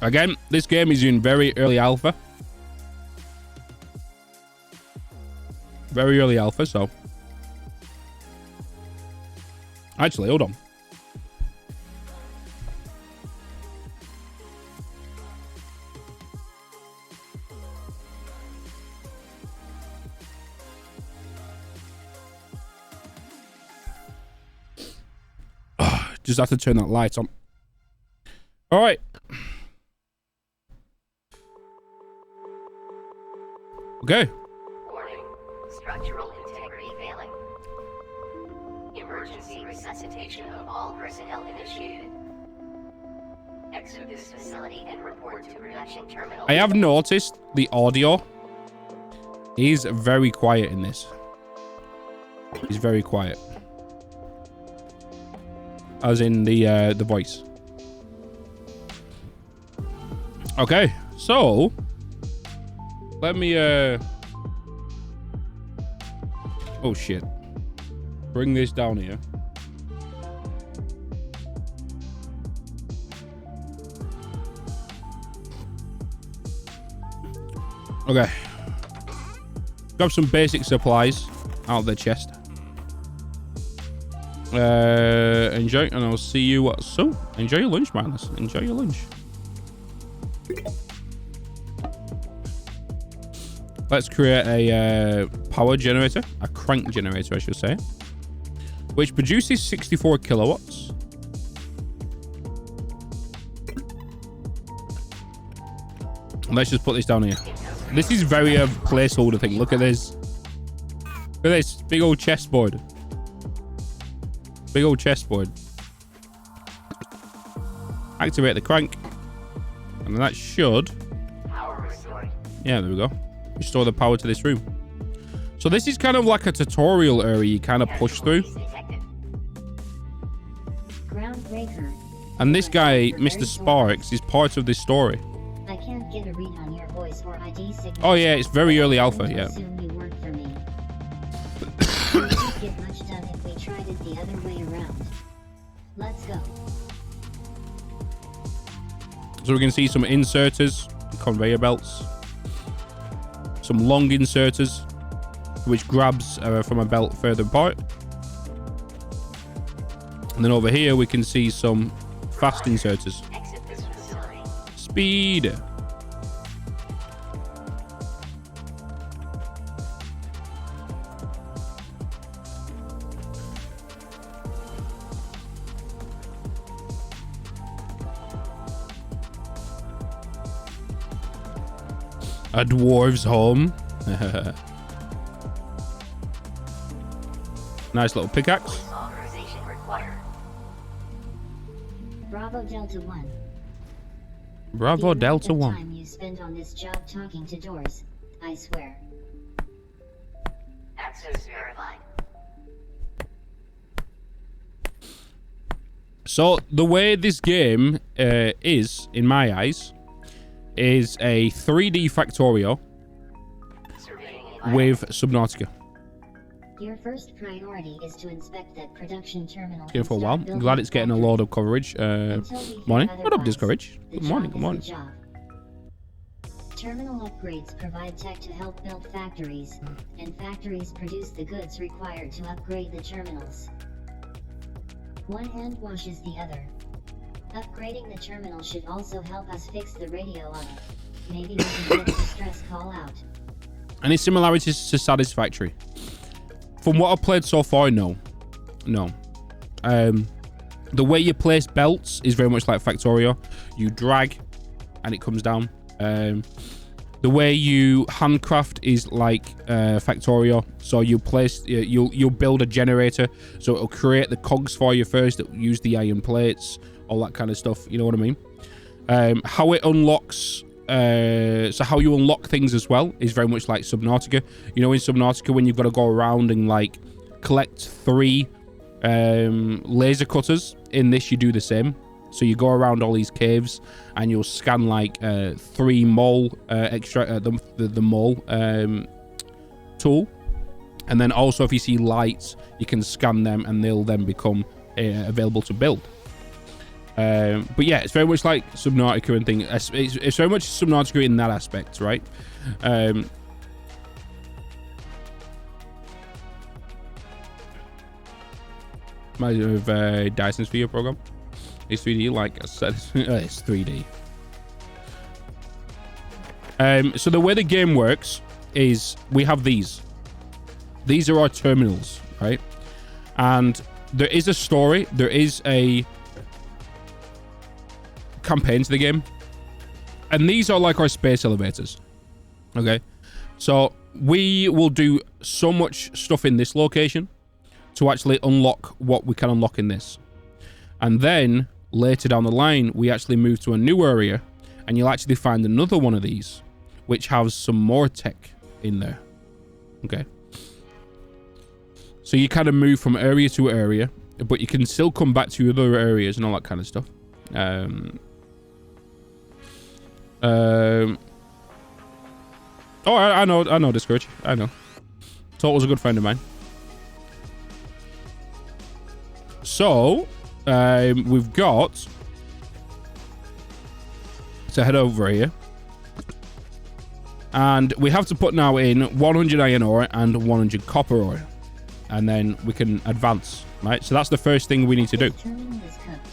Again, this game is in very early alpha. Very early alpha, so... Actually, hold on. Just have to turn that light on. All right. Okay. Warning. Structural integrity failing. Emergency resuscitation of all personnel initiated. Exit this facility and report to production terminal. I have noticed the audio is very quiet in this. It's very quiet. As in the voice. Okay, so let me oh shit. Bring this down here. Okay. Grab some basic supplies out of the chest. Enjoy, and I'll see you soon. Enjoy your lunch, Minus. Enjoy your lunch. Let's create a power generator, a crank generator, I should say, which produces 64 kilowatts. Let's just put this down here. This is very a placeholder thing. Look at this. Look at this big old chessboard. Big old chessboard. Activate the crank. And that should... Power restored. Yeah, there we go. Restore the power to this room. So this is kind of like a tutorial area you kind of push through. Groundbreaker. And this guy, Mr. Sparks, is part of this story. I can't get a read on your voice or ID signature. Oh yeah, it's very early alpha, yeah. Assume you work for me. We wouldn't get much done if we tried it the other way around. Let's go. So we can see some inserters, conveyor belts. Some long inserters, which grabs from a belt further apart. And then over here we can see some fast inserters. Exit this facility. Speed. A dwarf's home. Nice little pickaxe. Authorization required. Bravo Delta 1. Bravo The Delta amount of 1. time you spend on this job talking to doors, I swear. Access verified. So the way this game is, in my eyes, is a 3D Factorio with Subnautica. Your first priority is to inspect that production terminal. It's going for a while. I'm glad it's getting a lot of coverage. Morning. What up, Discourage? Good morning. Good morning. Terminal upgrades provide tech to help build factories, and factories produce the goods required to upgrade the terminals. One hand washes the other. Upgrading the terminal should also help us fix the radio on it. Maybe we can get the distress call out. Any similarities to Satisfactory? From what I've played so far, no. No. The way you place belts is very much like Factorio. You drag and it comes down. The way you handcraft is like Factorio. So you place, you'll build a generator. So it'll create the cogs for you first. It'll use the iron plates, all that kind of stuff. You know what I mean? How it unlocks... so how you unlock things as well is very much like Subnautica. You know, in Subnautica, when you've got to go around and like collect 3 laser cutters, in this you do the same. So you go around all these caves and you'll scan like 3 mole the mole tool, and then also if you see lights you can scan them and they'll then become available to build. But yeah, it's very much like Subnautica and thing. It's very much Subnautica in that aspect, right? Imagine with Dyson Sphere program. It's 3D, like I said. It's 3D. So the way the game works is we have these. These are our terminals, right? And there is a story. There is a campaign to the game. And these are like our space elevators. Okay? So we will do so much stuff in this location to actually unlock what we can unlock in this. And then later down the line, we actually move to a new area and you'll actually find another one of these, which has some more tech in there. Okay. So you kind of move from area to area, but you can still come back to other areas and all that kind of stuff. Oh, I know Discourage. I know. Total's a good friend of mine. So, we've got to head over here. And we have to put now in 100 iron ore and 100 copper ore. And then we can advance, right? So that's the first thing we need to do. This terminal is cooked.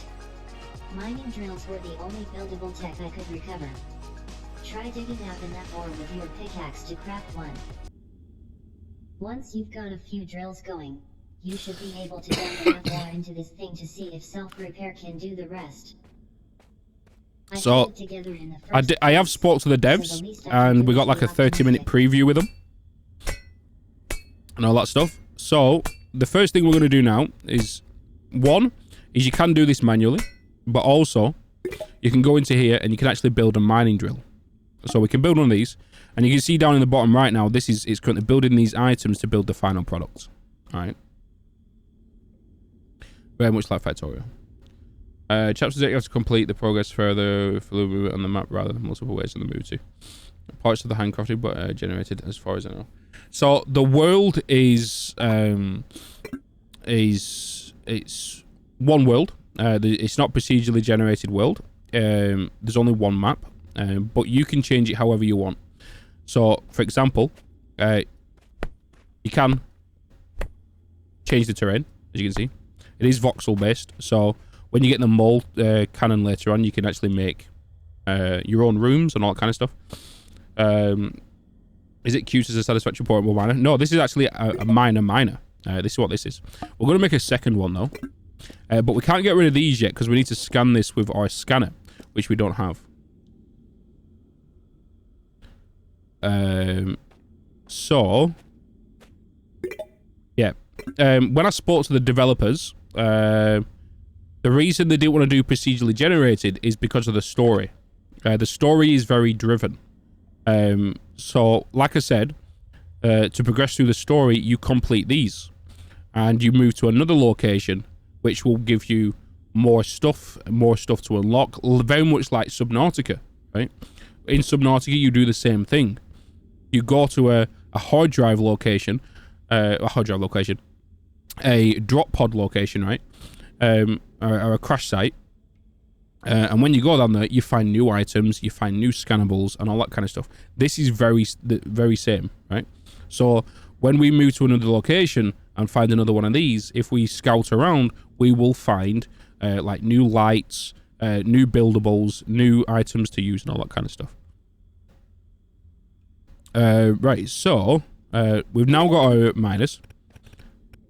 Mining drills were the only buildable tech I could recover. Try digging out enough ore with your pickaxe to craft one. Once you've got a few drills going, you should be able to dump enough ore into this thing to see if self-repair can do the rest. So, I have spoke to the devs, and we got like a 30-minute preview with them. And all that stuff. So, the first thing we're going to do now is, one, is you can do this manually, but also, you can go into here and you can actually build a mining drill. So we can build one of these, and you can see down in the bottom right now, this is currently building these items to build the final product. Alright. Very much like Factorio. Chapters 8, you have to complete the progress further on the map rather than multiple ways on the move to. Parts of the handcrafted but generated as far as I know. So the world is it's one world. It's not procedurally generated world. There's only one map, but you can change it however you want. So, for example, you can change the terrain, as you can see. It is voxel based, so when you get the mole cannon later on, you can actually make your own rooms and all that kind of stuff. Is it cute as a satisfactory portable miner? No, this is actually a miner. This is what this is. We're going to make a second one, though. But we can't get rid of these yet, because we need to scan this with our scanner, which we don't have. So, yeah. When I spoke to the developers, the reason they didn't want to do procedurally generated is because of the story. The story is very driven. So, like I said, to progress through the story, you complete these. And you move to another location, which will give you more stuff to unlock. Very much like Subnautica, right? In Subnautica, you do the same thing. You go to a hard drive location, a drop pod location, right? Or a crash site. And when you go down there, you find new items, you find new scannables, and all that kind of stuff. This is the very same, right? So when we move to another location and find another one of these, if we scout around, we will find like new lights, new buildables, new items to use, and all that kind of stuff. Right, so we've now got our miners.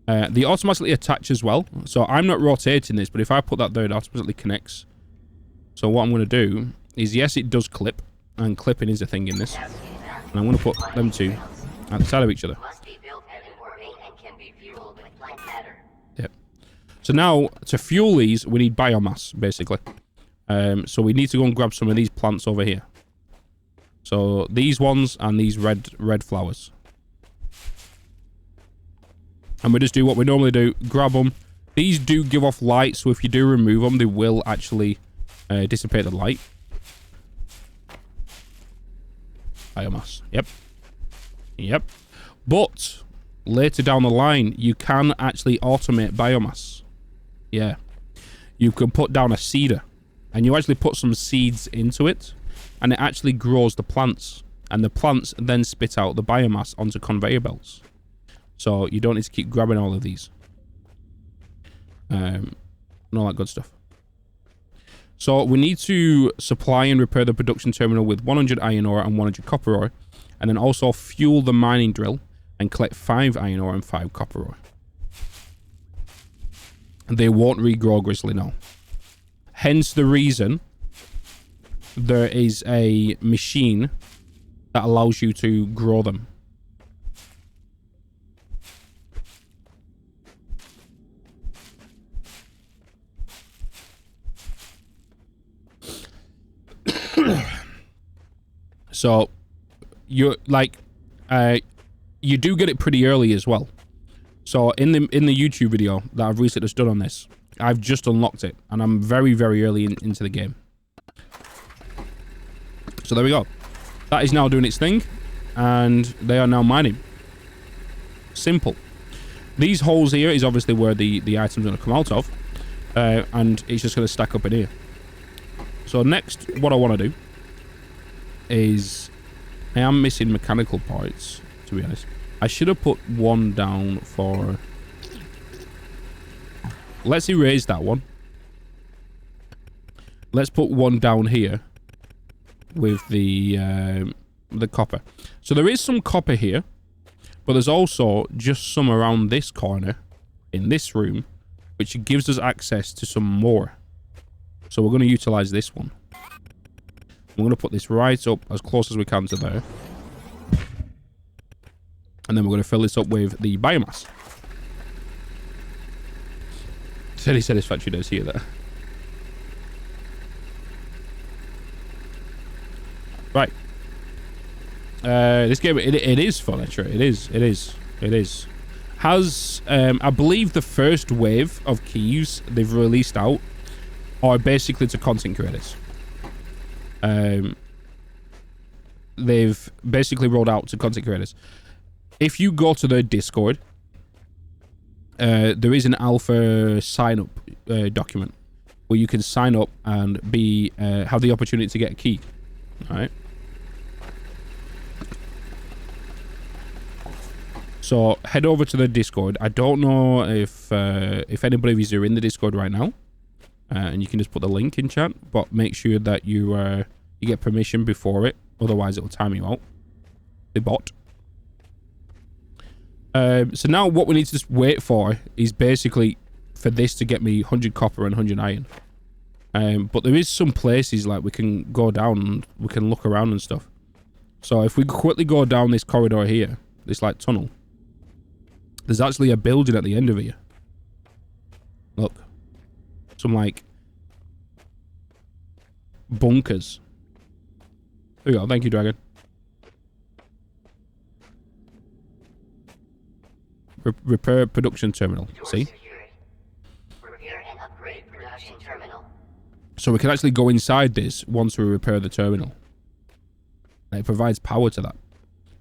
They automatically attach as well. So I'm not rotating this, but if I put that there, it automatically connects. So what I'm going to do is, yes, it does clip, and clipping is a thing in this. And I'm going to put them two at the side of each other. Yep. So now, to fuel these, we need biomass, basically. So we need to go and grab some of these plants over here. So these ones and these red flowers. And we just do what we normally do, grab them. These do give off light, so if you do remove them, they will actually dissipate the light. Biomass. Yep. But later down the line, you can actually automate biomass. Yeah. you can put down a seeder, and you actually put some seeds into it, and it actually grows the plants, and the plants then spit out the biomass onto conveyor belts. So you don't need to keep grabbing all of these. And all that good stuff. So we need to supply and repair the production terminal with 100 iron ore and 100 copper ore, and then also fuel the mining drill and collect 5 iron ore and 5 copper ore. They won't regrow grizzly now. Hence the reason there is a machine that allows you to grow them. So you're like you do get it pretty early as well. So in the YouTube video that I've recently just done on this, I've just unlocked it, and I'm very, very early into the game. So there we go. That is now doing its thing, and they are now mining. Simple. These holes here is obviously where the items are going to come out of, and it's just going to stack up in here. So next, what I want to do is, I am missing mechanical parts, to be honest. I should have put one down for... Let's erase that one. Let's put one down here with the copper. So there is some copper here, but there's also just some around this corner in this room, which gives us access to some more. So we're going to utilize this one. We're going to put this right up as close as we can to there. And then we're going to fill this up with the biomass. Steady satisfactory does hear that. Right. This game, it is fun, actually. It is. Has, I believe the first wave of keys they've released out are basically to content creators. They've basically rolled out to content creators. If you go to their Discord, there is an alpha sign-up document where you can sign up and have the opportunity to get a key. All right. So head over to the Discord. I don't know if anybody of you are in the Discord right now, and you can just put the link in chat. But make sure that you get permission before it, otherwise it will time you out. The bot. So now what we need to just wait for is basically for this to get me 100 copper and 100 iron. But there is some places like we can go down and we can look around and stuff. So if we quickly go down this corridor here, this like tunnel, there's actually a building at the end of here. Look. Some like bunkers. There we go. Thank you, Dragon. Repair production terminal. See? Repair and upgrade production terminal. So we can actually go inside this once we repair the terminal. And it provides power to that.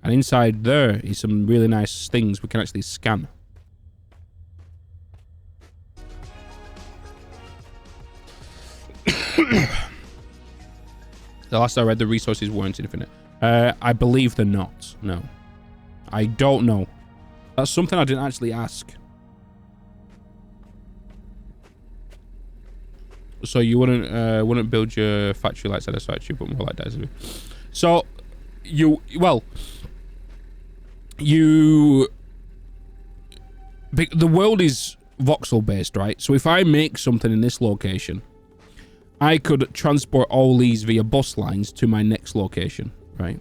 And inside there is some really nice things we can actually scan. The last I read, the resources weren't infinite. I believe they're not. No. I don't know. That's something I didn't actually ask. So you wouldn't build your factory like satisfactory, but more like Desert. So the world is voxel based, right? So if I make something in this location, I could transport all these via bus lines to my next location, right?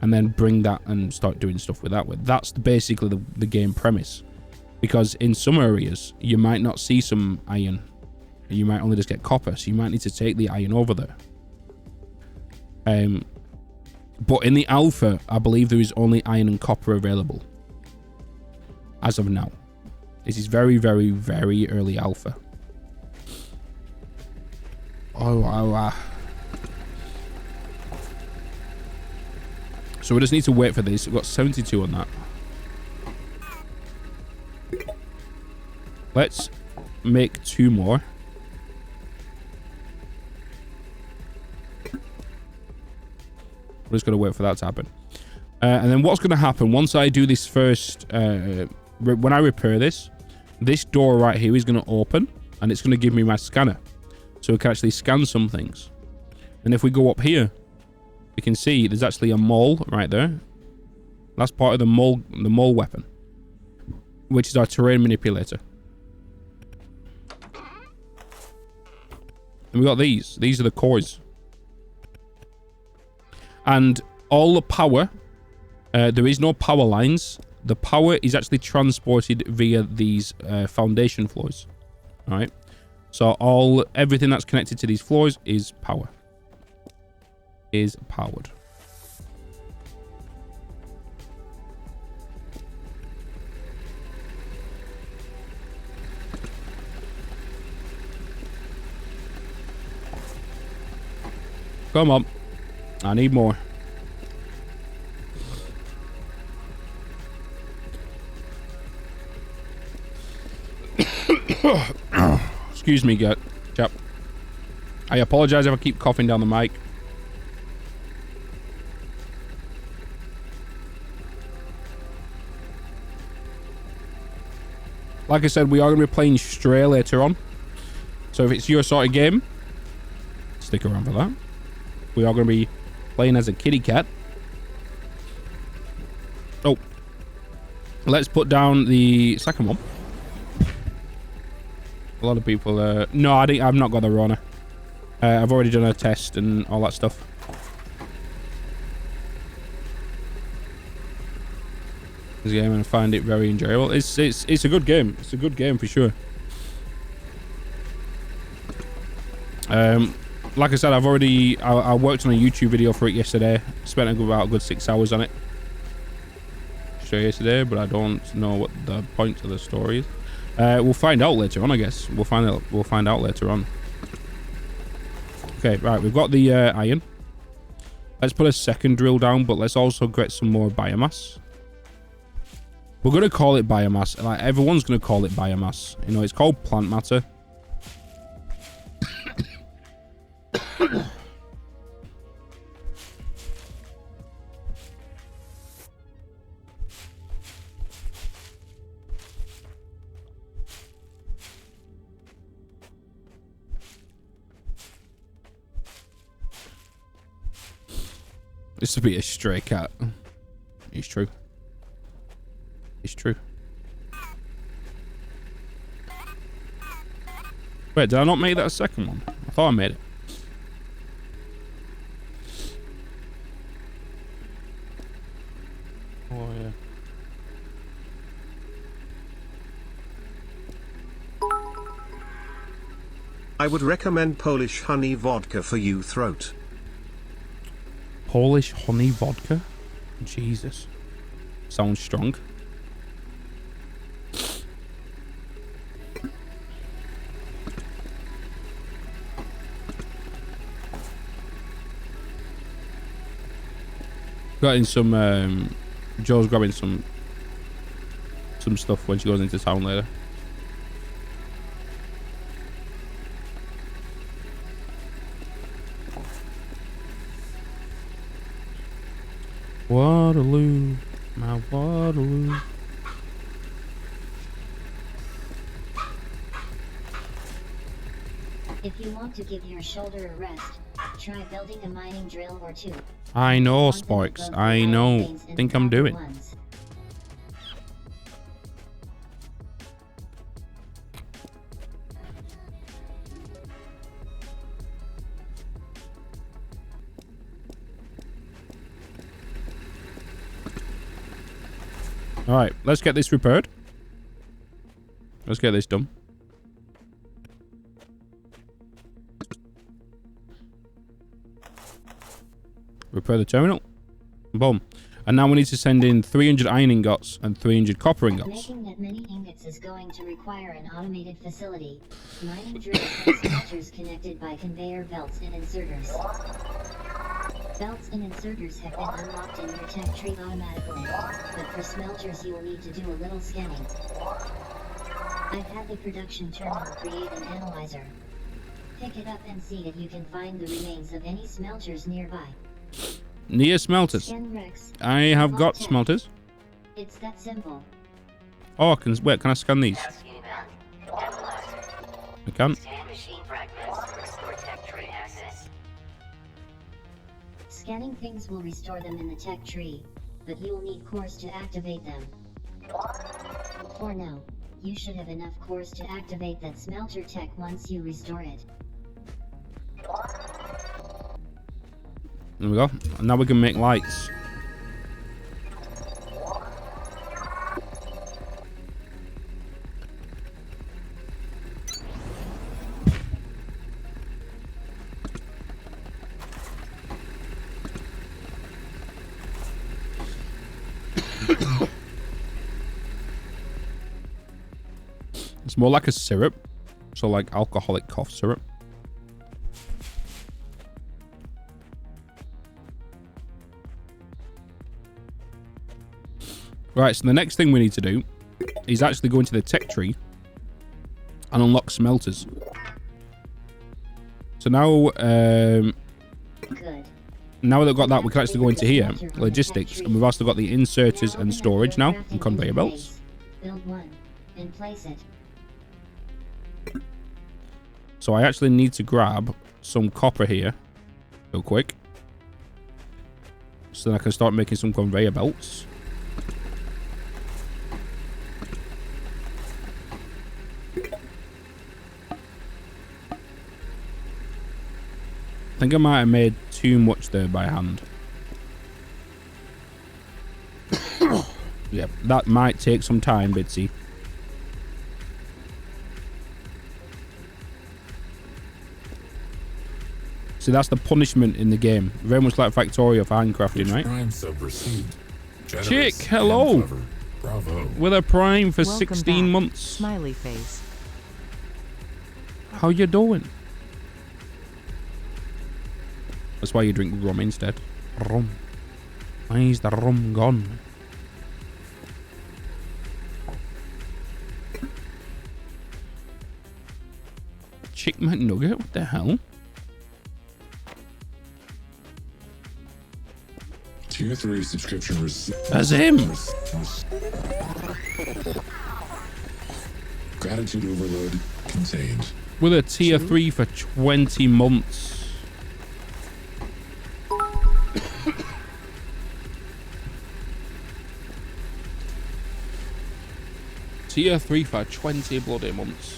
And then bring that and start doing stuff with that. That's basically the game premise. Because in some areas, you might not see some iron. You might only just get copper, so you might need to take the iron over there. But in the alpha, I believe there is only iron and copper available. As of now. This is very, very, very early alpha. So we just need to wait for this. We've got 72 on that. Let's make 2 more. We're just going to wait for that to happen. And then what's going to happen once I do this first, when I repair this door right here is going to open and it's going to give me my scanner. So we can actually scan some things. And if we go up here, you can see there's actually a mole right there. That's part of the mole weapon, which is our terrain manipulator. And we got these. These are the cores. And all the power, there is no power lines. The power is actually transported via these foundation floors. All right. So everything that's connected to these floors is power. Is powered. Come on. I need more. Excuse me, chap. I apologize if I keep coughing down the mic. Like I said, we are going to be playing Stray later on. So if it's your sort of game, stick around for that. We are going to be playing as a kitty cat. Oh. Let's put down the second one. A lot of people... no, I've not got the Rona. I've already done a test and all that stuff. This game, and I find it very enjoyable. It's a good game. It's a good game for sure. Like I said, I worked on a YouTube video for it yesterday. Spent about a good 6 hours on it. Show you today, but I don't know what the point of the story is. We'll find out later on, I guess. We'll find out later on. Okay, right. We've got the iron. Let's put a second drill down, but let's also get some more biomass. We're going to call it biomass. Like, everyone's going to call it biomass. You know, it's called plant matter. This would be a stray cat. It's true. It's true. Wait, did I not make that a second one? I thought I made it. Oh, yeah. I would recommend Polish honey vodka for you throat. Polish honey vodka? Jesus. Sounds strong. Getting some, Joe's grabbing some stuff when she goes into town later. Waterloo, my Waterloo. If you want to give your shoulder a rest, try building a mining drill or two. I know, Sparks. I know. Think I'm doing. All right, let's get this repaired. Let's get this done. Repair the terminal. Boom. And now we need to send in 300 iron ingots and 300 copper ingots. Making that many ingots is going to require an automated facility. Mining drills and smelters connected by conveyor belts and inserters. Belts and inserters have been unlocked in your tech tree automatically, but for smelters you will need to do a little scanning. I've had the production terminal create an analyzer. Pick it up and see if you can find the remains of any smelters nearby. Near smelters. Scan Rex. I have got Tech. smelters. It's that simple. Oh, wait, can I scan these? Asking about Analyzer. I can't. Scan machine fragments to restore tech tree access. Scanning things will restore them in the tech tree, but you will need cores to activate them. For now, you should have enough cores to activate that smelter tech once you restore it. There we go. And now we can make lights. It's more like a syrup. So like alcoholic cough syrup. Right, so the next thing we need to do is actually go into the tech tree and unlock smelters. So now, Good. now that we've got that, we can actually go into here, logistics, and we've also got the inserters and storage now, and conveyor belts. Build one and place it. So I actually need to grab some copper here, real quick, so then I can start making some conveyor belts. I think I might have made too much there by hand. Yeah, that might take some time, Bitsy. See, that's the punishment in the game. Very much like Factorio for handcrafting, right? Prime sub received. Generous Chick, and hello. clever. Bravo. With a prime for Welcome 16 back. months. Smiley face. How you doing? That's why you drink rum instead. Rum. Why's the rum gone? Chick McNugget? What the hell? Tier 3 subscription received. That's him. Gratitude overload contained. With a tier 3 for 20 months. Tier 3 for 20 bloody months.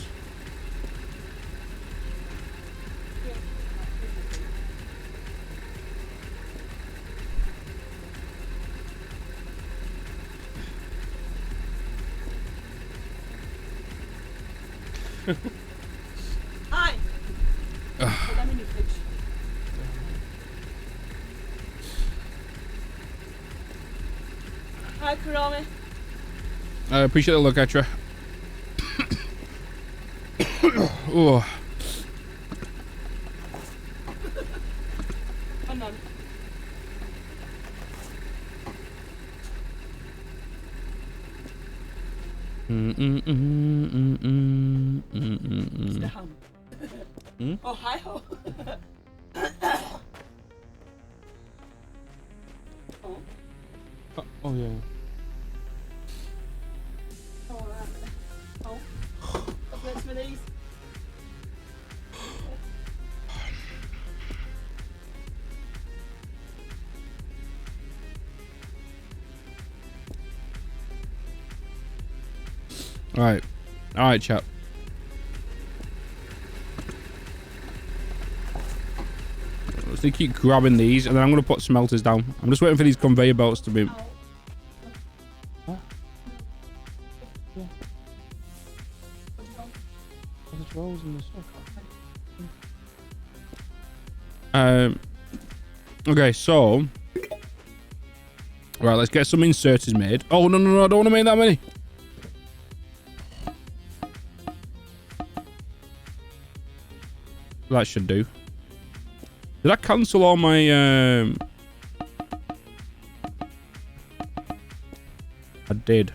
Hi. Put them in your fridge. Hi, Kurame. I appreciate the look, Etra. Oh. Oh, no. Down. Oh, hi ho. Oh, Oh, yeah. oh, oh. Up next to these. Alright. Alright, chap. So they keep grabbing these, and then I'm going to put smelters down. I'm just waiting for these conveyor belts to be... Oh. Okay, so... Right, let's get some inserters made. Oh, no, I don't want to make that many. That should do. Did I cancel all my... I did.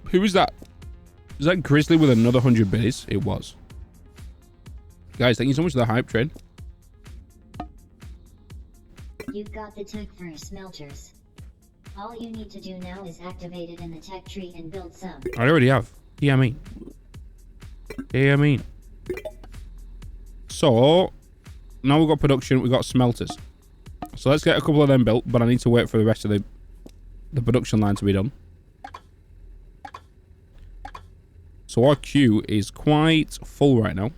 Who is that? Was that Grizzly with another 100 biddies? It was. Guys, thank you so much for the hype train. You've got the tech for smelters. All you need to do now is activate it in the tech tree and build some. I already have. Yeah, I mean. Yeah, I mean. So, now we've got production, we've got smelters. So let's get a couple of them built, but I need to wait for the rest of the production line to be done. So our queue is quite full right now.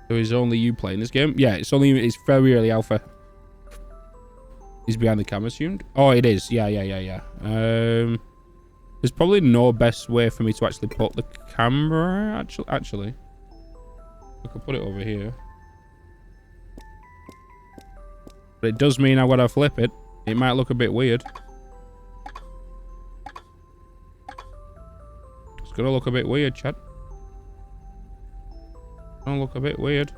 So is only you playing this game? Yeah, it's very early alpha. He's behind the camera assumed. Oh, it is. Yeah. There's probably no best way for me to actually put the camera. Actually, I could put it over here. But it does mean I've got to flip it. It might look a bit weird. It's gonna look a bit weird, chat. Gonna look a bit weird.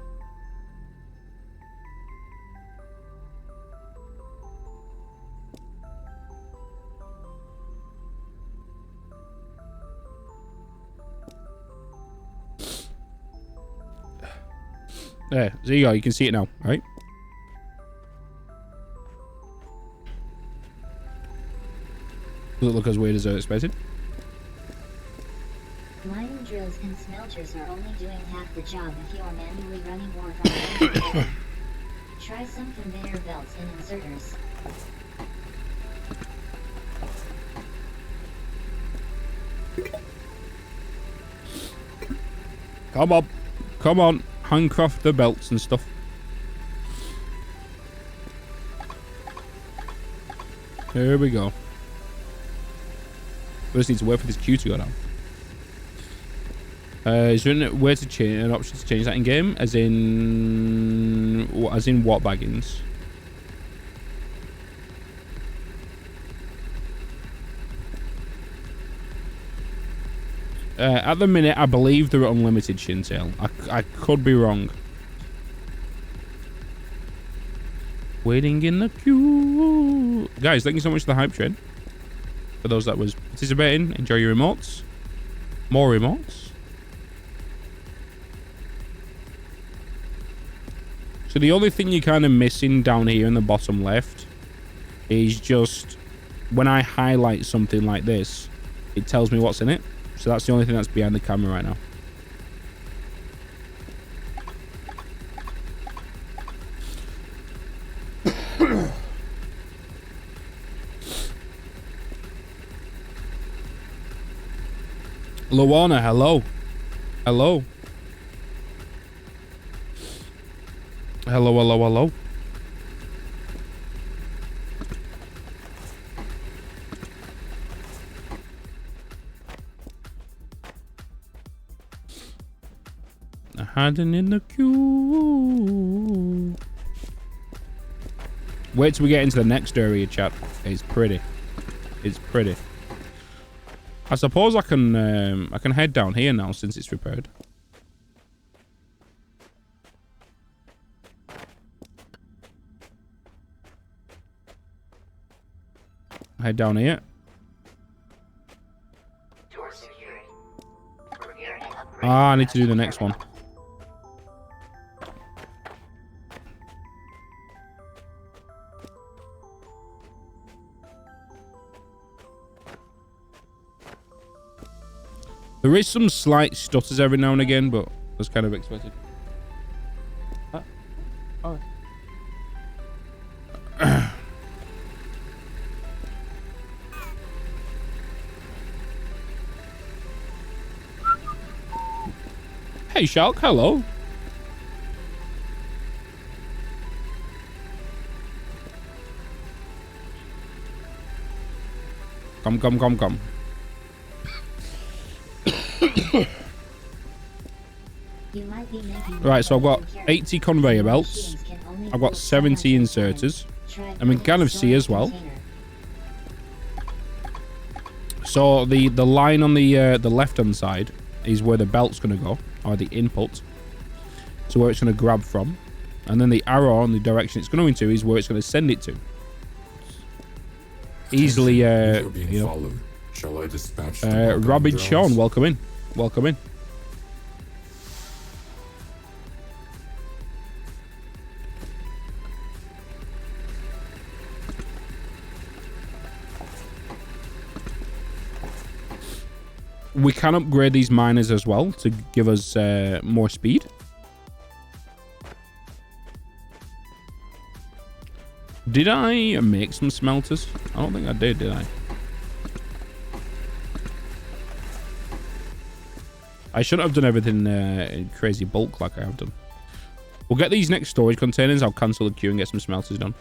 There you go. You can see it now, right? Does it look as weird as I expected? Mining drills and smelters are only doing half the job if you are manually running ore from. Try some conveyor belts and inserters. Come on. Handcraft the belts and stuff. Here we go. We just need to wait for this queue to go down. Is there a way to change an option to change that in game? As in what baggins? At the minute, I believe they're unlimited, Shintail. I could be wrong. Waiting in the queue. Guys, thank you so much for the hype train. For those that was participating, enjoy your remotes. More remotes. So the only thing you're kind of missing down here in the bottom left is just when I highlight something like this, it tells me what's in it. So that's the only thing that's behind the camera right now. Luana, hello. Hello. Hello. Hiding in the queue. Wait till we get into the next area, chat. It's pretty. I suppose I can head down here now since it's repaired. Head down here. Door secured. Repair and upgrade. I need to do the next one. There is some slight stutters every now and again, but that's kind of expected. Oh. Hey, Shulk, hello. Come. Right, so I've got 80 conveyor belts. I've got 70 inserters. I mean, kind of see as well. So the line on the left-hand side is where the belt's going to go, or the input. So where it's going to grab from. And then the arrow on the direction it's going to is where it's going to send it to. Easily, You're being you know. followed. Shall I dispatch the mark on Robin the Sean, drones? welcome in. Welcome in. We can upgrade these miners as well to give us more speed. Did I make some smelters? I don't think I did I? I shouldn't have done everything in crazy bulk like I have done. We'll get these next storage containers. I'll cancel the queue and get some smelters done.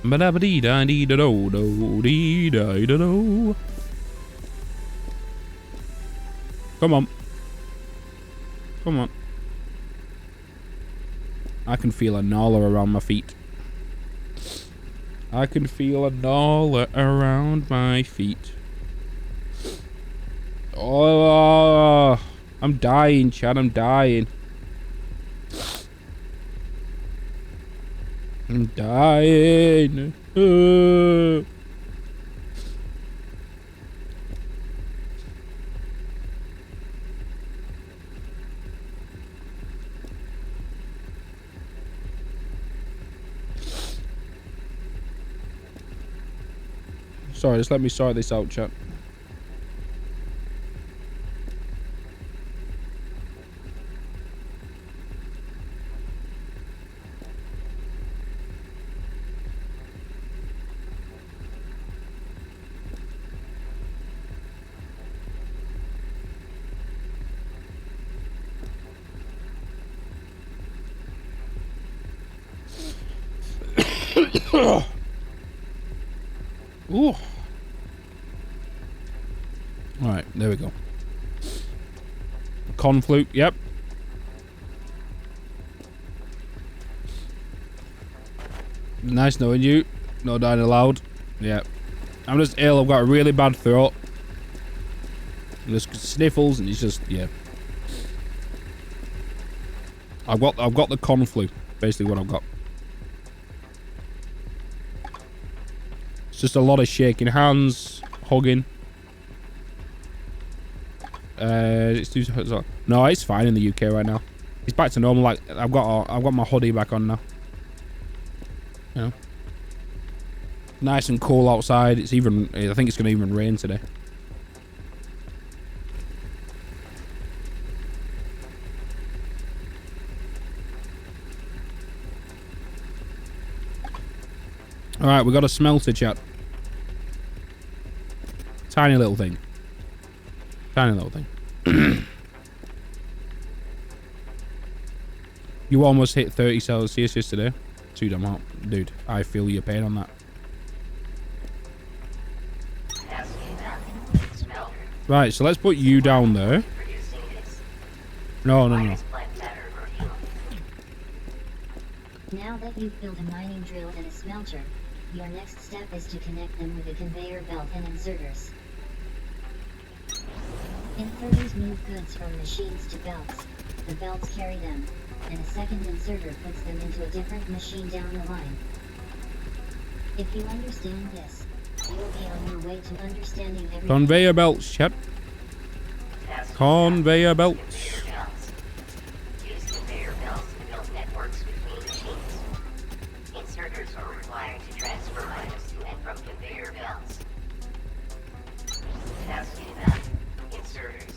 Ba-da-ba-dee-da-dee-da-do-do-dee-da-da-do. Come on. Come on. I can feel a gnawler around my feet. I can feel a gnawler around my feet. Oh, I'm dying, Chad. I'm dying. I'm dying. Sorry, just let me sort this out, chat. Ooh. Alright, there we go. Confluke, yep. Nice knowing you. No dying allowed. Yep. I'm just ill, I've got a really bad throat. Just sniffles and it's just, yeah. I've got the confluke, basically what I've got. It's just a lot of shaking hands, hugging. No, it's fine in the UK right now. It's back to normal. Like I've got my hoodie back on now. You know, nice and cool outside. It's even. I think it's gonna even rain today. All right, we got a smelter, chat. Tiny little thing. Tiny little thing. You almost hit 30 Celsius yesterday. Too damn hot. Dude, I feel your pain on that. Right, so let's put you down there. No. Now that you've built a mining drill and a smelter, your next step is to connect them with a conveyor belt and inserters. Inserters move goods from machines to belts, the belts carry them, and a second inserter puts them into a different machine down the line. If you understand this, you will be on your way to understanding everything. Conveyor belts, chat. Conveyor belts. Use conveyor belts to build networks between machines. Inserters are required to transfer items to and from conveyor belts. Task 2. Inserters.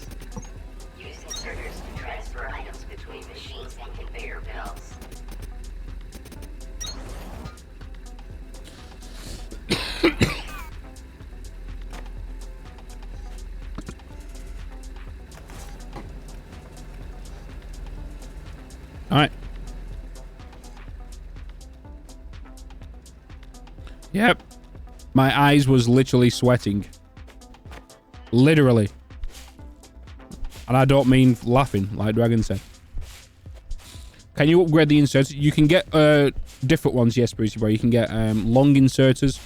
Use inserters to transfer items between machines and conveyor belts. Alright. Yep. My eyes was literally sweating. Literally. And I don't mean laughing, like Dragon said. Can you upgrade the inserters? You can get different ones, yes, Brucey Bro. You can get long inserters,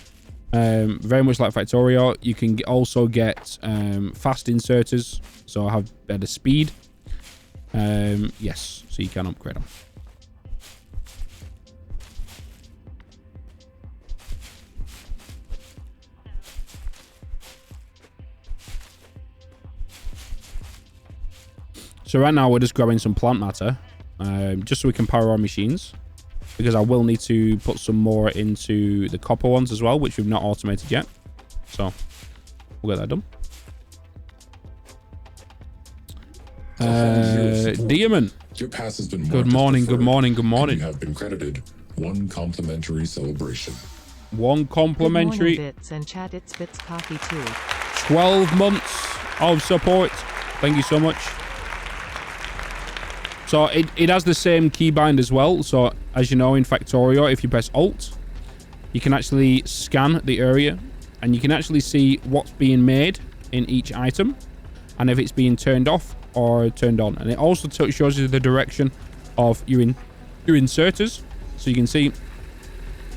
Very much like Factorio, you can also get fast inserters, so have better speed. Yes, so you can upgrade them. So right now we're just grabbing some plant matter, just so we can power our machines, because I will need to put some more into the copper ones as well, which we've not automated yet. So we'll get that done. Diamond. Your pass has been Good marked as morning, good preferred, morning, good and morning. You have been credited 1 complimentary celebration. 1 complimentary. Good morning, Bits and chat. It's Bits Coffee too. 12 months of support. Thank you so much. So it has the same keybind as well. So as you know, in Factorio, if you press Alt, you can actually scan the area and you can actually see what's being made in each item and if it's being turned off or turned on. And it also shows you the direction of your inserters. So you can see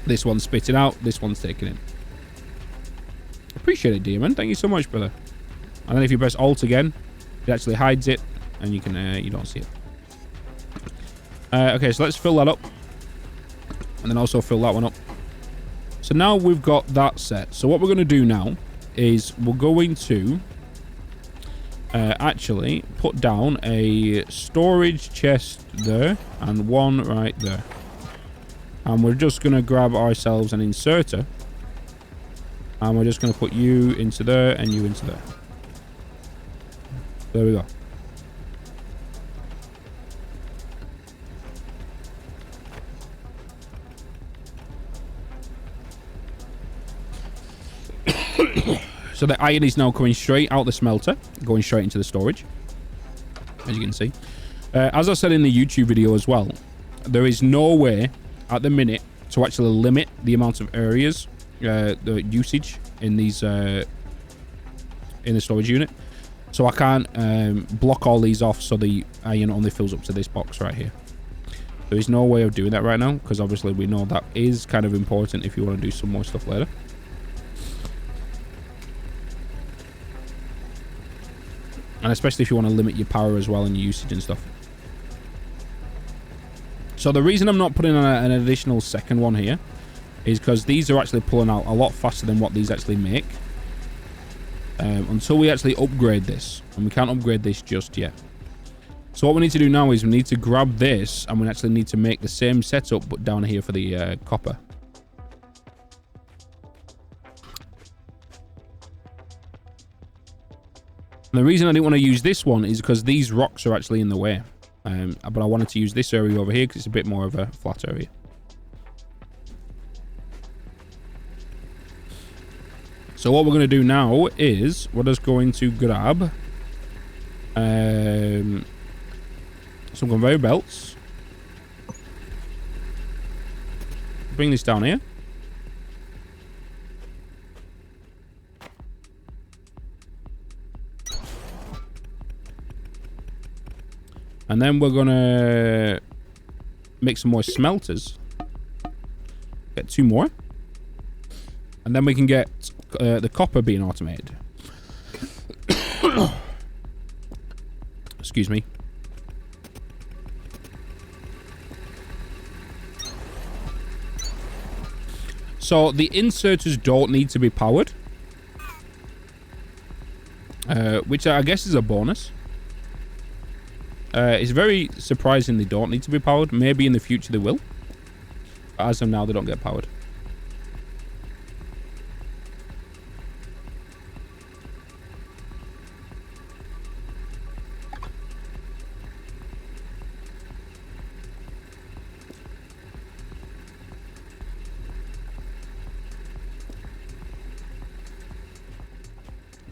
this one's spitting out, this one's taking in. Appreciate it, Demon. Thank you so much, brother. And then if you press Alt again, it actually hides it and you can you don't see it. Okay, so let's fill that up. And then also fill that one up. So now we've got that set. So what we're going to do now is we're going to actually put down a storage chest there and one right there. And we're just going to grab ourselves an inserter. And we're just going to put you into there and you into there. There we go. So the iron is now coming straight out the smelter, going straight into the storage, as you can see. As I said in the YouTube video as well, there is no way at the minute to actually limit the amount of areas, the usage in these in the storage unit. So I can't block all these off so the iron only fills up to this box right here. There is no way of doing that right now, because obviously we know that is kind of important if you want to do some more stuff later. And especially if you want to limit your power as well and your usage and stuff. So the reason I'm not putting on an additional second one here is because these are actually pulling out a lot faster than what these actually make. Until we actually upgrade this. And we can't upgrade this just yet. So what we need to do now is we need to grab this and we actually need to make the same setup but down here for the copper. And the reason I didn't want to use this one is because these rocks are actually in the way. But I wanted to use this area over here because it's a bit more of a flat area. So what we're going to do now is we're just going to grab some conveyor belts. Bring this down here. And then we're going to make some more smelters. Get 2 more. And then we can get the copper being automated. Excuse me. So the inserters don't need to be powered. Which I guess is a bonus. It's very surprising they don't need to be powered. Maybe in the future they will. But as of now, they don't get powered.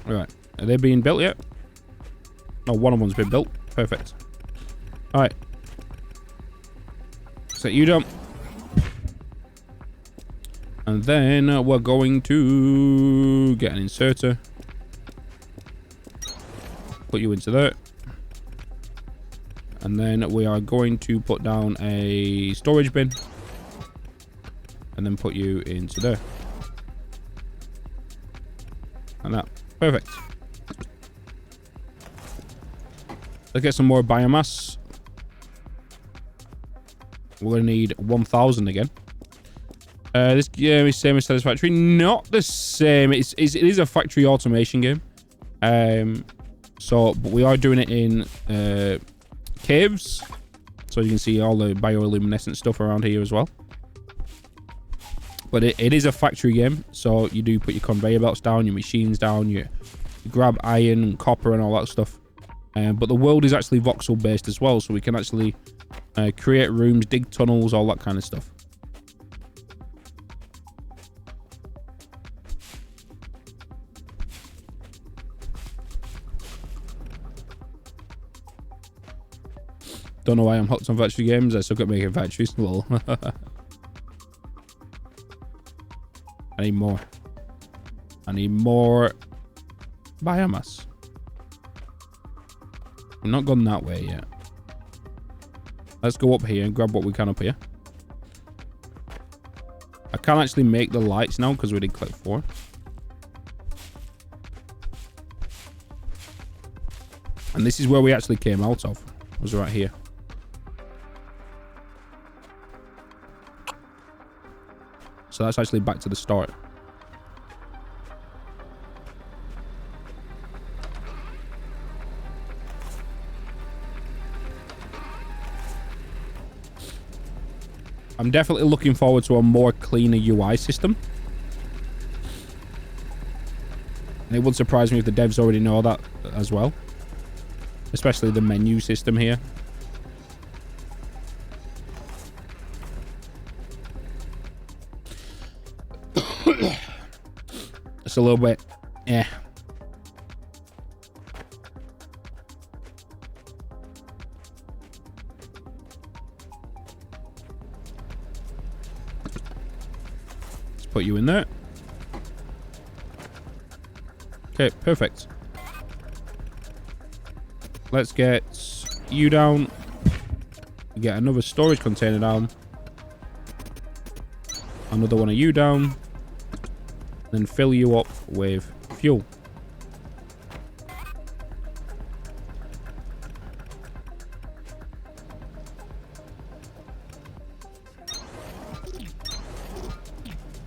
Alright. Are they being built yet? Oh, one of them's been built. Perfect. Alright. Set you down. And then we're going to get an inserter. Put you into there. And then we are going to put down a storage bin. And then put you into there. And that. Perfect. Let's get some more biomass. We're going to need 1,000 again. This game is same as Satisfactory. Not the same. It is a factory automation game. But we are doing it in caves. So you can see all the bioluminescent stuff around here as well. But it is a factory game. So you do put your conveyor belts down, your machines down, you grab iron and copper and all that stuff. But the world is actually voxel based as well. So we can actually create rooms, dig tunnels, all that kind of stuff. Don't know why I'm hooked on factory games. I suck at making factories. Lol. I need more. I need more biomass. I'm not gone that way yet. Let's go up here and grab what we can up here. I can't actually make the lights now because we did click 4. And this is where we actually came out of. Was right here. So that's actually back to the start. I'm definitely looking forward to a more cleaner UI system. And it wouldn't surprise me if the devs already know that as well. Especially the menu system here. It's a little bit, yeah. Let's put you in there. Okay, perfect. Let's get you down. Get another storage container down. Another one of you down. Then fill you up with fuel.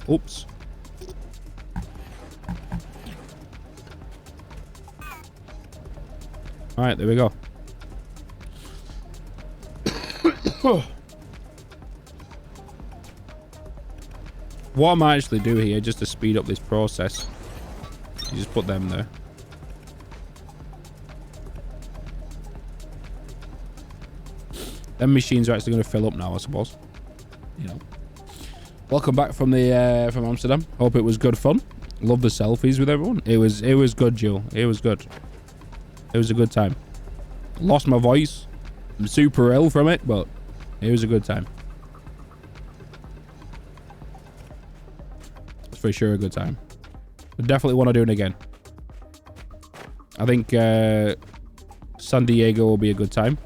Oops. All right, there we go. What I might actually do here, just to speed up this process, you just put them there. Them machines are actually going to fill up now, I suppose. You know. Welcome back from the from Amsterdam. Hope it was good fun. Love the selfies with everyone. It was good, Jill. It was good. It was a good time. Lost my voice. I'm super ill from it, but it was a good time. It's for sure a good time. I definitely want to do it again. I think San Diego will be a good time.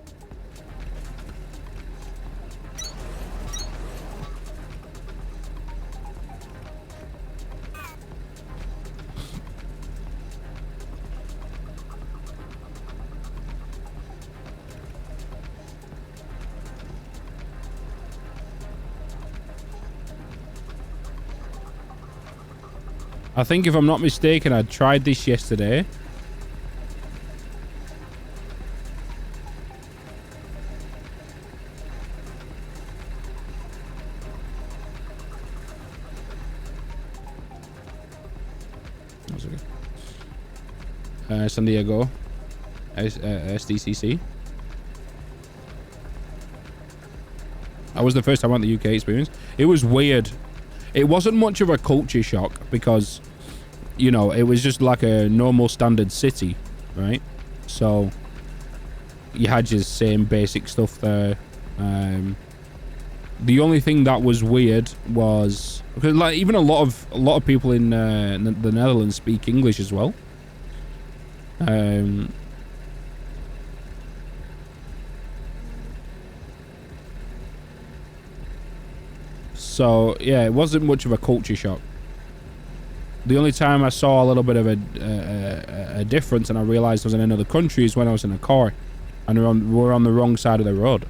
I think if I'm not mistaken, I tried this yesterday. San Diego. SDCC. That was the first time I went to the UK experience. It was weird. It wasn't much of a culture shock because, you know, it was just like a normal standard city, right? So you had your same basic stuff there. The only thing that was weird was because, like, even a lot of people in the Netherlands speak English as well. So yeah, it wasn't much of a culture shock. The only time I saw a little bit of a difference and I realized I was in another country is when I was in a car and we're on the wrong side of the road.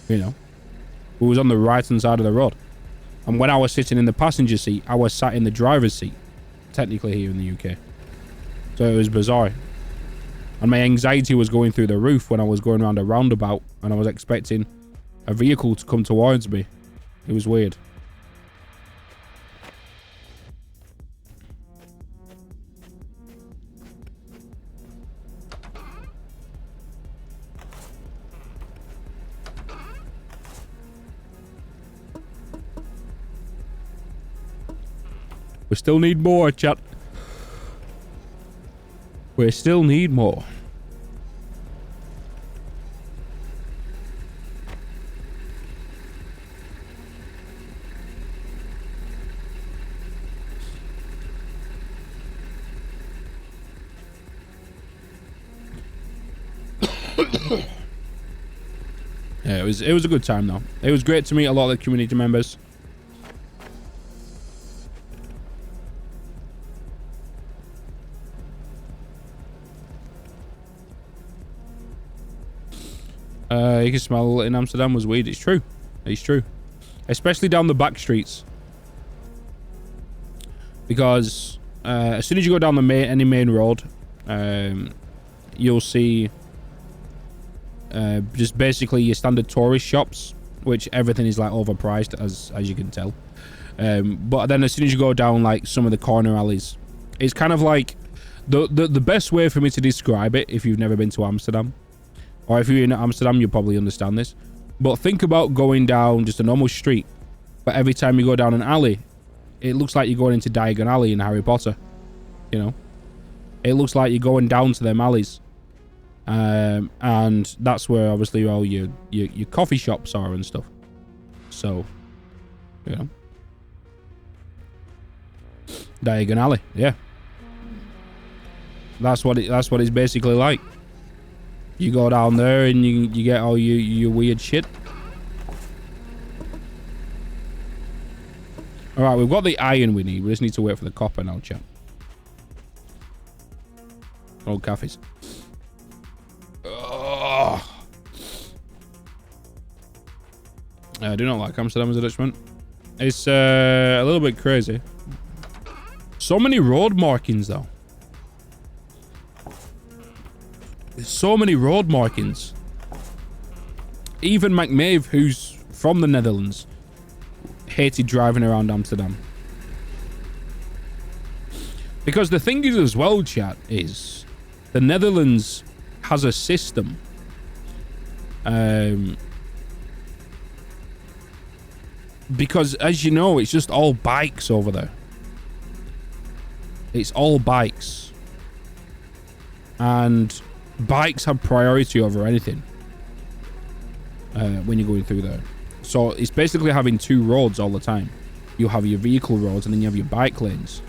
You know, we was on the right hand side of the road. And when I was sitting in the passenger seat, I was sat in the driver's seat, technically here in the UK. So it was bizarre. And my anxiety was going through the roof when I was going around a roundabout and I was expecting a vehicle to come towards me. It was weird. We still need more, chat. We still need more. Yeah, it was a good time though. It was great to meet a lot of the community members. You can smell in Amsterdam was weed. It's true. It's true. Especially down the back streets. Because as soon as you go down any main road, you'll see just basically your standard tourist shops, which everything is like overpriced as you can tell. But then as soon as you go down like some of the corner alleys, it's kind of like the best way for me to describe it, if you've never been to Amsterdam, or if you're in Amsterdam, you'll probably understand this. But think about going down just a normal street, but every time you go down an alley, it looks like you're going into Diagon Alley in Harry Potter. You know, it looks like you're going down to them alleys, and that's where obviously all your coffee shops are and stuff. So, you know, Diagon Alley, yeah. That's what it's basically like. You go down there and you get all your weird shit. Alright, we've got the iron we need. We just need to wait for the copper now, chat. Old cafes. I do not like Amsterdam as a Dutchman. It's a little bit crazy. So many road markings, though. There's so many road markings. Even McMaeve, who's from the Netherlands, hated driving around Amsterdam. Because the thing is as well, chat, is the Netherlands has a system. Because as you know, it's just all bikes over there. It's all bikes. And bikes have priority over anything when you're going through there. So it's basically having two roads all the time. You have your vehicle roads and then you have your bike lanes.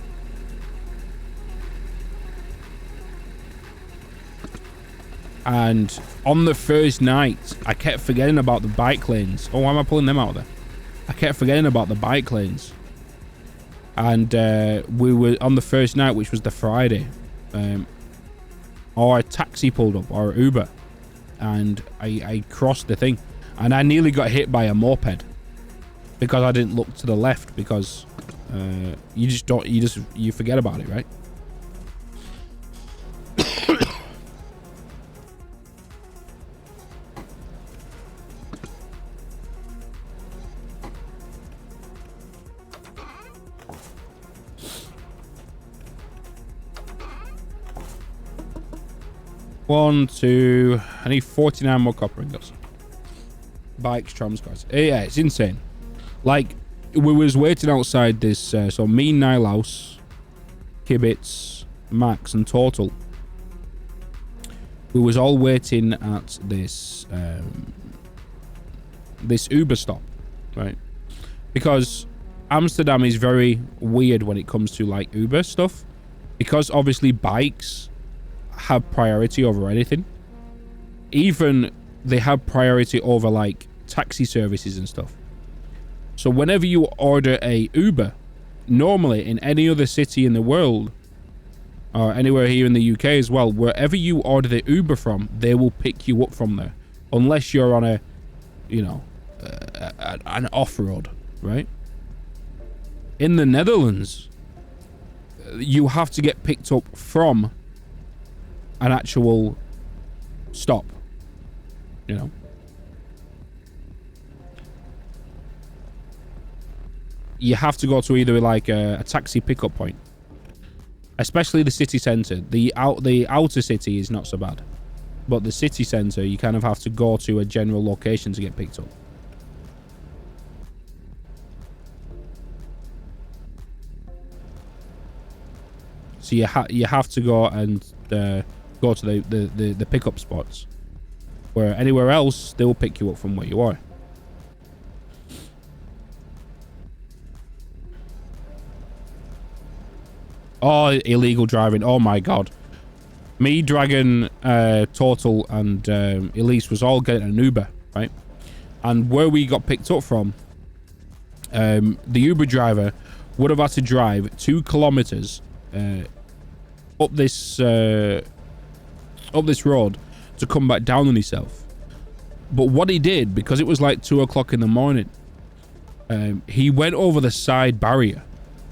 And on the first night, I kept forgetting about the bike lanes. Oh, why am I pulling them out of there? I kept forgetting about the bike lanes. And we were on the first night, which was the Friday. Or a taxi pulled up, or Uber, and I crossed the thing, and I nearly got hit by a moped because I didn't look to the left, because you forget about it, right? One, two, I need 49 more copper ingots. Bikes, trams, cars. Yeah, it's insane. Like, we was waiting outside this, so me, Nilaus, Kibitz, Max, and Total. We was all waiting at this, this Uber stop, right? Because Amsterdam is very weird when it comes to, like, Uber stuff. Because, obviously, bikes have priority over anything. Even they have priority over like taxi services and stuff. So whenever you order a Uber, normally in any other city in the world, or anywhere here in the UK as well, wherever you order the Uber from, they will pick you up from there, unless you're on a, you know, an off-road, right? In the Netherlands, you have to get picked up from an actual stop, you know. You have to go to either like a taxi pickup point, especially the city centre. The outer city is not so bad, but the city centre, you kind of have to go to a general location to get picked up. So you have to go and go to the pickup spots, where anywhere else they will pick you up from where you are. Oh, illegal driving. Oh my god. Me, Dragon, Total, and Elise was all getting an Uber, right? And where we got picked up from, the Uber driver would have had to drive 2 kilometers up this road to come back down on himself. But what he did, because it was like 2 o'clock in the morning, he went over the side barrier,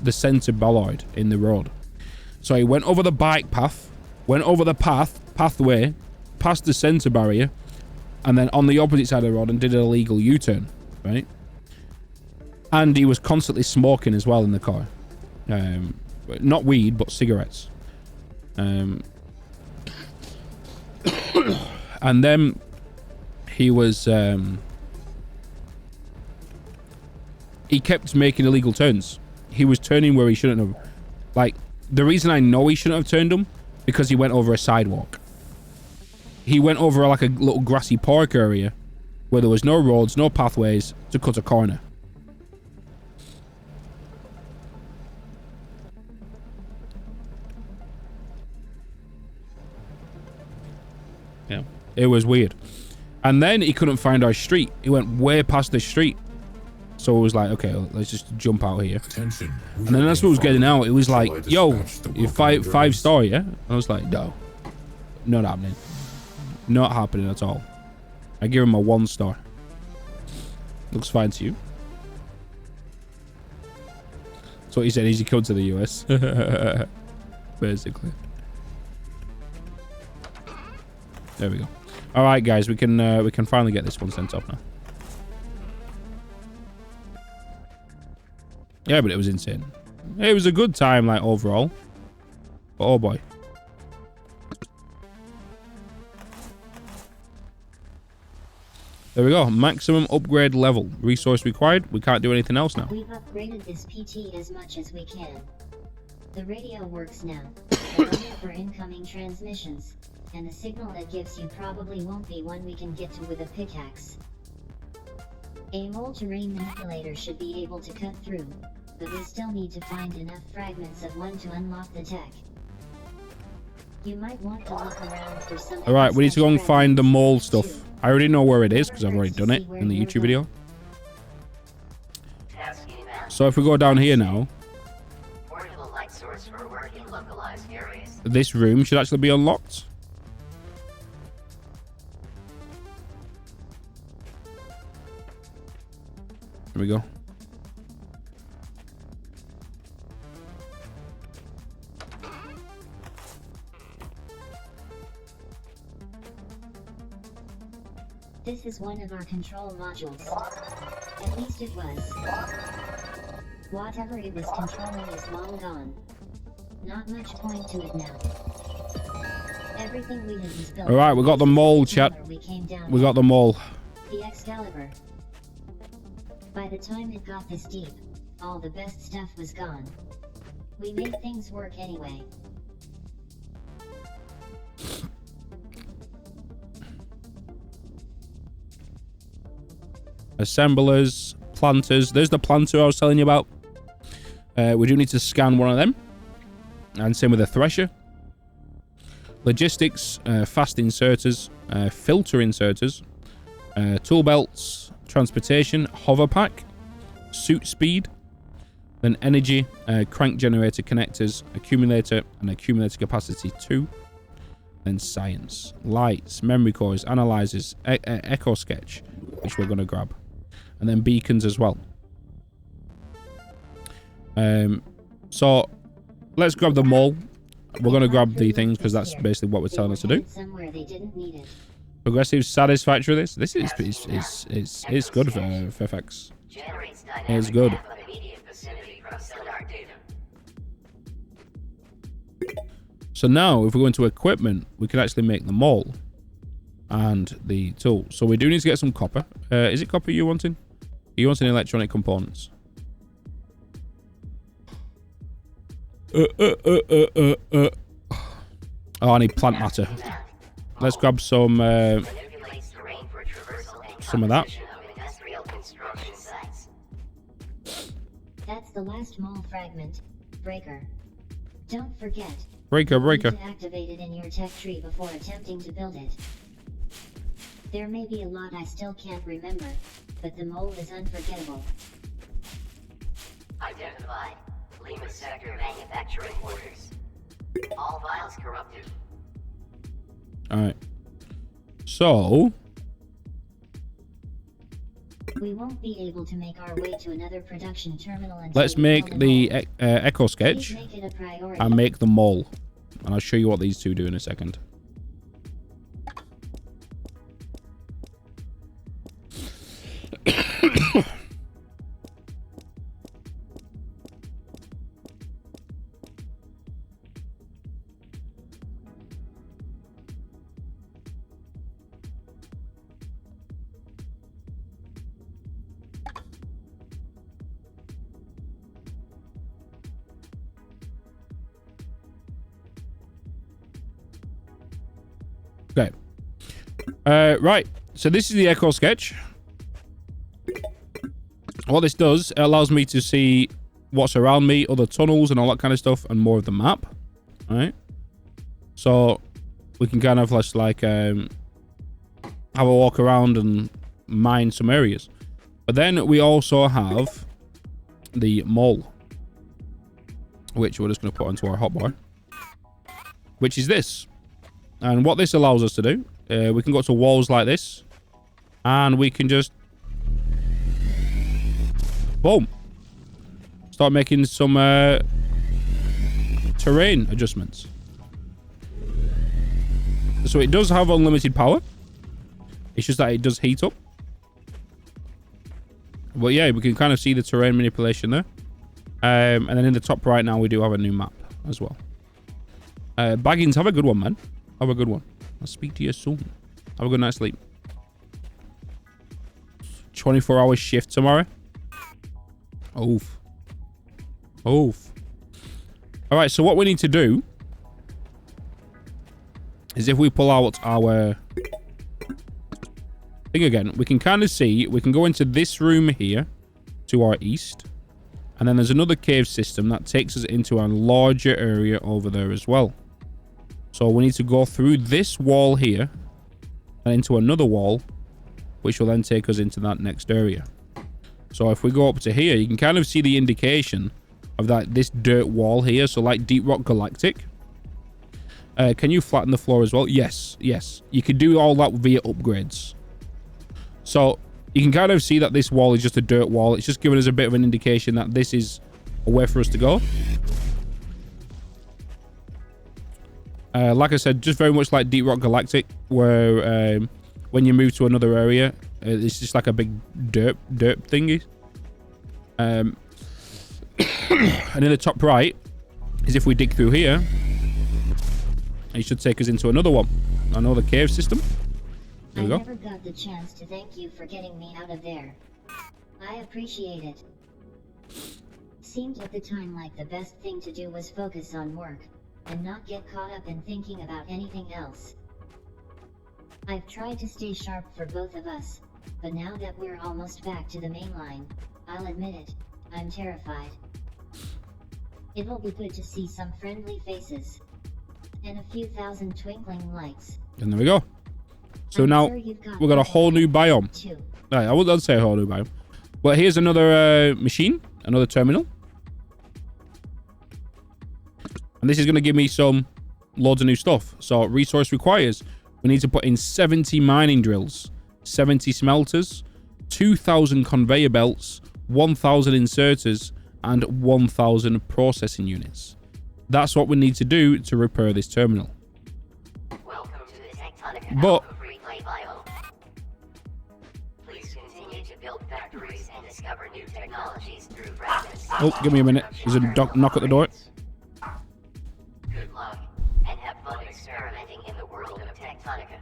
the center bollard in the road. So he went over the bike path, went over the pathway, past the center barrier, and then on the opposite side of the road and did an illegal U-turn, right? And he was constantly smoking as well in the car. Not weed, but cigarettes. And then he was he kept making illegal turns. He was turning where he shouldn't have. Like, the reason I know he shouldn't have turned them, because he went over a sidewalk. He went over like a little grassy park area where there was no roads, no pathways to cut a corner. Yeah, it was weird. And then he couldn't find our street. He went way past the street. So it was like, okay, let's just jump out here. Attention. And then that's what was getting out. It was like, yo, you five star, yeah? I was like, no, not happening. Not happening at all. I give him a 1 star. Looks fine to you. So he said he's come to the US. Basically. There we go. All right, guys, we can finally get this one sent off now. Yeah, but it was insane. It was a good time, like, overall. But oh boy. There we go. Maximum upgrade level. Resource required. We can't do anything else now. We've upgraded this PT as much as we can. The radio works now, but only for incoming transmissions, and the signal that gives you probably won't be one we can get to with a pickaxe. A mole terrain manipulator should be able to cut through, but we still need to find enough fragments of one to unlock the tech. You might want to look around for some. Alright, we need to go and find the mole stuff. I already know where it is because I've already done it in the YouTube video. So if we go down here now, Portable light source for working localized areas. this room should actually be unlocked. There we go. This is one of our control modules. At least it was. Whatever it was controlling is long gone. Not much point to it now. Everything we had was built. Alright, we got the mole, chat. We got the mole. The Excalibur. By the time it got this deep, all the best stuff was gone. We made things work anyway. Assemblers, planters. There's the planter I was telling you about. We do need to scan one of them. And same with the thresher. Logistics, fast inserters, filter inserters, tool belts, transportation, hover pack, suit speed, Then energy, crank generator connectors, accumulator, and accumulator capacity 2. Then science, lights, memory cores, analyzers, echo sketch, which we're going to grab. And then beacons as well. So let's grab them all. We're going to grab the things because that's basically what we're telling us to do. Somewhere they didn't need it. Progressive satisfactory. This is good for FX. Generates It's dynamic good. map of immediate vicinity from sonar data. So now, if we go into equipment, we can actually make the mole and the tool. So we do need to get some copper. Is it copper you're wanting? You want any electronic components? Oh, I need plant matter. Let's grab some Manipulates terrain for traversal and some of that. composition of industrial construction sites. That's the last mole fragment, breaker. Don't forget. Breaker. You need to activate it in your tech tree before attempting to build it. There may be a lot I still can't remember, but the mole is unforgettable. Identified. Lima sector manufacturing orders. All files corrupted. Alright. So, We won't be able to make our way to another production terminal until let's we make build a the mole. echo Please sketch make it a priority. and make the mole. And I'll show you what these two do in a second. Okay. Right. So this is the echo sketch. What this does, it allows me to see what's around me, other tunnels and all that kind of stuff, and more of the map. All right. So we can kind of just like have a walk around and mine some areas. But then we also have the mole, which we're just going to put onto our hotbar, which is this. And what this allows us to do, we can go to walls like this, and we can just, boom, start making some terrain adjustments. So it does have unlimited power. It's just that it does heat up. But yeah, we can kind of see the terrain manipulation there. And then in the top right now, we do have a new map as well. Baggins, have a good one, man. Have a good one. I'll speak to you soon. Have a good night's sleep. 24-hour shift tomorrow. Oof. Oof. All right, so what we need to do is if we pull out our thing again, we can kind of see, we can go into this room here to our east. And then there's another cave system that takes us into a larger area over there as well. So we need to go through this wall here and into another wall, which will then take us into that next area. So if we go up to here, you can kind of see the indication of that this dirt wall here. So like Deep Rock Galactic. Can you flatten the floor as well? Yes, yes. You can do all that via upgrades. So you can kind of see that this wall is just a dirt wall. It's just giving us a bit of an indication that this is a way for us to go. Like I said, just very much like Deep Rock Galactic, where when you move to another area, it's just like a big derp thingy. And in the top right is if we dig through here, it should take us into another one, another cave system. There we go. I never got the chance to thank you for getting me out of there. I appreciate it. Seemed at the time like the best thing to do was focus on work and not get caught up in thinking about anything else. I've tried to stay sharp for both of us, but now that we're almost back to the main line, I'll admit it, I'm terrified. It'll be good to see some friendly faces and a few thousand twinkling lights. And there we go. So I'm now sure you've got we've got a whole new biome. too. I wouldn't say a whole new biome. But here's another machine, another terminal. And this is going to give me some loads of new stuff. So resource requires, we need to put in 70 mining drills, 70 smelters, 2,000 conveyor belts, 1,000 inserters, and 1,000 processing units. That's what we need to do to repair this terminal. Welcome to the Techtonica But Alpha Replay biome. Please continue to build factories and discover new technologies through fragments. oh, give me a minute. There's a knock at the door. Good luck, and have fun experimenting in the world of Techtonica.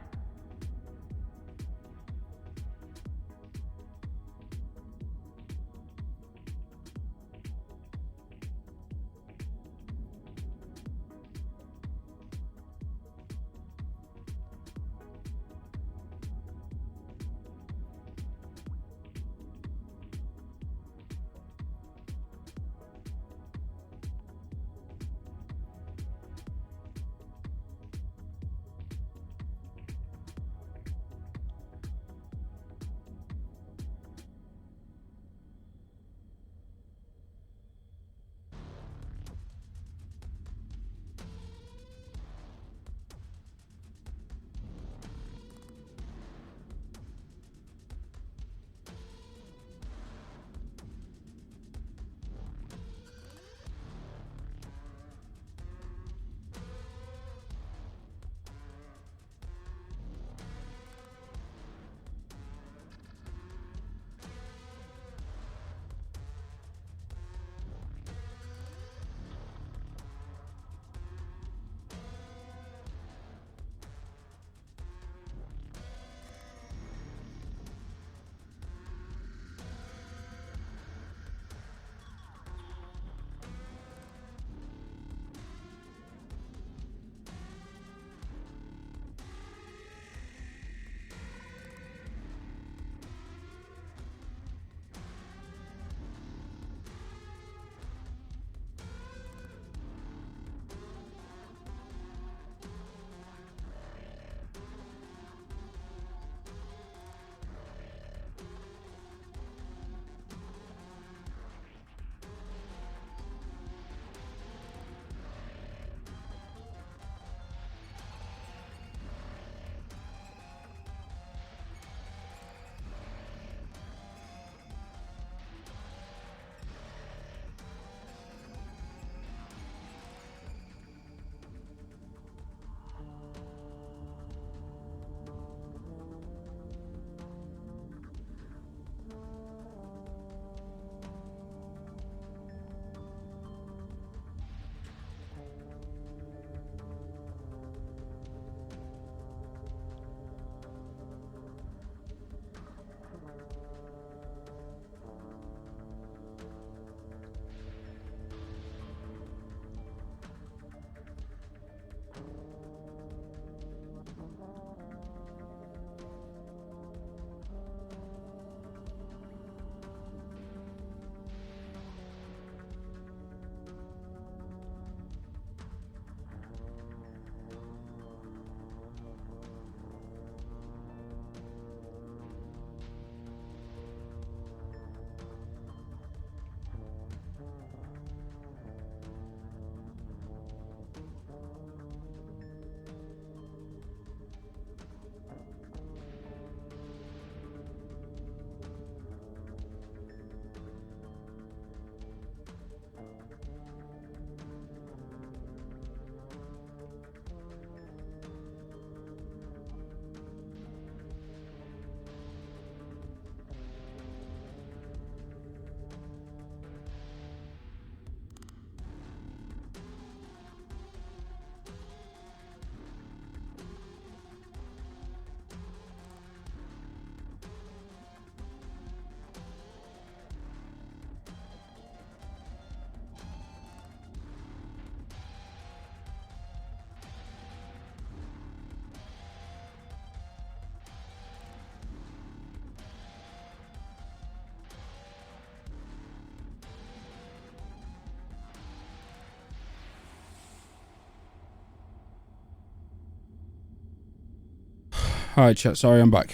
Alright, chat. Sorry, I'm back.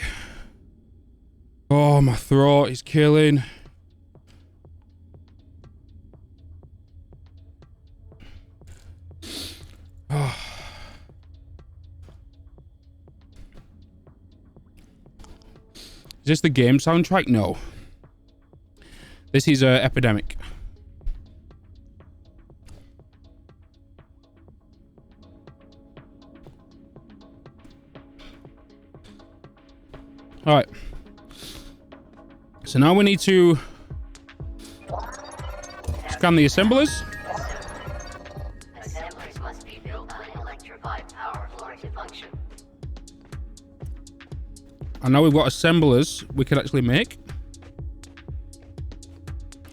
Oh, my throat is killing. Is this the game soundtrack? No. This is Epidemic. All right. So now we need to scan the assemblers. Assemblers must be built on an electrified power floor to function. And now we've got assemblers we can actually make.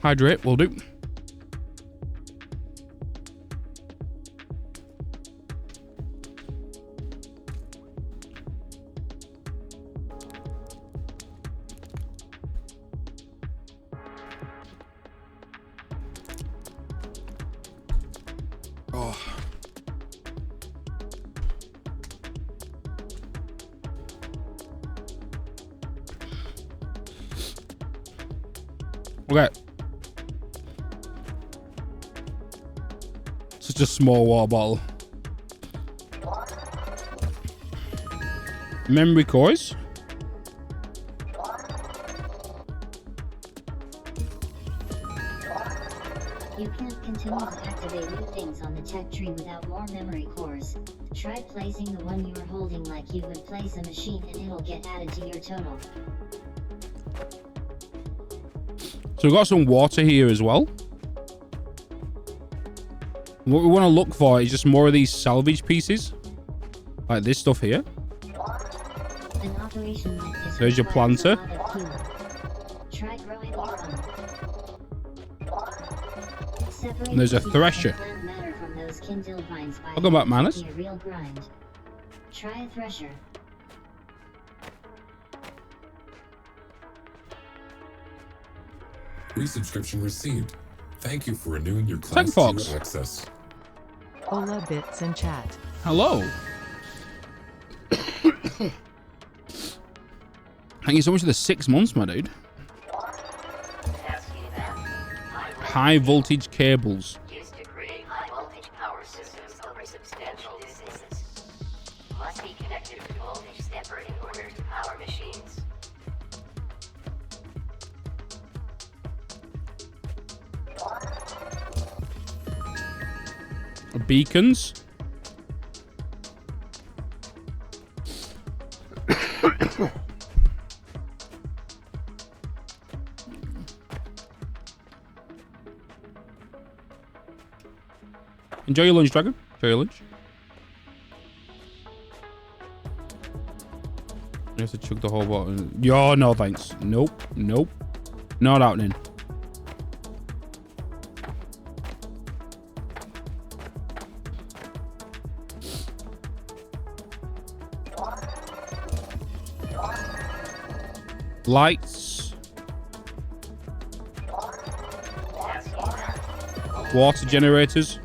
Hydrate will do. Oh. Okay. Such a small water bottle. Memory cores. You can't continue to activate new things on the tech tree without more memory cores. Try placing the one you're holding like you would place a machine and it'll get added to your total. So we've got some water here as well. What we want to look for is just more of these salvage pieces. Like this stuff here. An operation like this There's your requires a planter. lot of fuel. Try growing your own. Separate And there's a the seeds thresher. and plant matter from those kindled vines by Welcome back, hand. Manus. Be a real grind. Try a thresher. Resubscription received. Thank you for renewing your Class Fox. 2 access. Ola bits in chat. Hello. Thank you so much for the 6 months, my dude. Tasking that. High voltage cables. Used to create high voltage power systems over substantial distances. Must be connected to voltage stepper in order to power machines. Beacons. Enjoy your lunch, Dragon. Enjoy your lunch. You have to chug the whole bottle. Yo, no thanks. Nope. Nope. Not happening. Lights. Water generators.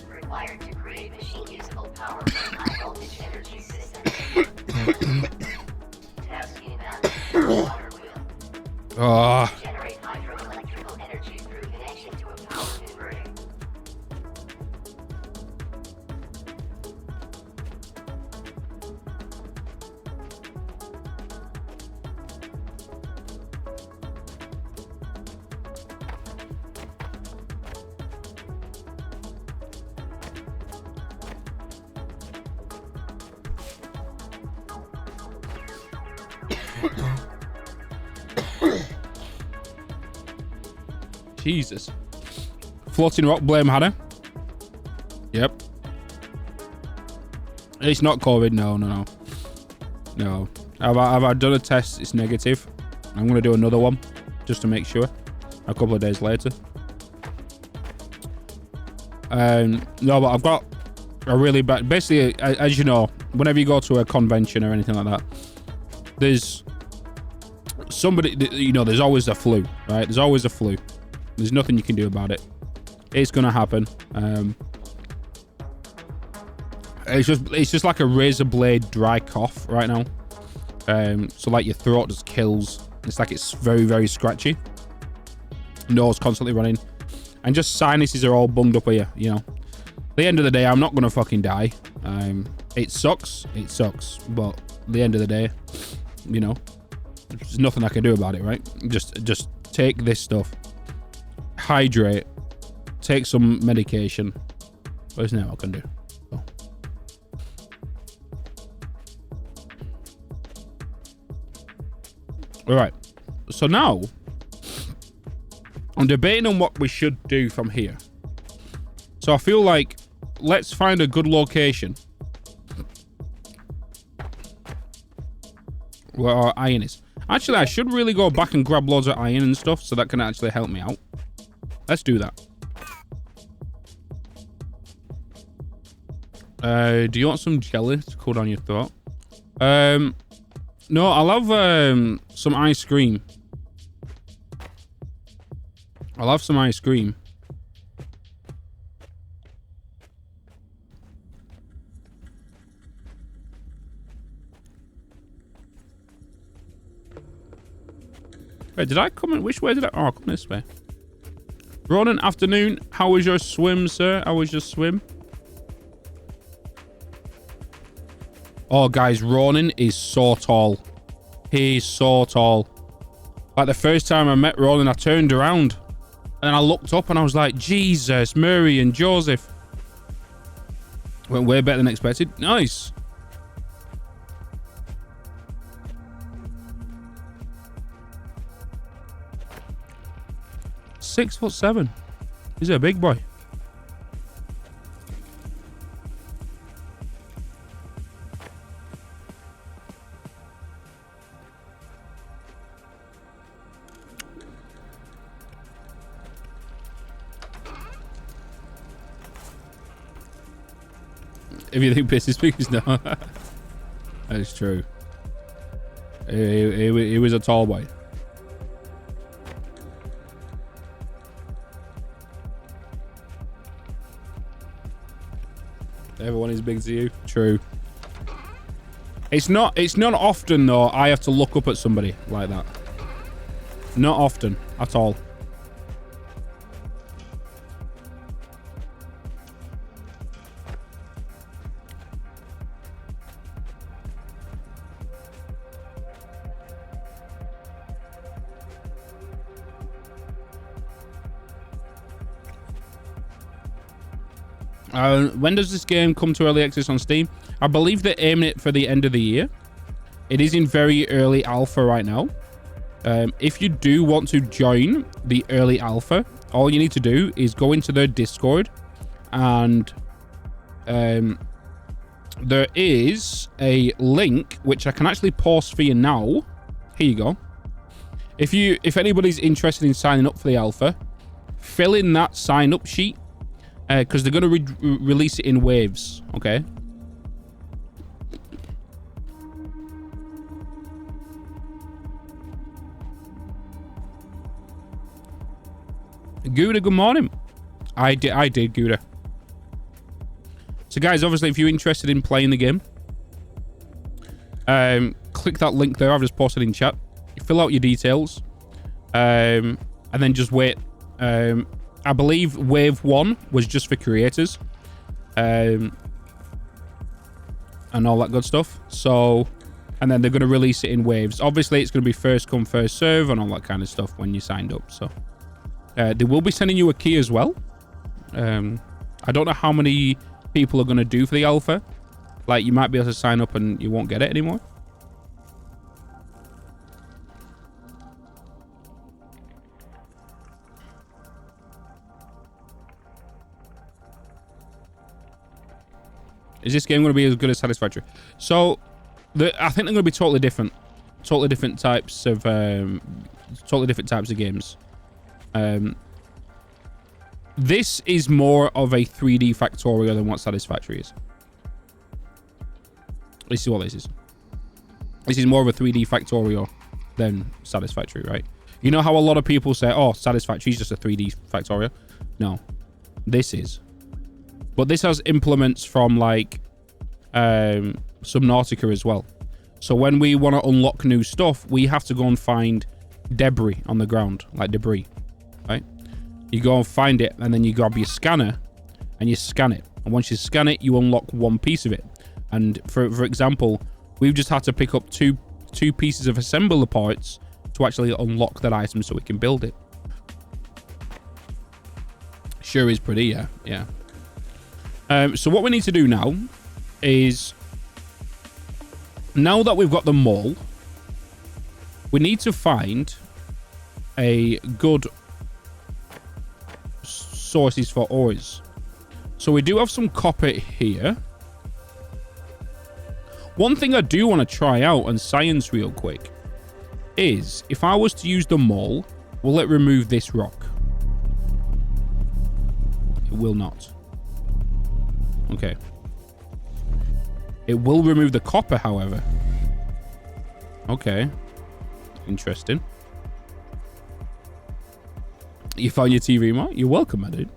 Required to create machine usable power for high voltage energy systems. Tasking that. Water wheel. Ah. Generate hydroelectrical energy through connection to a power converter. Jesus. Floating rock, blame Hannah. Yep. It's not COVID. No. I've done a test. It's negative. I'm going to do another one just to make sure a couple of days later. No, but I've got a really bad... Basically, as you know, whenever you go to a convention or anything like that, there's somebody... You know, there's always a flu, right? There's always a flu. There's nothing you can do about it. It's gonna happen. It's just like a razor blade dry cough right now. So like your throat just kills. It's like it's very, very scratchy. Nose constantly running, and just sinuses are all bunged up here. You know. At the end of the day, I'm not gonna fucking die. It sucks. But at the end of the day, you know, There's nothing I can do about it, right? Just take this stuff. Hydrate. Take some medication. But isn't that what I can do? Oh. Alright. So now, I'm debating on what we should do from here. So I feel like, let's find a good location where our iron is. Actually, I should really go back and grab loads of iron and stuff, so that can actually help me out. Let's do that. Do you want some jelly to cool down your throat? No, I'll have some ice cream. I'll have some ice cream. Wait, did I come in? Which way did I? Oh, I come this way. Ronan, afternoon. How was your swim, sir? How was your swim? Oh, guys, Ronan is so tall. He's so tall. Like, the first time I met Ronan, I turned around and I looked up and I was like, Jesus, Murray and Joseph. Went way better than expected. Nice. .6'7". He's a big boy. If you think piss is big, no. That is true. He was a tall boy. Everyone is big to you. True. It's not often though I have to look up at somebody like that. Not often at all. When does this game come to early access on Steam? I believe they're aiming it for the end of the year. It is in very early alpha right now. If you do want to join the early alpha, all you need to do is go into their Discord, and there is a link which I can actually post for you now. Here you go. If anybody's interested in signing up for the alpha, fill in that sign up sheet. Because they're going to release it in waves, okay? Gouda, good morning. I did, Gouda. So, guys, obviously, if you're interested in playing the game, click that link there. I've just posted in chat. Fill out your details, and then just wait. I believe Wave 1 was just for creators. And all that good stuff. So, and then they're going to release it in waves. Obviously, it's going to be first come, first serve and all that kind of stuff when you signed up. So, they will be sending you a key as well. I don't know how many people are going to do for the alpha. Like, you might be able to sign up and you won't get it anymore. Is this game going to be as good as Satisfactory? So, I think they're going to be totally different types of games. This is more of a 3D Factorio than what Satisfactory is. This is what this is. This is more of a 3D Factorio than Satisfactory, right? You know how a lot of people say, oh, Satisfactory is just a 3D Factorio? No, this is. But this has implements from like Subnautica as well. So when we want to unlock new stuff, we have to go and find debris on the ground, like debris, right? You go and find it, and then you grab your scanner and you scan it. And once you scan it, you unlock one piece of it. And for example, we've just had to pick up two 2 pieces of assembler parts to actually unlock that item so we can build it. Sure is pretty, yeah. So what we need to do now is, now that we've got the mall, we need to find a good sources for ores. So we do have some copper here. One thing I do want to try out on science real quick is, if I was to use the mall, will it remove this rock? It will not. Okay. It will remove the copper, however. Okay. Interesting. You found your TV remote? You're welcome, my dude.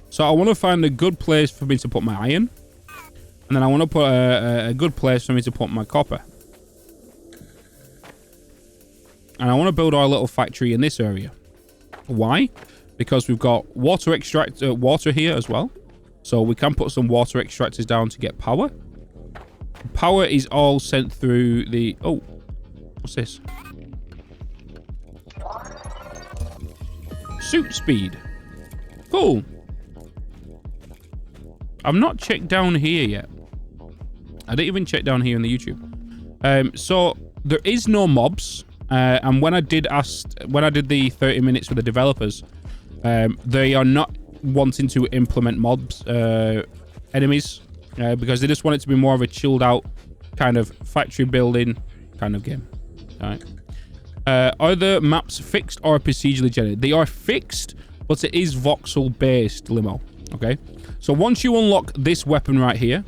So I want to find a good place for me to put my iron. And then I want to put a good place for me to put my copper. And I want to build our little factory in this area. Why? Because we've got water here as well. So we can put some water extractors down to get power. Power is all sent through the... Oh, what's this? Suit speed. Cool. I've not checked down here yet. I didn't even check down here in the YouTube. So there is no mobs. And when I did the 30 minutes with the developers, they are not wanting to implement mobs, enemies, because they just want it to be more of a chilled out kind of factory building kind of game. All right. Are the maps fixed or procedurally generated? They are fixed, but it is voxel based, Limo. Okay. So once you unlock this weapon right here,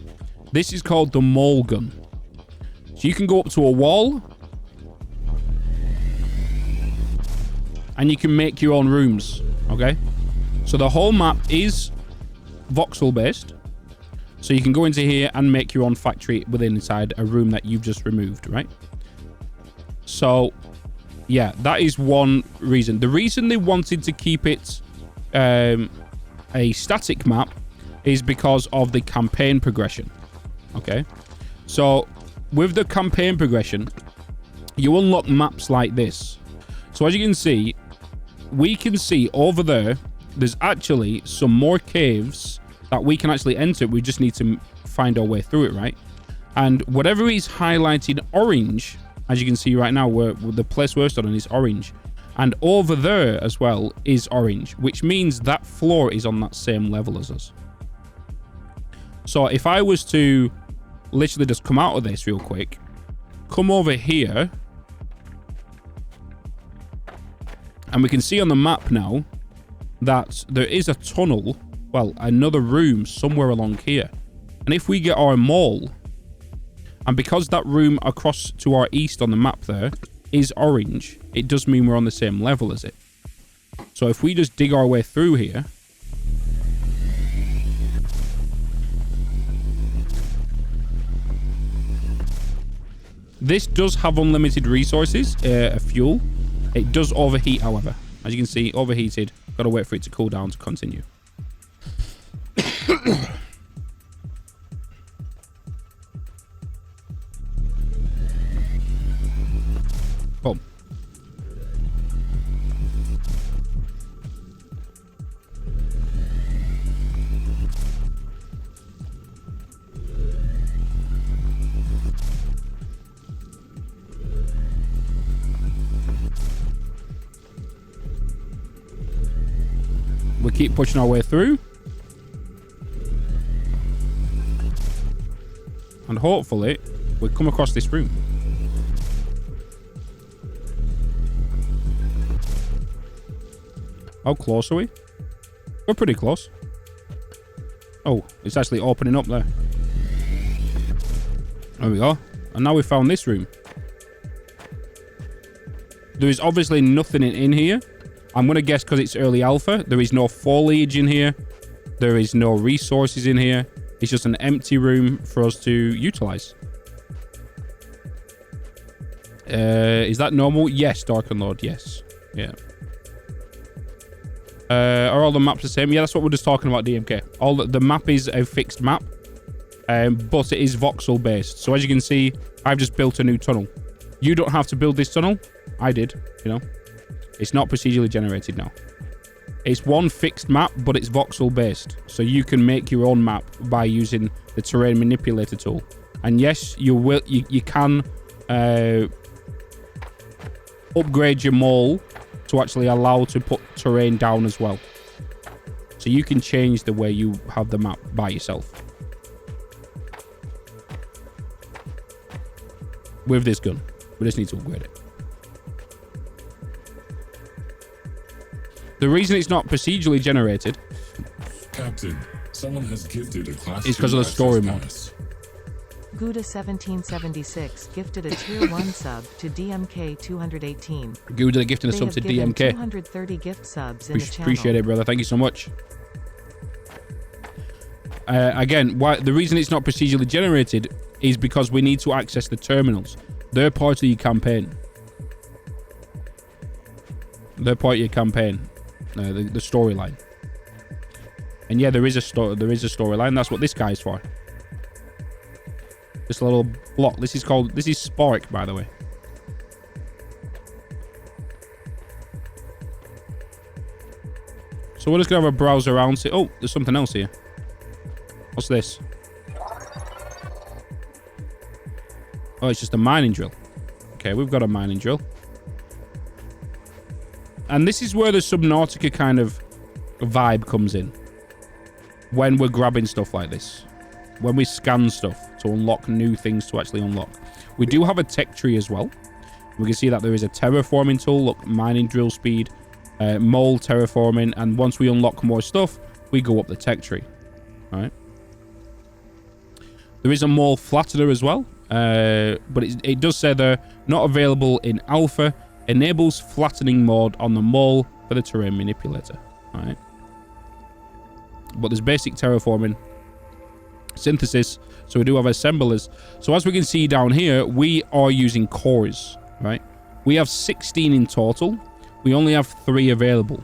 this is called the mole gun. So you can go up to a wall and you can make your own rooms. Okay. So the whole map is voxel based. So you can go into here and make your own factory within inside a room that you've just removed, right? So yeah, that is one reason. The reason they wanted to keep it a static map is because of the campaign progression. Okay. So with the campaign progression, you unlock maps like this. So as you can see, we can see over there, there's actually some more caves that we can actually enter. We just need to find our way through it, right? And whatever is highlighted orange, as you can see right now, where the place we're stood on is orange. And over there as well is orange, which means that floor is on that same level as us. So if I was to literally just come out of this real quick, come over here, and we can see on the map now that there is a tunnel, well, another room somewhere along here. And if we get our mall, and because that room across to our east on the map there is orange, it does mean we're on the same level as it. So if we just dig our way through here, this does have unlimited resources, fuel. It does overheat, however. As you can see, overheated. Gotta wait for it to cool down to continue. Boom. We keep pushing our way through. And hopefully, we come across this room. How close are we? We're pretty close. Oh, it's actually opening up there. There we go. And now we found this room. There is obviously nothing in here. I'm going to guess because it's early alpha. There is no foliage in here. There is no resources in here. It's just an empty room for us to utilize. Is that normal? Yes, Dark and Lord. Yes. Yeah. Are all the maps the same? Yeah, that's what we're just talking about, DMK. The map is a fixed map. but it is voxel based. So as you can see, I've just built a new tunnel. You don't have to build this tunnel. I did, you know. It's not procedurally generated now. It's one fixed map, but it's voxel based. So you can make your own map by using the terrain manipulator tool. And yes, you can upgrade your mole to actually allow to put terrain down as well. So you can change the way you have the map by yourself. With this gun. We just need to upgrade it. The reason it's not procedurally generated, Captain, someone has gifted a class is because of the story mod. Gouda1776 gifted a tier 1 sub to DMK 218. Gouda gifting a sub to DMK. 230 gift subs in the channel. Appreciate it, brother. Thank you so much. Again, the reason it's not procedurally generated is because we need to access the terminals. They're part of your campaign. They're part of your campaign. The storyline. And yeah, there is a storyline. That's what this guy's for. This little block. This is Spark, by the way. So we're just gonna have a browse around. See, oh, there's something else here. What's this? Oh, it's just a mining drill. Okay, we've got a mining drill. And this is where the Subnautica kind of vibe comes in. When we're grabbing stuff like this. When we scan stuff to unlock new things to actually unlock. We do have a tech tree as well. We can see that there is a terraforming tool. Look, mining drill speed, mole terraforming. And once we unlock more stuff, we go up the tech tree. All right. There is a mole flattener as well. But it does say they're not available in alpha. Enables flattening mode on the mole for the terrain manipulator. All right. But there's basic terraforming, synthesis. So we do have assemblers. So as we can see down here, we are using cores, right? We have 16 in total. We only have 3 available.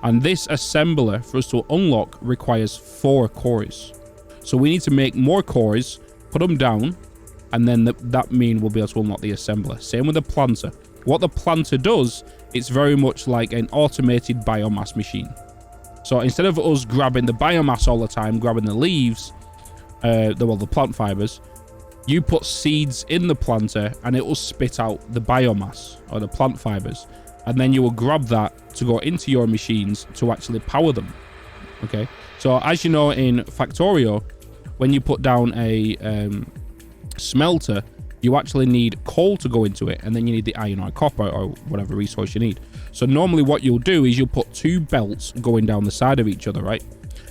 And this assembler for us to unlock requires 4 cores. So we need to make more cores, put them down, and then that means we'll be able to unlock the assembler. Same with the planter. What the planter does, it's very much like an automated biomass machine. So instead of us grabbing the biomass all the time, grabbing the leaves, the plant fibers, you put seeds in the planter and it will spit out the biomass or the plant fibers. And then you will grab that to go into your machines to actually power them. Okay. So as you know, in Factorio, when you put down a smelter, you actually need coal to go into it, and then you need the iron or copper or whatever resource you need. So normally what you'll do is you'll put 2 belts going down the side of each other, right?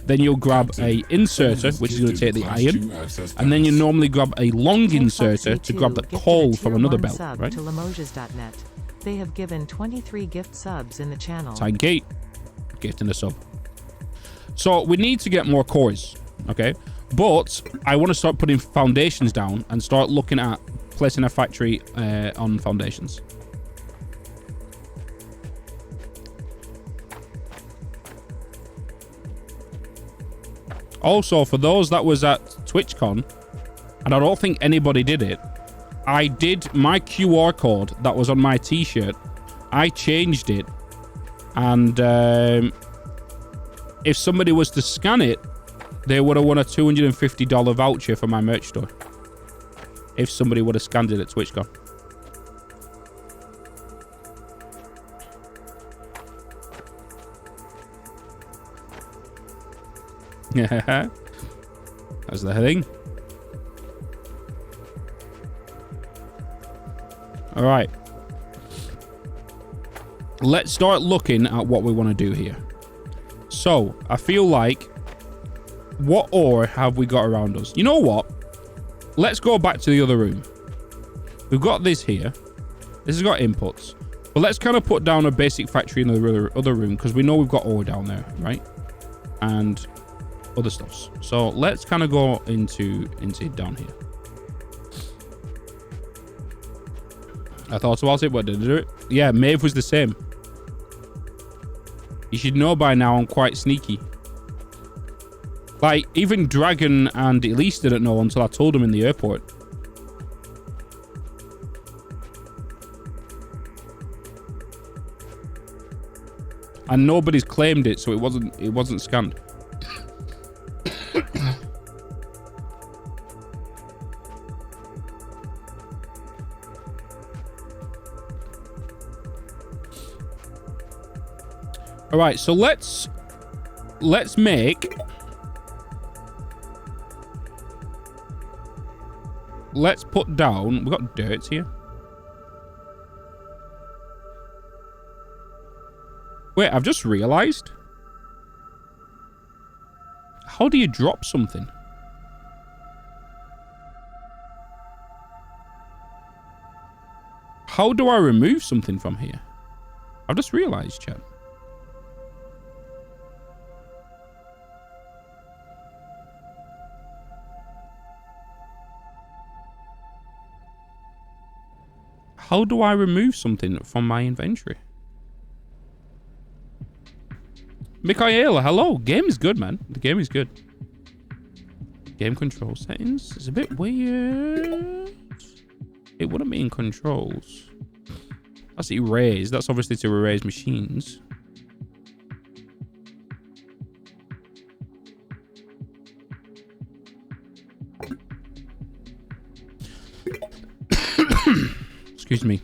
Then you'll grab a inserter, which is going to take the iron, and then you normally grab a long inserter to grab the coal from another belt, right? They have given 23 gift subs in the channel. Time gate, gifting the sub. So we need to get more cores, okay? But I want to start putting foundations down and start looking at placing a factory on foundations. Also, for those that was at TwitchCon, and I don't think anybody did it, I did my QR code that was on my t-shirt. I changed it, and if somebody was to scan it, they would have won a $250 voucher for my merch store. If somebody would have scanned it at TwitchCon. Yeah, that's the thing. All right. Let's start looking at what we want to do here. So, I feel like, what ore have we got around us? You know what? Let's go back to the other room. We've got this here. This has got inputs. But let's kind of put down a basic factory in the other room, because we know we've got ore down there, right? And other stuffs. So let's kind of go into down here. I thought about it, but didn't do it. Yeah, Maeve was the same. You should know by now I'm quite sneaky. Like, even Dragon and Elise didn't know until I told them in the airport. And nobody's claimed it, so it wasn't scanned. All right, so let's make. Let's put down. We got dirt here. Wait, I've just realized. How do you drop something? How do I remove something from here? I've just realized, chat. How do I remove something from my inventory? Michaela, hello. Game is good, man. The game is good. Game control settings is a bit weird. It wouldn't be in controls. That's erase. That's obviously to erase machines. Excuse me.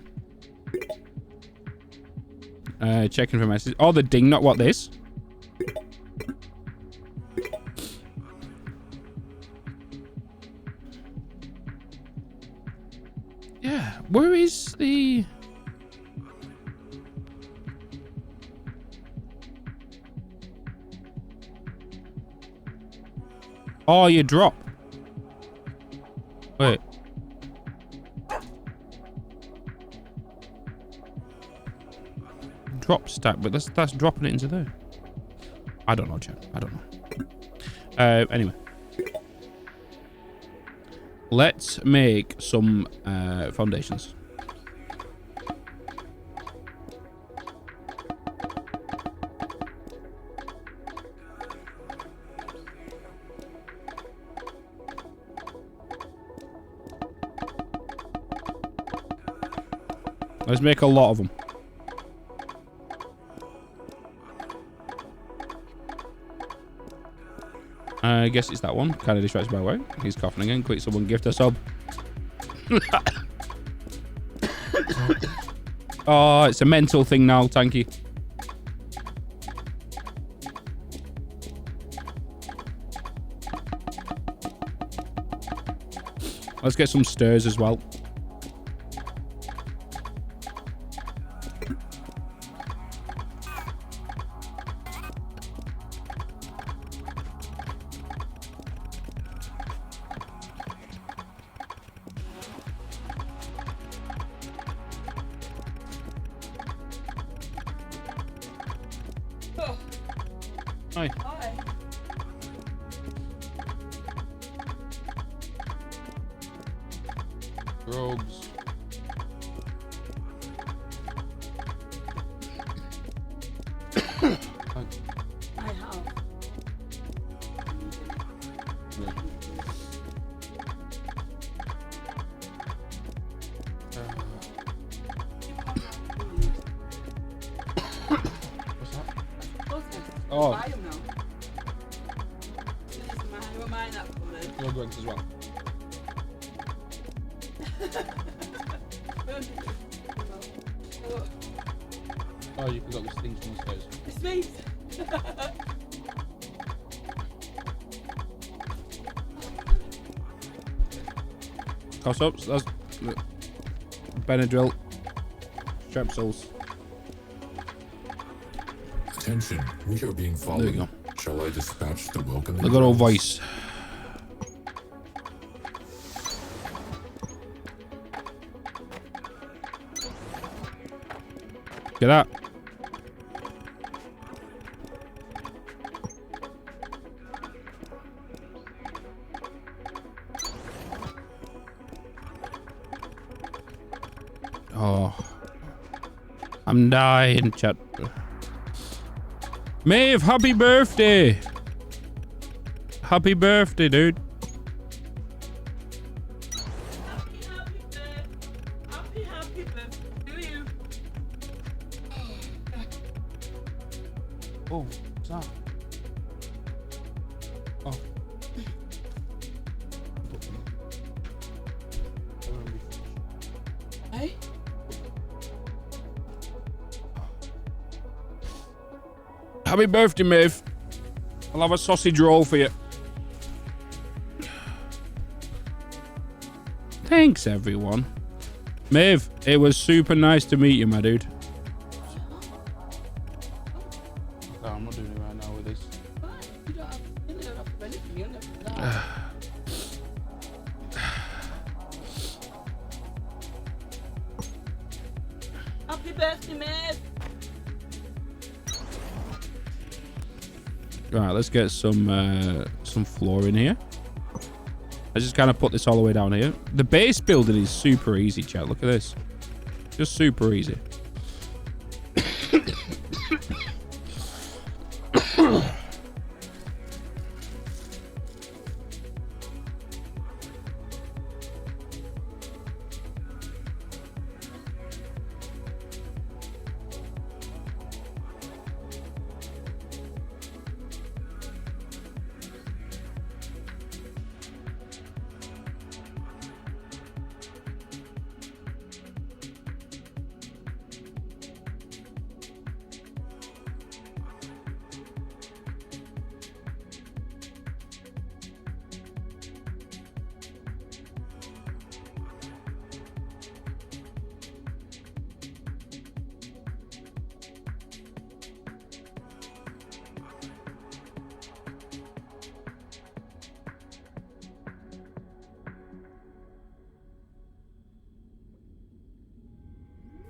Checking for messages. Oh, the ding, not what this. Yeah, where is the... Oh, you drop. Wait. Drop stack, but that's dropping it into there. I don't know, chat. I don't know. Anyway. Let's make some foundations. Let's make a lot of them. I guess it's that one. Kind of distracted by the way. He's coughing again. Quick, someone gift a sub. Oh, it's a mental thing now. Thank you. Let's get some stairs as well. Hi. Hi. Drugs. I have. What's that? Okay. Oh. Buy them now. This is mine. You want mine that colour? Your drugs as well. Oh, you forgot the things from the stairs. It's me. Cost ups. That's Benadryl. Strepsils. Attention, we are being followed. There you go. Shall I dispatch the welcoming? The good old voice. Get out. Oh. I'm dying, chat. Maeve, happy birthday. Happy birthday, dude. Happy birthday to you. Oh, what's that? Oh. Hey? Happy birthday, Maeve. I'll have a sausage roll for you. Thanks, everyone. Maeve, it was super nice to meet you, my dude. No, I'm not doing it right now with this. You don't have anything, you don't have that. Happy birthday, mate. Right, let's get some floor in here. I just kind of put this all the way down here. The base building is super easy, chat. Look at this. Just super easy.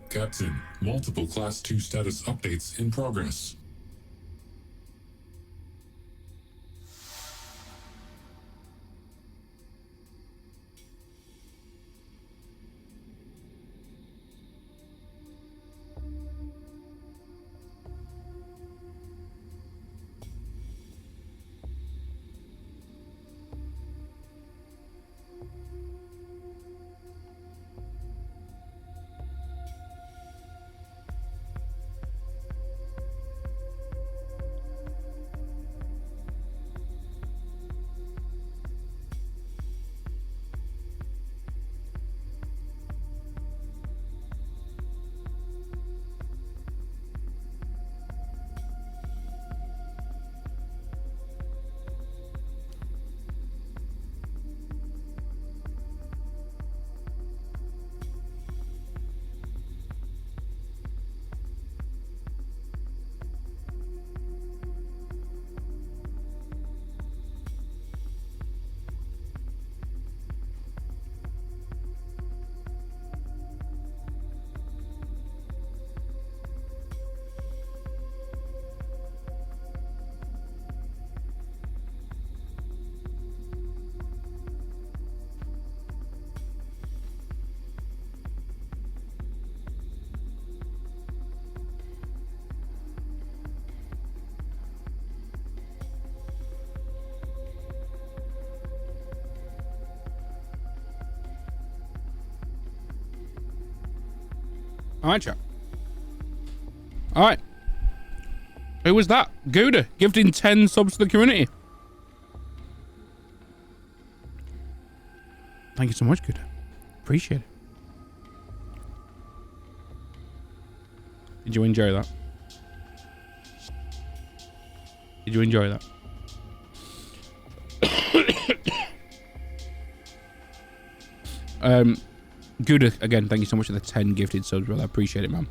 Captain, multiple Class 2 status updates in progress. All right, chat. All right. Who was that? Gouda, gifting 10 subs to the community. Thank you so much, Gouda. Appreciate it. Did you enjoy that? Did you enjoy that? Gouda, again, thank you so much for the 10 gifted subs, brother. I appreciate it, man.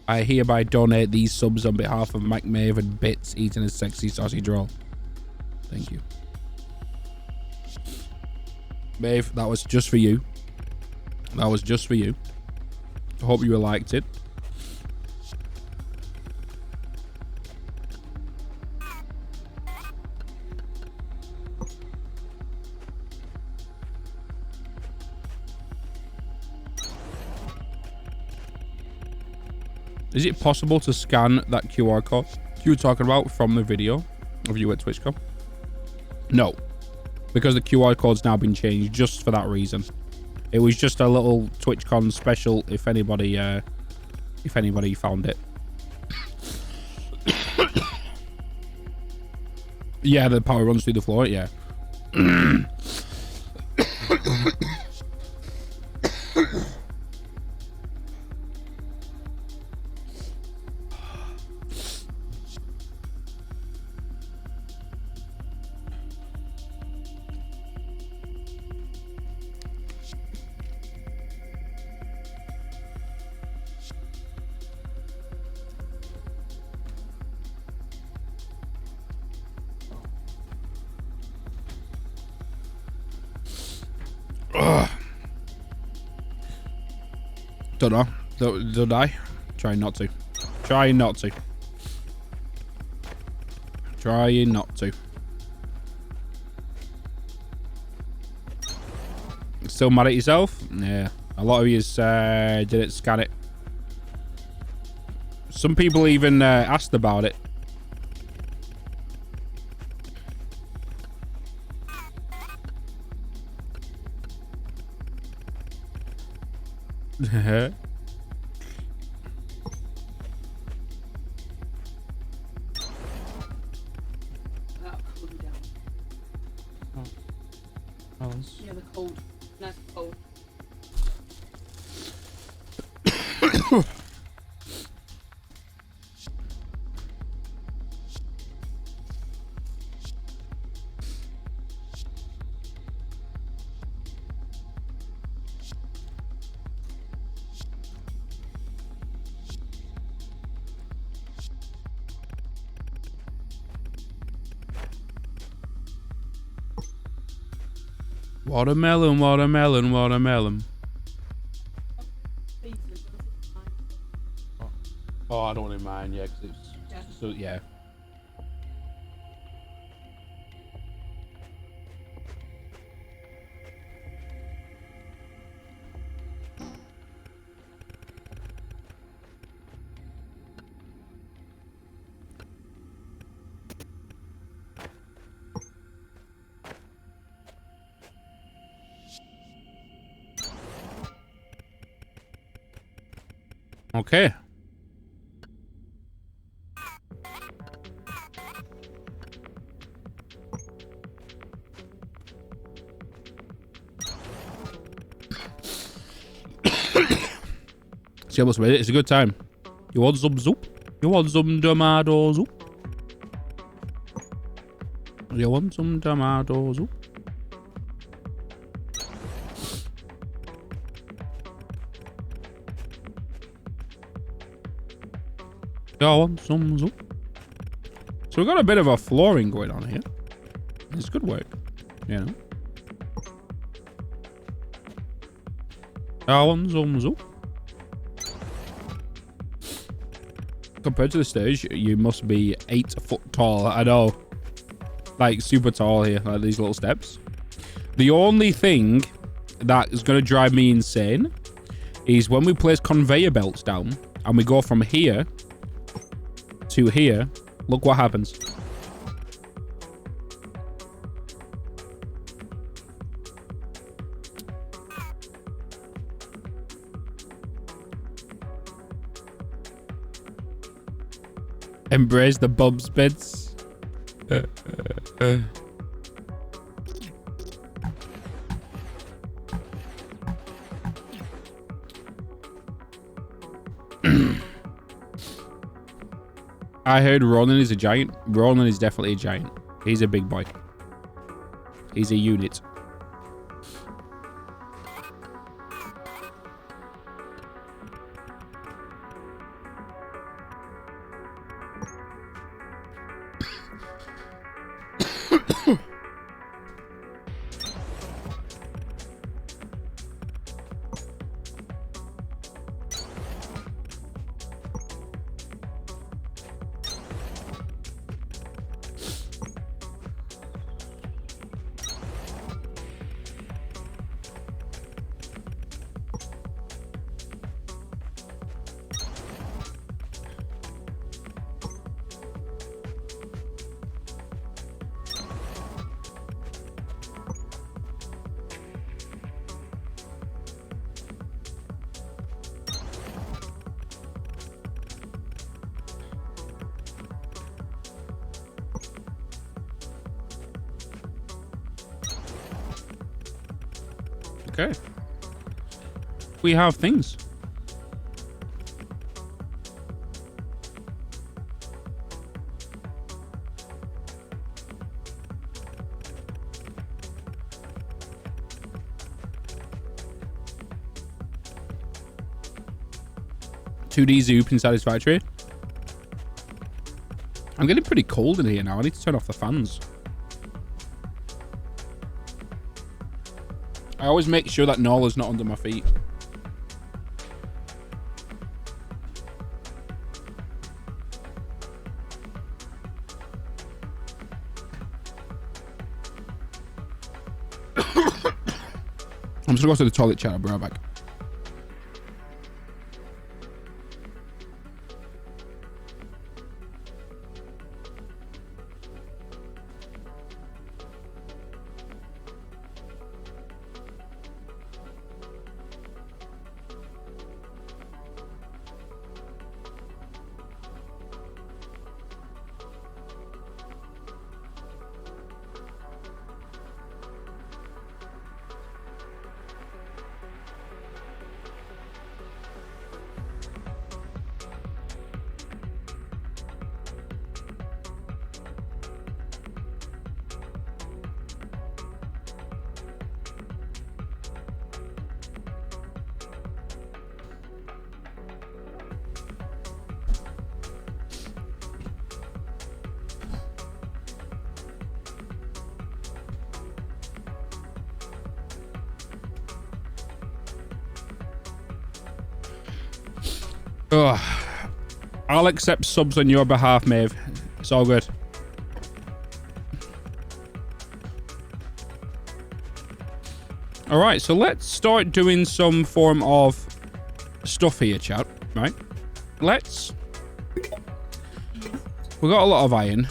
I hereby donate these subs on behalf of Mike Maeve and Bits eating a sexy sausage roll. Thank you. Maeve, that was just for you. That was just for you. I hope you liked it. Is it possible to scan that QR code you were talking about from the video of you at TwitchCon? No, because the QR code's now been changed just for that reason. It was just a little TwitchCon special if anybody found it. Yeah, the power runs through the floor, yeah. Don't know. Don't I? Trying not to. Trying not to. Trying not to. Still mad at yourself? Yeah. A lot of you didn't scan it. Some people even asked about it. That'll cool you down. Yeah, the cold. Nice cold. Watermelon, watermelon, watermelon. Oh, I don't really mind, yeah, because it's so, yeah. Okay. See what's with it. It's a good time. You want some soup? You want some tomato soup? You want some tomato soup? I want some soup. So we've got a bit of a flooring going on here. It's good work, you know. I want some soup. Compared to the stage, you must be 8 foot tall. I know. Like, super tall here, like these little steps. The only thing that is going to drive me insane is when we place conveyor belts down and we go from here to here, look what happens. Embrace the bump bits. I heard Ronan is a giant. Ronan is definitely a giant. He's a big boy. He's a unit. Okay. We have things. $2D zoop inside his factory. I'm getting pretty cold in here now. I need to turn off the fans. I always make sure that Nola's not under my feet. I'm just gonna go to the toilet, chat. I'll be right back. Ugh. I'll accept subs on your behalf, Maeve. It's all good. All right, so let's start doing some form of stuff here, chat. Right? Let's. We got a lot of iron.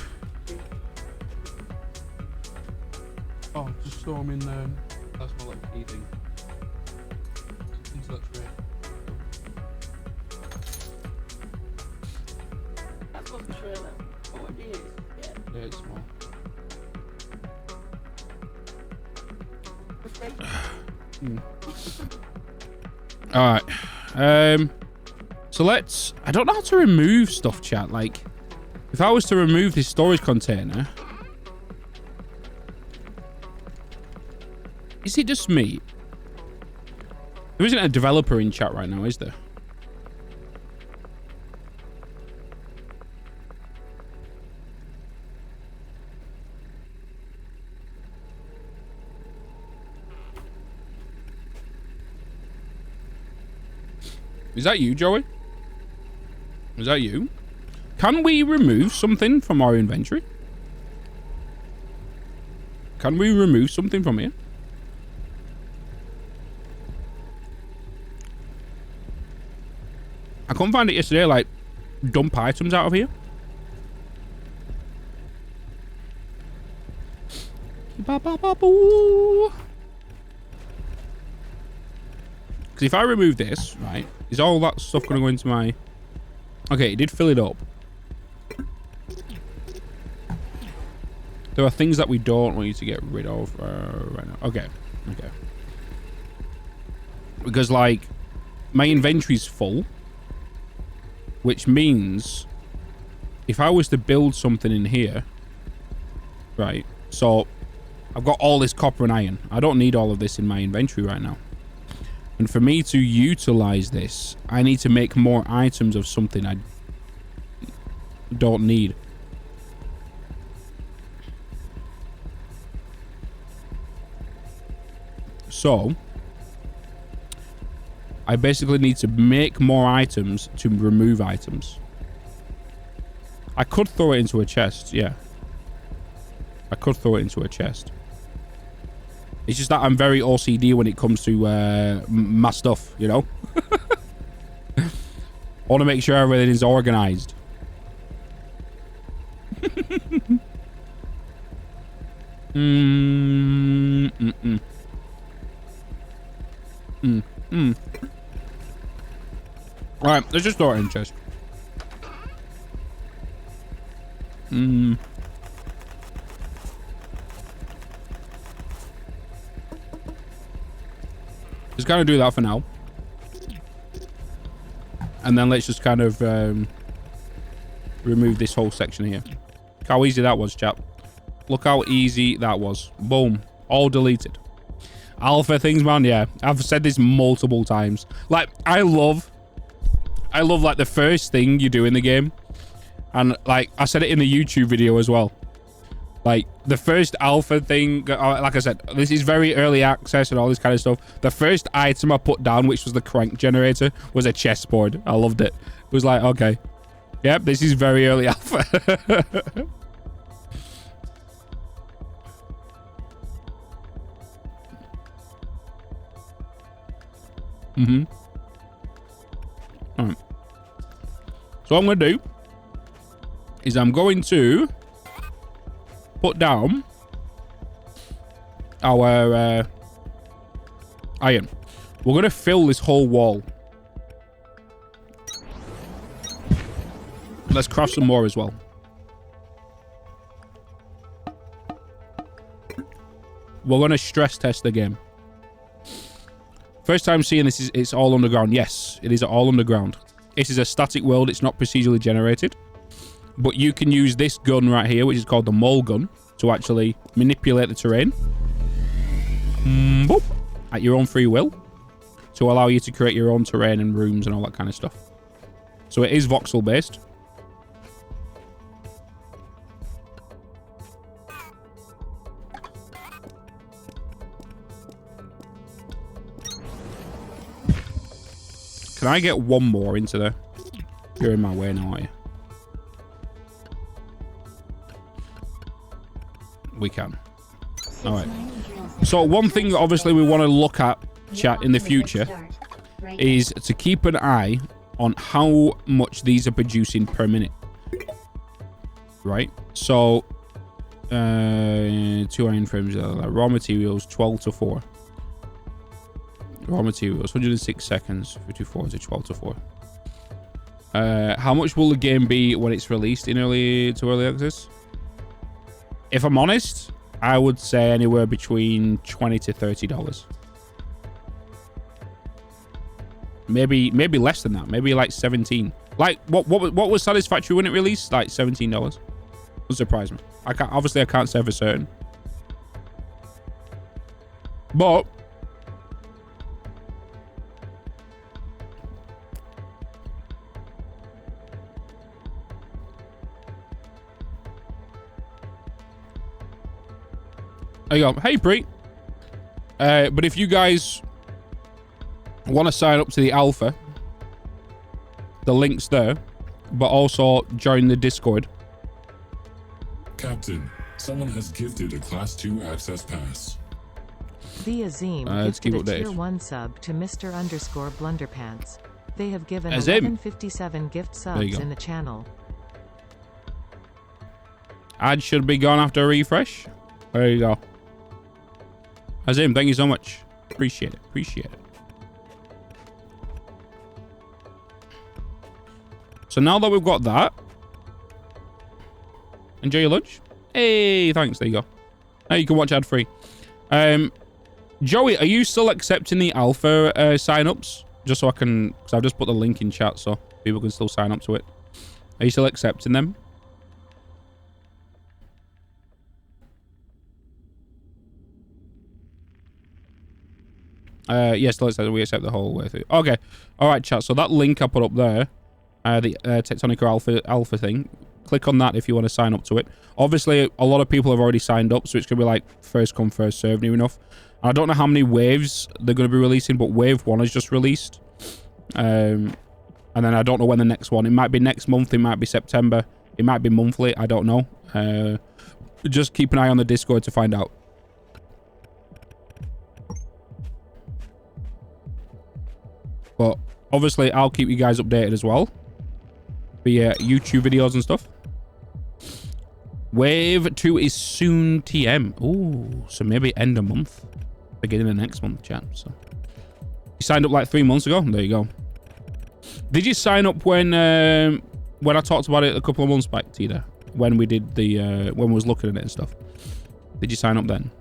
Oh, just throw them in there. That's my little key thing. Into that tray. That's not the trailer. Oh, it is. Yeah. Yeah, it's small. All right. So let's. I don't know how to remove stuff, chat. Like, if I was to remove this storage container, is it just me? There isn't a developer in chat right now, is there? Is that you, Joey? Is that you? Can we remove something from our inventory? Can we remove something from here? I couldn't find it yesterday, like, dump items out of here. Because if I remove this, right, is all that stuff going to go into my... Okay, it did fill it up. There are things that we don't want you to get rid of right now. Okay, okay. Because, like, my inventory's full. Which means if I was to build something in here, right, so I've got all this copper and iron. I don't need all of this in my inventory right now. And for me to utilize this, I need to make more items of something I don't need. So I basically need to make more items to remove items. I could throw it into a chest, yeah. I could throw it into a chest. It's just that I'm very OCD when it comes to my stuff, you know? I want to make sure everything is organized. Alright, let's just throw it in chest. Let's kind of do that for now. And then let's just kind of remove this whole section here. Look how easy that was, chap. Look how easy that was. Boom. All deleted. Alpha things, man. Yeah, I've said this multiple times. Like, I love like the first thing you do in the game. And like, I said it in the YouTube video as well. Like, the first alpha thing, like I said, this is very early access and all this kind of stuff. The first item I put down, which was the crank generator, was a chessboard. I loved it. It was like, okay. Yep, this is very early alpha. All right. So what I'm going to do is I'm going to put down our iron. We're going to fill this whole wall. Let's craft some more as well. We're going to stress test the game. First time seeing this, it's all underground. Yes, it is all underground. This is a static world. It's not procedurally generated. But you can use this gun right here, which is called the mole gun, to actually manipulate the terrain. Boop, at your own free will. To allow you to create your own terrain and rooms and all that kind of stuff. So it is voxel based. Can I get one more into there? You're in my way now, aren't you? We can. All right. So one thing, obviously, we want to look at, chat, in the future is to keep an eye on how much these are producing per minute. Right? So, 2 iron frames, raw materials, 12 to 4. Raw materials, 106 seconds, 54 to 12 to 4. How much will the game be when it's released in early access? If I'm honest, I would say anywhere between $20 to $30. Maybe less than that. Maybe like 17. Like what was Satisfactory when it released? Like $17. Would surprise me. I can't say for certain. But there you go. Hey, Pre. But if you guys want to sign up to the alpha, the link's there, but also join the Discord. Captain, someone has gifted a Class 2 access pass. The Azim gifted a tier 1 sub to Mr_Blunderpants. They have given 1157 gift subs in the channel. Ad should be gone after a refresh. There you go. Azim, thank you so much. Appreciate it. Appreciate it. So now that we've got that, enjoy your lunch. Hey, thanks. There you go. Now you can watch ad free. Joey, are you still accepting the alpha signups? Just so I can, because I've just put the link in chat so people can still sign up to it. Are you still accepting them? Yes, we accept the whole way through. Okay. All right, chat. So that link I put up there, the Techtonica alpha thing, click on that if you want to sign up to it. Obviously, a lot of people have already signed up, so it's going to be like first come, first served, near enough. I don't know how many waves they're going to be releasing, but wave 1 has just released. And then I don't know when the next one. It might be next month. It might be September. It might be monthly. I don't know. Just keep an eye on the Discord to find out. But obviously, I'll keep you guys updated as well via YouTube videos and stuff. Wave 2 is soon TM. Ooh, so maybe end of month, beginning of next month, chat. So you signed up like 3 months ago. There you go. Did you sign up when I talked about it a couple of months back, Tina? When we did the when we was looking at it and stuff. Did you sign up then?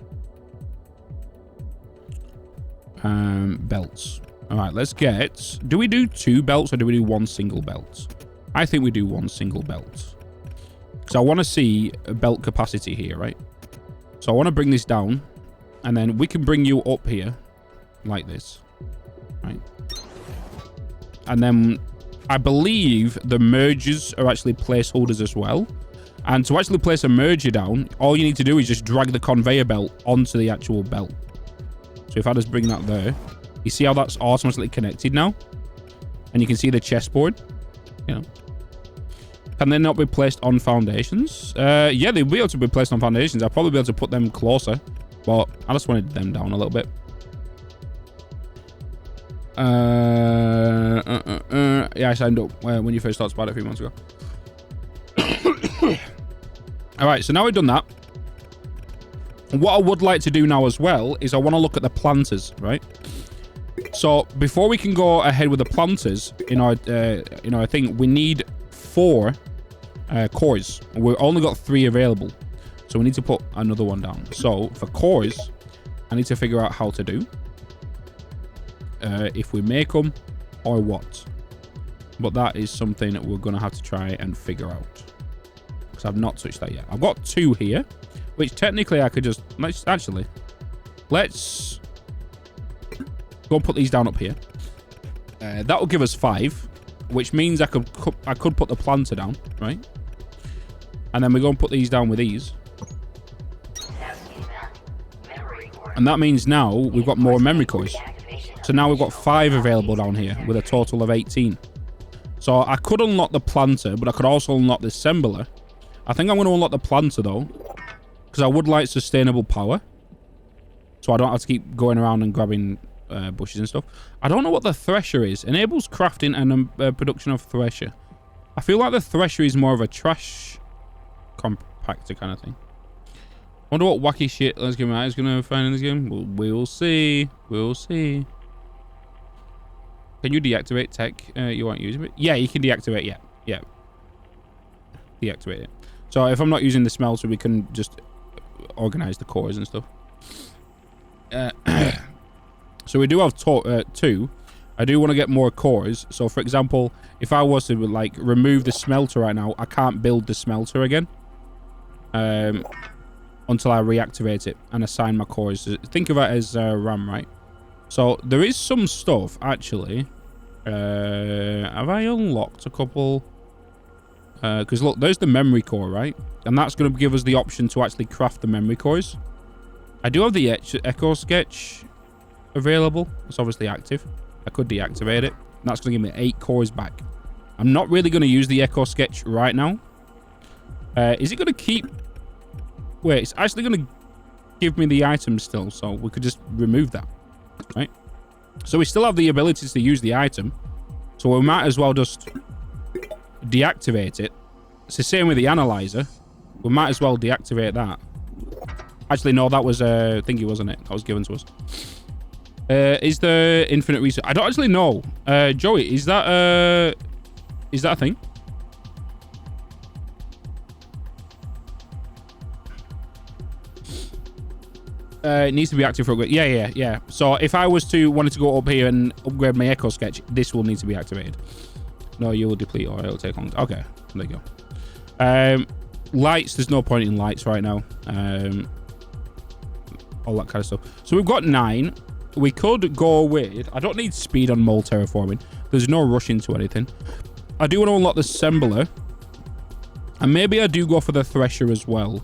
belts. All right, let's get... Do we do 2 belts or do we do 1 single belt? I think we do 1 single belt. Because I want to see a belt capacity here, right? So I want to bring this down. And then we can bring you up here. Like this. Right? And then I believe the mergers are actually placeholders as well. And to actually place a merger down, all you need to do is just drag the conveyor belt onto the actual belt. So if I just bring that there, you see how that's automatically connected now? And you can see the chessboard. You know. Can they not be placed on foundations? Yeah, they'll be able to be placed on foundations. I'll probably be able to put them closer. But I just wanted them down a little bit. Yeah, I signed up when you first started Spider a few months ago. All right, so now we've done that. What I would like to do now as well is I want to look at the planters, right? So before we can go ahead with the planters in our thing, we need 4 cores. We've only got 3 available, so we need to put another one down. So for cores, I need to figure out how to do. If we make them or what. But that is something that we're going to have to try and figure out. Because I've not touched that yet. I've got 2 here, which technically I could just... Let's go and put these down up here. That will give us 5, which means I could put the planter down, right? And then we're going to put these down with these. And that means now we've got more memory cores. So now we've got 5 available down here with a total of 18. So I could unlock the planter, but I could also unlock the assembler. I think I'm going to unlock the planter though, because I would like sustainable power. So I don't have to keep going around and grabbing bushes and stuff. I don't know what the thresher is. Enables crafting and production of thresher. I feel like the thresher is more of a trash compactor kind of thing. I wonder what wacky shit Let's Get Mad is going to find in this game. We'll see. We'll see. Can you deactivate tech you aren't using it? Yeah, you can deactivate. Yeah. Deactivate it. So if I'm not using the smelter, we can just organize the cores and stuff. So we do have 2. I do want to get more cores. So for example, if I was to like remove the smelter right now, I can't build the smelter again. Until I reactivate it and assign my cores. Think of it as RAM, right? So there is some stuff actually. Have I unlocked a couple? Because look, there's the memory core, right? And that's going to give us the option to actually craft the memory cores. I do have the Echo Sketch available. It's obviously active. I could deactivate it. That's going to give me 8 cores back. I'm not really going to use the Echo Sketch right now. Is it going to keep... Wait, it's actually going to give me the item still, so we could just remove that, right? So we still have the ability to use the item, so we might as well just deactivate it. It's the same with the analyzer. We might as well deactivate that. Actually, no, that was thingy, wasn't it? That was given to us. Is there infinite research? I don't actually know. Joey, is that a thing? It needs to be active for upgrade. Yeah. So if I was to wanted to go up here and upgrade my Echo Sketch, this will need to be activated. No, you will deplete or it'll take long. Okay, there you go. Lights, there's no point in lights right now. All that kind of stuff. So we've got 9. We could go with... I don't need speed on mole terraforming. There's no rush into anything. I do want to unlock the assembler. And maybe I do go for the thresher as well.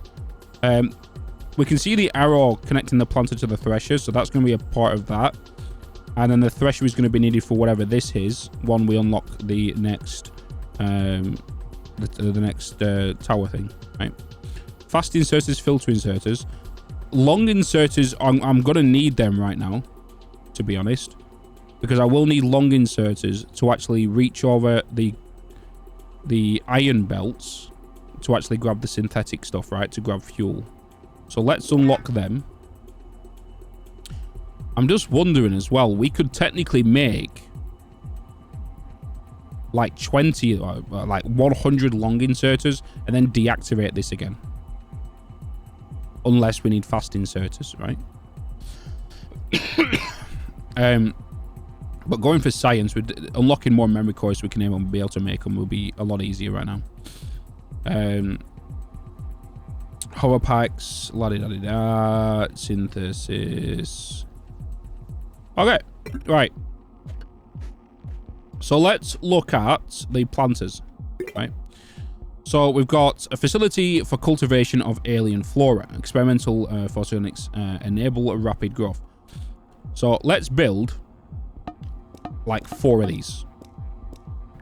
We can see the arrow connecting the planter to the thresher, so that's going to be a part of that. And then the thresher is going to be needed for whatever this is when we unlock the next the next tower thing, right? Fast inserters, filter inserters. Long inserters, I'm going to need them right now, to be honest. Because I will need long inserters to actually reach over the iron belts to actually grab the synthetic stuff, right? To grab fuel. So let's unlock them. I'm just wondering as well, we could technically make like 20 or like 100 long inserters and then deactivate this again. Unless we need fast inserters, right? But going for science, with unlocking more memory cores, we can be able to make them will be a lot easier right now. Horror packs, la-di-da-di-da, synthesis. Okay, right. So let's look at the planters, right? So we've got a facility for cultivation of alien flora. Experimental photonics enable rapid growth. So let's build like 4 of these.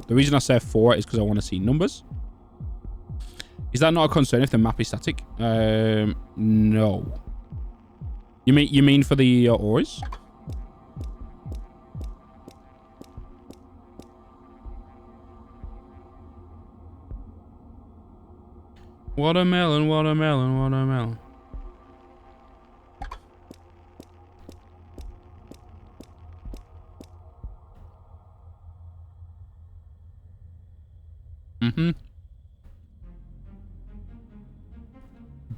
The reason I say 4 is because I want to see numbers. Is that not a concern if the map is static? No. You mean for the ores? Watermelon, watermelon, watermelon.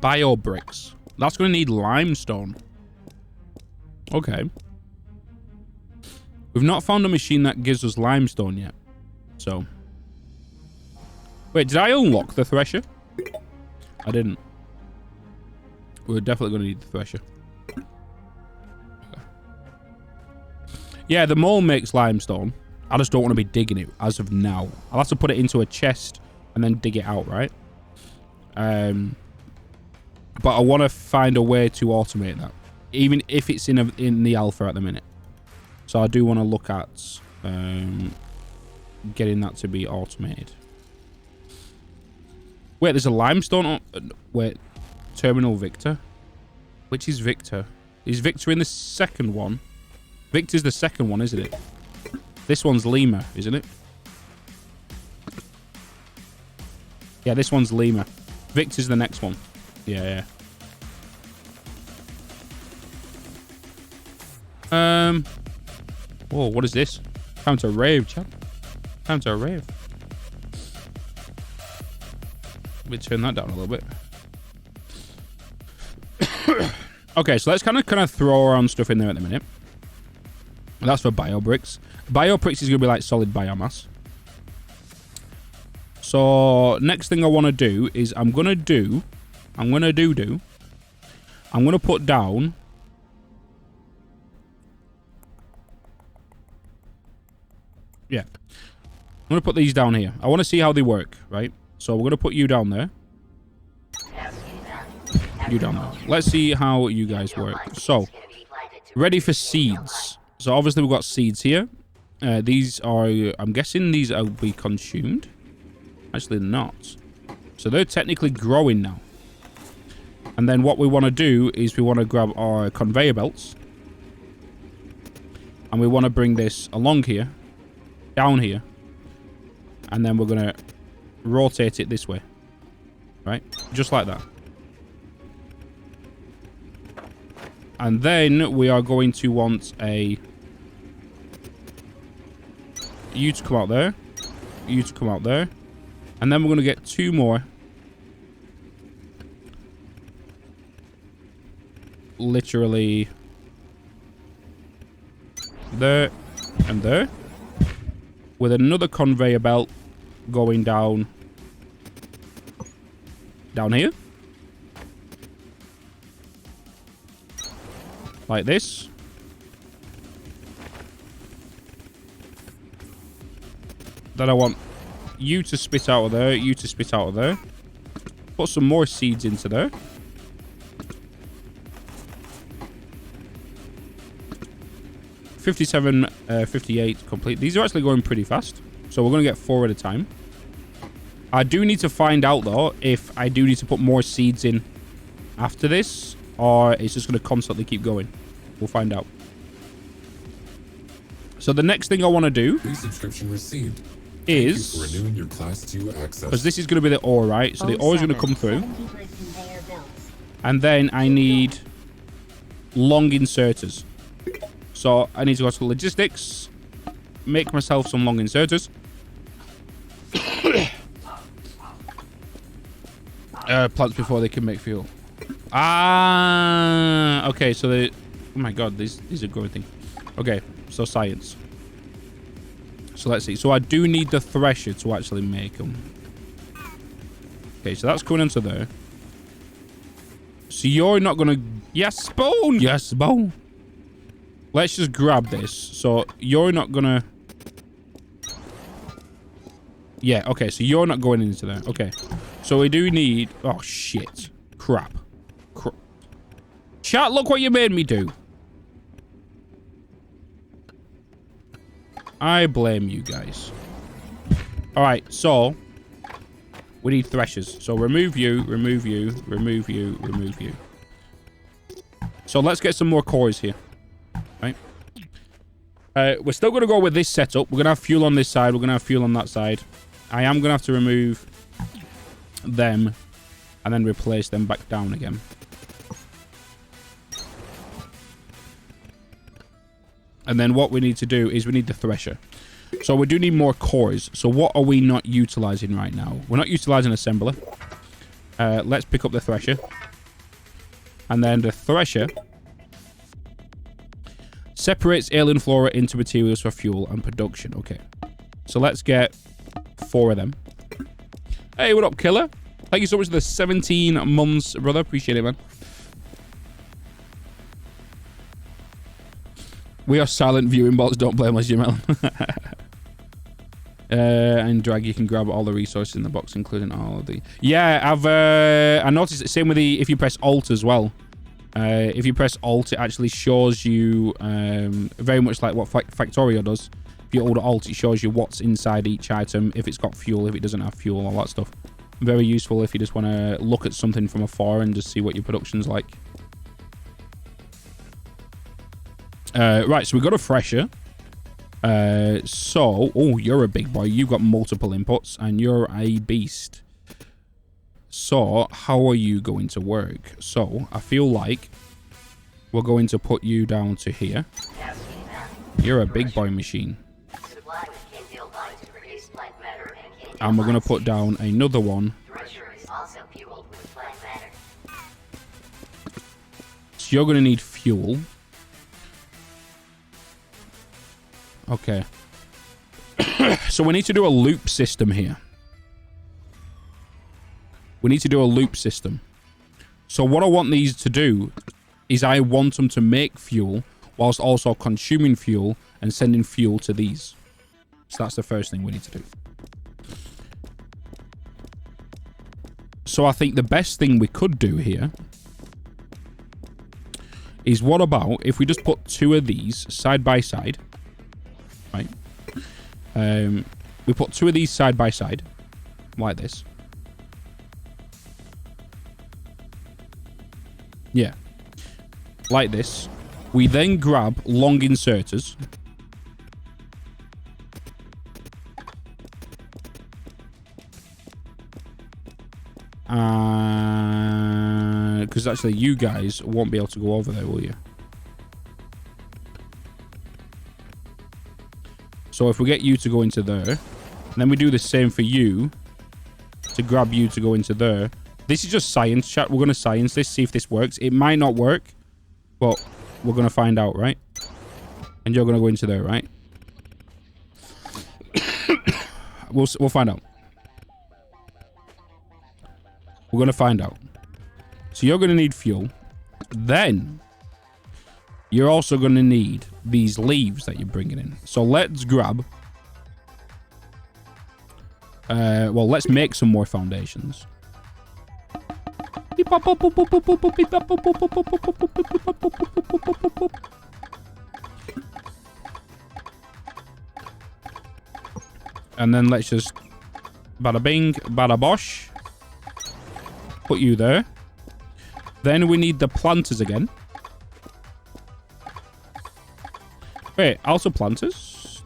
Bio bricks. That's going to need limestone. Okay. We've not found a machine that gives us limestone yet. So. Wait, did I unlock the thresher? I didn't. We're definitely going to need the thresher. Okay. Yeah, the mole makes limestone. I just don't want to be digging it as of now. I'll have to put it into a chest and then dig it out, right? But I want to find a way to automate that, even if it's in the alpha at the minute. So I do want to look at getting that to be automated. Wait, there's a limestone. Wait, Terminal Victor. Which is Victor? Is Victor in the second one? Victor's the second one, isn't it? This one's Lima, isn't it? Yeah, this one's Lima. Victor's the next one. Yeah. Whoa, what is this? Time to rave, chat. Time to rave. Let me turn that down a little bit. Okay, so let's kind of throw around stuff in there at the minute. That's for bio bricks. Bio bricks is going to be like solid biomass. So next thing I want to do is I'm going to put down I'm going to put these down here. I want to see how they work, right? So we're going to put you down there. You down there. Let's see how you guys work. So, ready for seeds. So obviously we've got seeds here. These are, I'm guessing these will be consumed. Actually not. So they're technically growing now. And then what we want to do is we want to grab our conveyor belts. And we want to bring this along here. Down here. And then we're going to rotate it this way. Right? Just like that. And then we are going to want you to come out there. You to come out there. And then we're going to get 2 more. Literally. There. And there. With another conveyor belt going down. Down here. Like this. Then I want you to spit out of there, you to spit out of there. Put some more seeds into there. $57, 58 complete. These are actually going pretty fast. So we're going to get 4 at a time. I do need to find out, though, if I do need to put more seeds in after this, or it's just going to constantly keep going. We'll find out. So the next thing I want to do Resubscription received. is, Thank you for renewing your class 2 access. because this is going to be the ore, right? So the ore is going to come through. And then I need long inserters. So I need to go to logistics, make myself some long inserters. Plants before they can make fuel. Ah, okay. So they, oh my god, these are growing things. Okay, so science. So let's see. So I do need the thresher to actually make them. Okay, so that's going into there. So you're not going to... Yes, bone! Yes, bone! Let's just grab this. So you're not going to... Yeah, okay, so you're not going into there. Okay. So we do need... Oh, shit. Crap. Chat, look what you made me do. I blame you guys. Alright, so... We need threshers. So remove you, remove you, remove you, remove you. So let's get some more cores here. Right? We're still going to go with this setup. We're going to have fuel on this side. We're going to have fuel on that side. I am going to have to remove them and then replace them back down again. And then what we need to do is we need the thresher. So we do need more cores. So what are we not utilizing right now? We're not utilizing assembler. Let's pick up the thresher. And then the thresher separates alien flora into materials for fuel and production. Okay. So let's get 4 of them. Hey, what up, killer? Thank you so much for the 17 months, brother. Appreciate it, man. We are silent viewing bots. Don't blame us, Jamel. And drag, you can grab all the resources in the box, including all of the... Yeah, I noticed the same with the... If you press Alt as well. If you press Alt, it actually shows you very much like what Factorio does. If you hold Alt, it shows you what's inside each item, if it's got fuel, if it doesn't have fuel, all that stuff. Very useful if you just want to look at something from afar and just see what your production's like. Right, so we've got a thresher. Oh, you're a big boy. You've got multiple inputs, and you're a beast. So, how are you going to work? So, I feel like we're going to put you down to here. You're a big boy machine. And we're going to put down another one. So, you're going to need fuel. Okay. So we need to do a loop system here. We need to do a loop system. So what I want these to do is I want them to make fuel whilst also consuming fuel and sending fuel to these. So that's the first thing we need to do. So I think the best thing we could do here is what about if we just put 2 of these side by side. Right. We put 2 of these side by side, like this. Yeah. Like this. We then grab long inserters. Because actually you guys won't be able to go over there, will you? So if we get you to go into there, and then we do the same for you to grab you to go into there. This is just science, chat. We're going to science this, see if this works. It might not work, but we're going to find out, right? And you're going to go into there, right? We'll find out. We're going to find out. So you're going to need fuel. Then you're also going to need these leaves that you're bringing in. So let's grab... well, let's make some more foundations. And then let's just... Bada bing, bada bosh. Put you there. Then we need the planters again. Wait, also planters?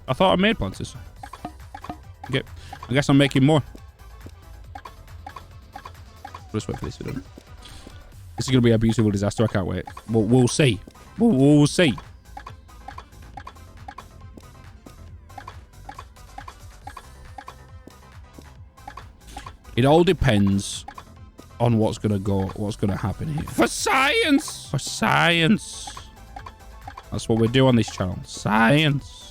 I thought I made planters. Okay, I guess I'm making more. Just wait for this to be done. This is going to be a beautiful disaster. I can't wait. We'll see. We'll see. It all depends on what's gonna happen here. For science! For science. That's what we do on this channel. Science.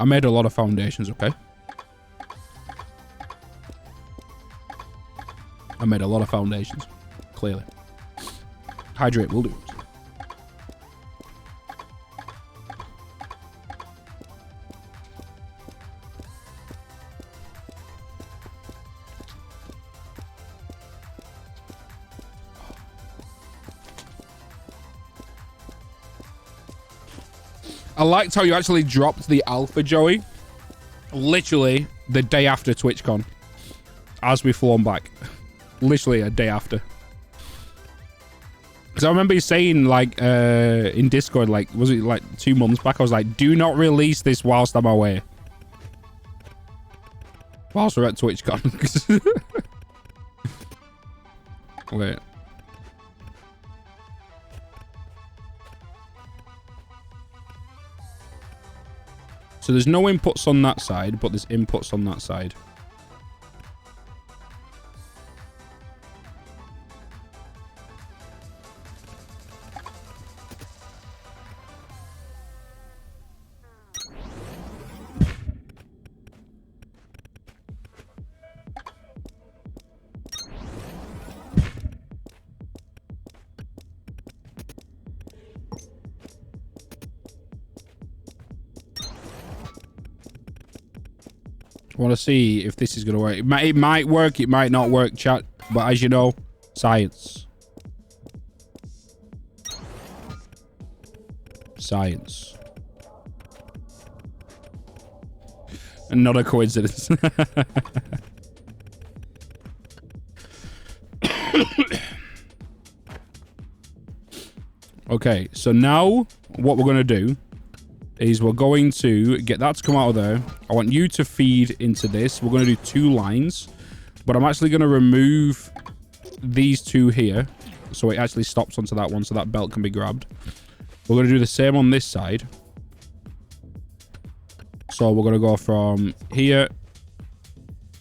I made a lot of foundations, okay? I made a lot of foundations, clearly. Hydrate will do. I liked how you actually dropped the alpha, Joey. Literally the day after TwitchCon. As we flown back. Literally a day after. Because I remember you saying, like, in Discord, like, was it like 2 months back? I was like, do not release this whilst I'm away. Whilst we're at TwitchCon. Wait. So there's no inputs on that side, but there's inputs on that side. I want to see if this is going to work. It might work, it might not work, chat. But as you know, science. Science. And not a coincidence. Okay, so now what we're going to do is we're going to get that to come out of there. I want you to feed into this. We're going to do 2 lines, but I'm actually going to remove these 2 here so it actually stops onto that one so that belt can be grabbed. We're going to do the same on this side. So we're going to go from here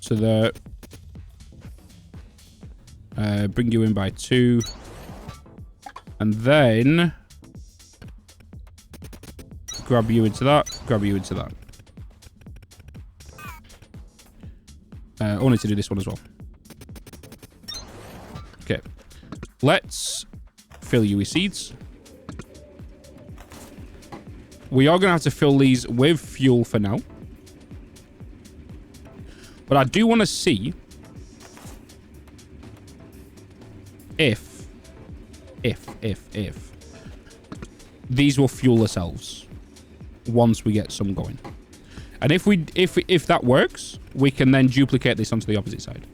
to there. Bring you in by 2. And then grab you into that, grab you into that. I need to do this one as well. Okay. Let's fill you with seeds. We are going to have to fill these with fuel for now. But I do want to see if these will fuel themselves once we get some going. And if that works, we can then duplicate this onto the opposite side.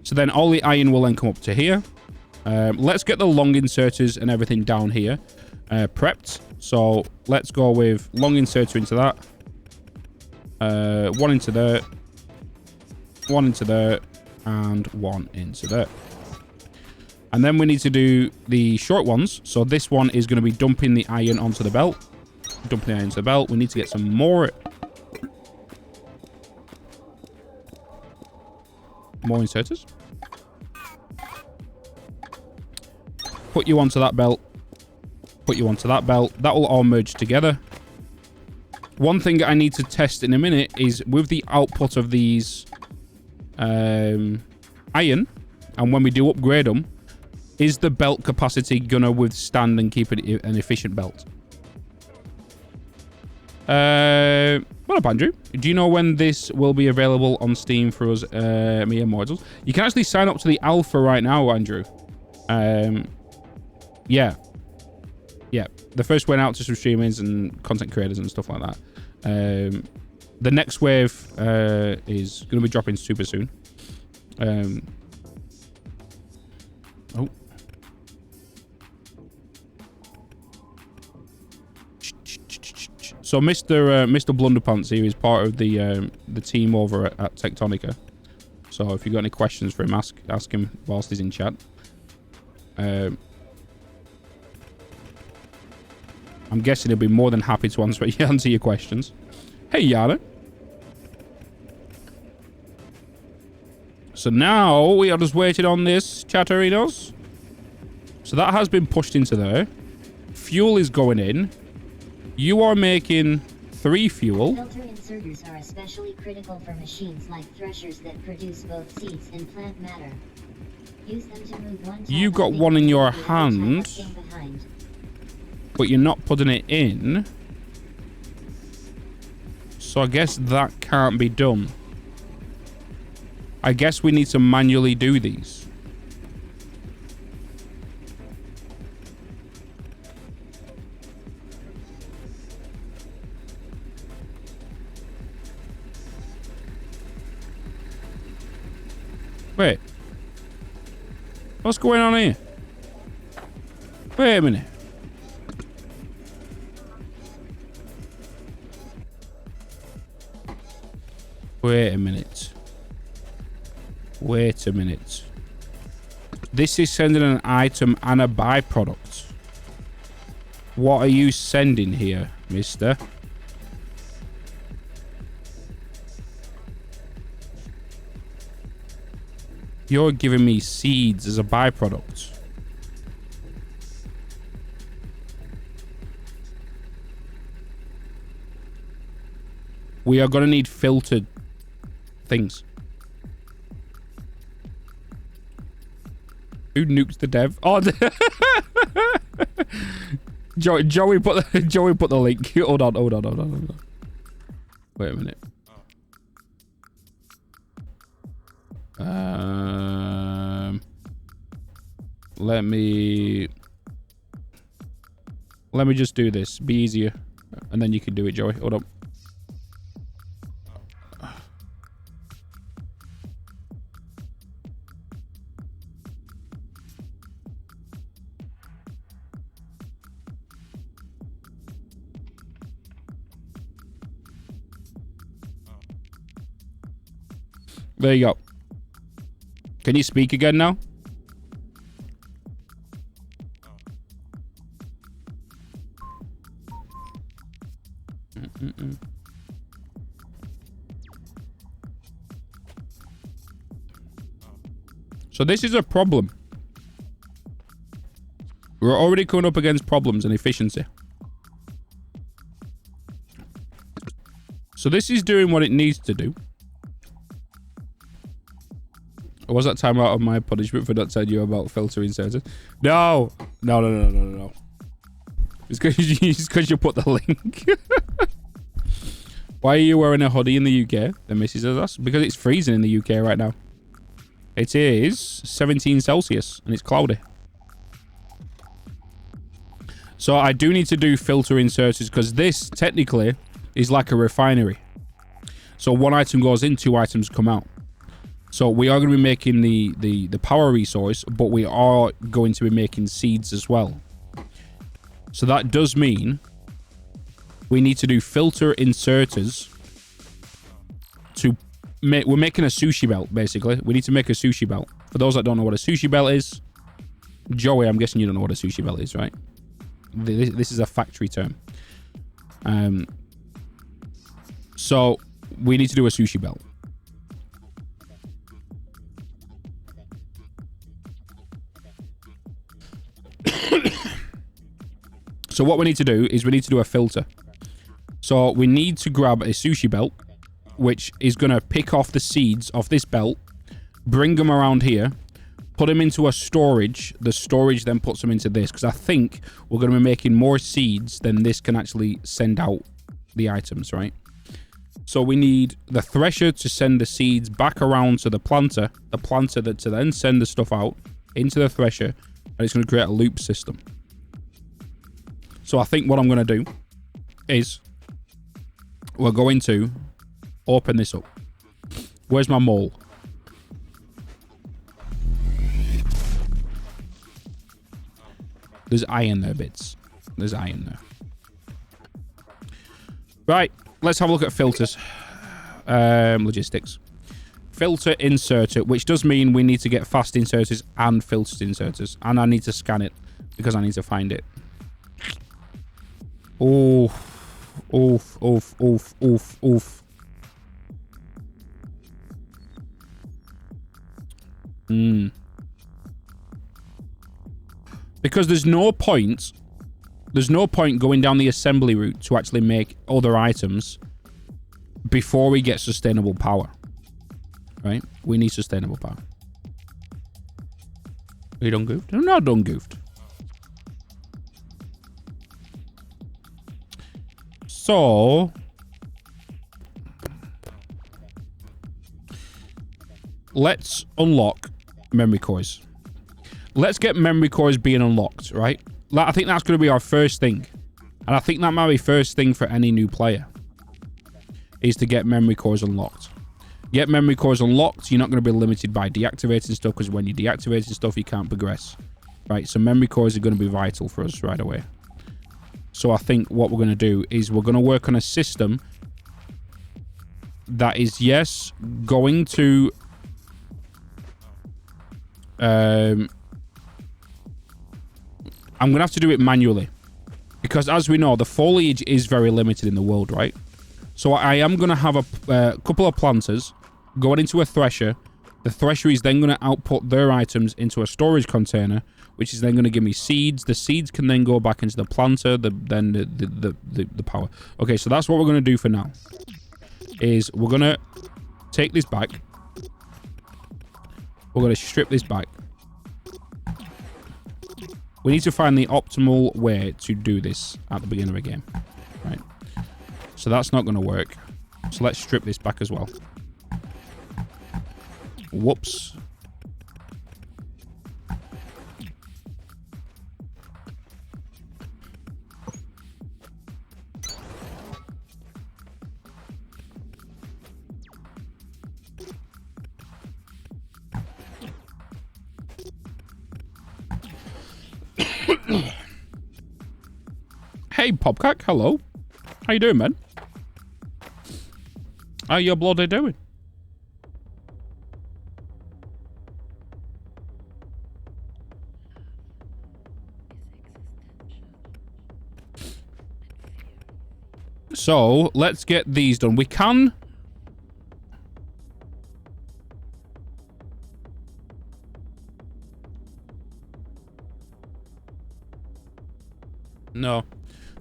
So then all the iron will then come up to here. Let's get the long inserters and everything down here prepped. So let's go with long inserter into that. 1 into there. 1 into there. And 1 into there. And then we need to do the short ones. So this one is going to be dumping the iron onto the belt. Dumping the iron onto the belt. We need to get some more inserters. Put you onto that belt. Put you onto that belt. That will all merge together. One thing I need to test in a minute is with the output of these iron, and when we do upgrade them, is the belt capacity gonna withstand and keep it an efficient belt? What up, Andrew? Do you know when this will be available on Steam for us mere mortals? You can actually sign up to the alpha right now, Andrew. Yeah. Yeah, the first went out to some streamers and content creators and stuff like that. The next wave is going to be dropping super soon. Oh. So Mr. Blunderpants here is part of the team over at Techtonica. So if you've got any questions for him, ask him whilst he's in chat. I'm guessing he'll be more than happy to answer your questions. Hey, Yana. So now we are just waiting on this, Chatterinos. So that has been pushed into there. Fuel is going in. You are making 3 fuel. Filter inserters are especially critical for machines like threshers that produce both seeds and plant matter. Use them to move one You got one in your hand, but you're not putting it in. So I guess that can't be done. I guess we need to manually do these. Wait. What's going on here? Wait a minute. Wait a minute. Wait a minute. This is sending an item and a byproduct. What are you sending here, mister? You're giving me seeds as a byproduct. We are going to need filtered things. Who nukes the dev? Oh, Joey put the link. Hold on. Wait a minute. Let me just do this. Be easier, and then you can do it, Joey. Hold up. There you go. Can you speak again now? So this is a problem. We're already coming up against problems and efficiency. So this is doing what it needs to do. Or was that time out of my punishment for not telling you about filter inserters? No. It's because you put the link. Why are you wearing a hoodie in the UK? The missus says us. Because it's freezing in the UK right now. It is 17 Celsius and it's cloudy. So I do need to do filter inserters because this technically is like a refinery. So one item goes in, 2 items come out. So we are going to be making the power resource, but we are going to be making seeds as well. So that does mean we need to do filter inserters to make... We're making a sushi belt, basically. We need to make a sushi belt. For those that don't know what a sushi belt is, Joey, I'm guessing you don't know what a sushi belt is, right? This is a factory term. So we need to do a sushi belt. So what we need to do is we need to do a filter. So we need to grab a sushi belt, which is going to pick off the seeds off this belt, bring them around here, put them into a storage. The storage then puts them into this, because I think we're going to be making more seeds than this can actually send out the items, right? So we need the thresher to send the seeds back around to the planter that to then send the stuff out into the thresher, and it's going to create a loop system. So I think what I'm going to do is we're going to open this up. Where's my mole? There's iron there, bits. There's iron there. Right, let's have a look at filters. Logistics. Filter inserter, which does mean we need to get fast inserters and filtered inserters. And I need to scan it because I need to find it. Oof. Oof, oof, oof, oof, oof. Because there's no point going down the assembly route to actually make other items before we get sustainable power. Right? We need sustainable power. Are you done goofed? I'm not done goofed. So let's unlock memory cores. Let's get memory cores being unlocked, right? I think that's going to be our first thing. And I think that might be first thing for any new player. Is to get memory cores unlocked. Get memory cores unlocked, you're not going to be limited by deactivating stuff, because when you're deactivating stuff, you can't progress. Right, so memory cores are going to be vital for us right away. So I think what we're going to do is we're going to work on a system that is, yes, going to... I'm going to have to do it manually. Because as we know, the foliage is very limited in the world, right? So I am going to have a couple of planters going into a thresher. The thresher is then going to output their items into a storage container, which is then going to give me seeds. The seeds can then go back into the planter, then the power. Okay, so that's what we're going to do for now. Is we're going to take this back. We're going to strip this back. We need to find the optimal way to do this at the beginning of a game. Right. So that's not going to work. So let's strip this back as well. Whoops. Hey, Popcock, hello. How you doing, man? How you bloody doing? So, let's get these done. We can... No.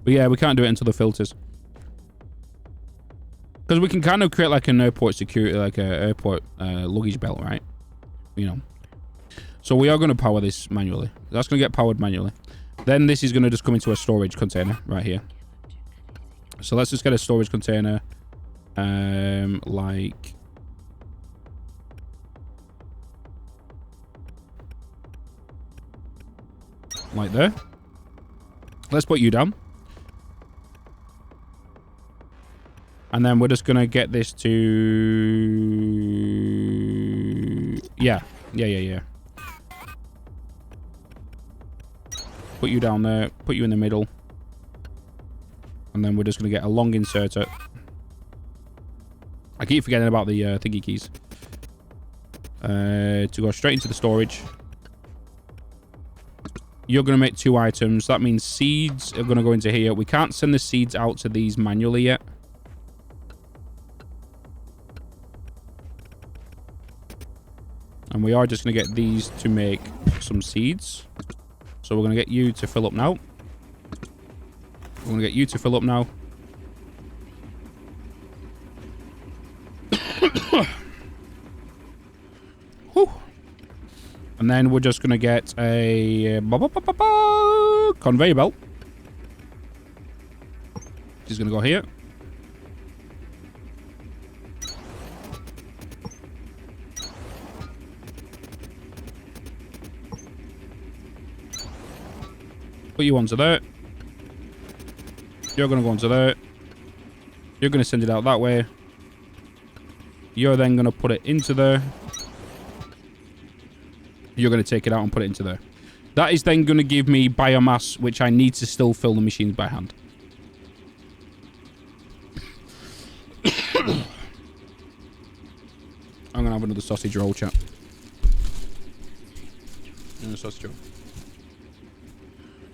But yeah, we can't do it until the filters. Because we can kind of create like an airport security, like a airport luggage belt, right? You know. So we are going to power this manually. That's going to get powered manually. Then this is going to just come into a storage container right here. So let's just get a storage container. Like there. Let's put you down. And then we're just going to get this to... Yeah. Put you down there. Put you in the middle. And then we're just going to get a long inserter. I keep forgetting about the thingy keys. To go straight into the storage. You're going to make 2 items. That means seeds are going to go into here. We can't send the seeds out to these manually yet. And we are just going to get these to make some seeds. So we're going to get you to fill up now. We're going to get you to fill up now. Whew. And then we're just going to get a conveyor belt. Which is going to go here. Put you onto there. You're going to go into there. You're going to send it out that way. You're then going to put it into there. You're going to take it out and put it into there. That is then going to give me biomass, which I need to still fill the machines by hand. I'm going to have another sausage roll, chat. And a sausage roll.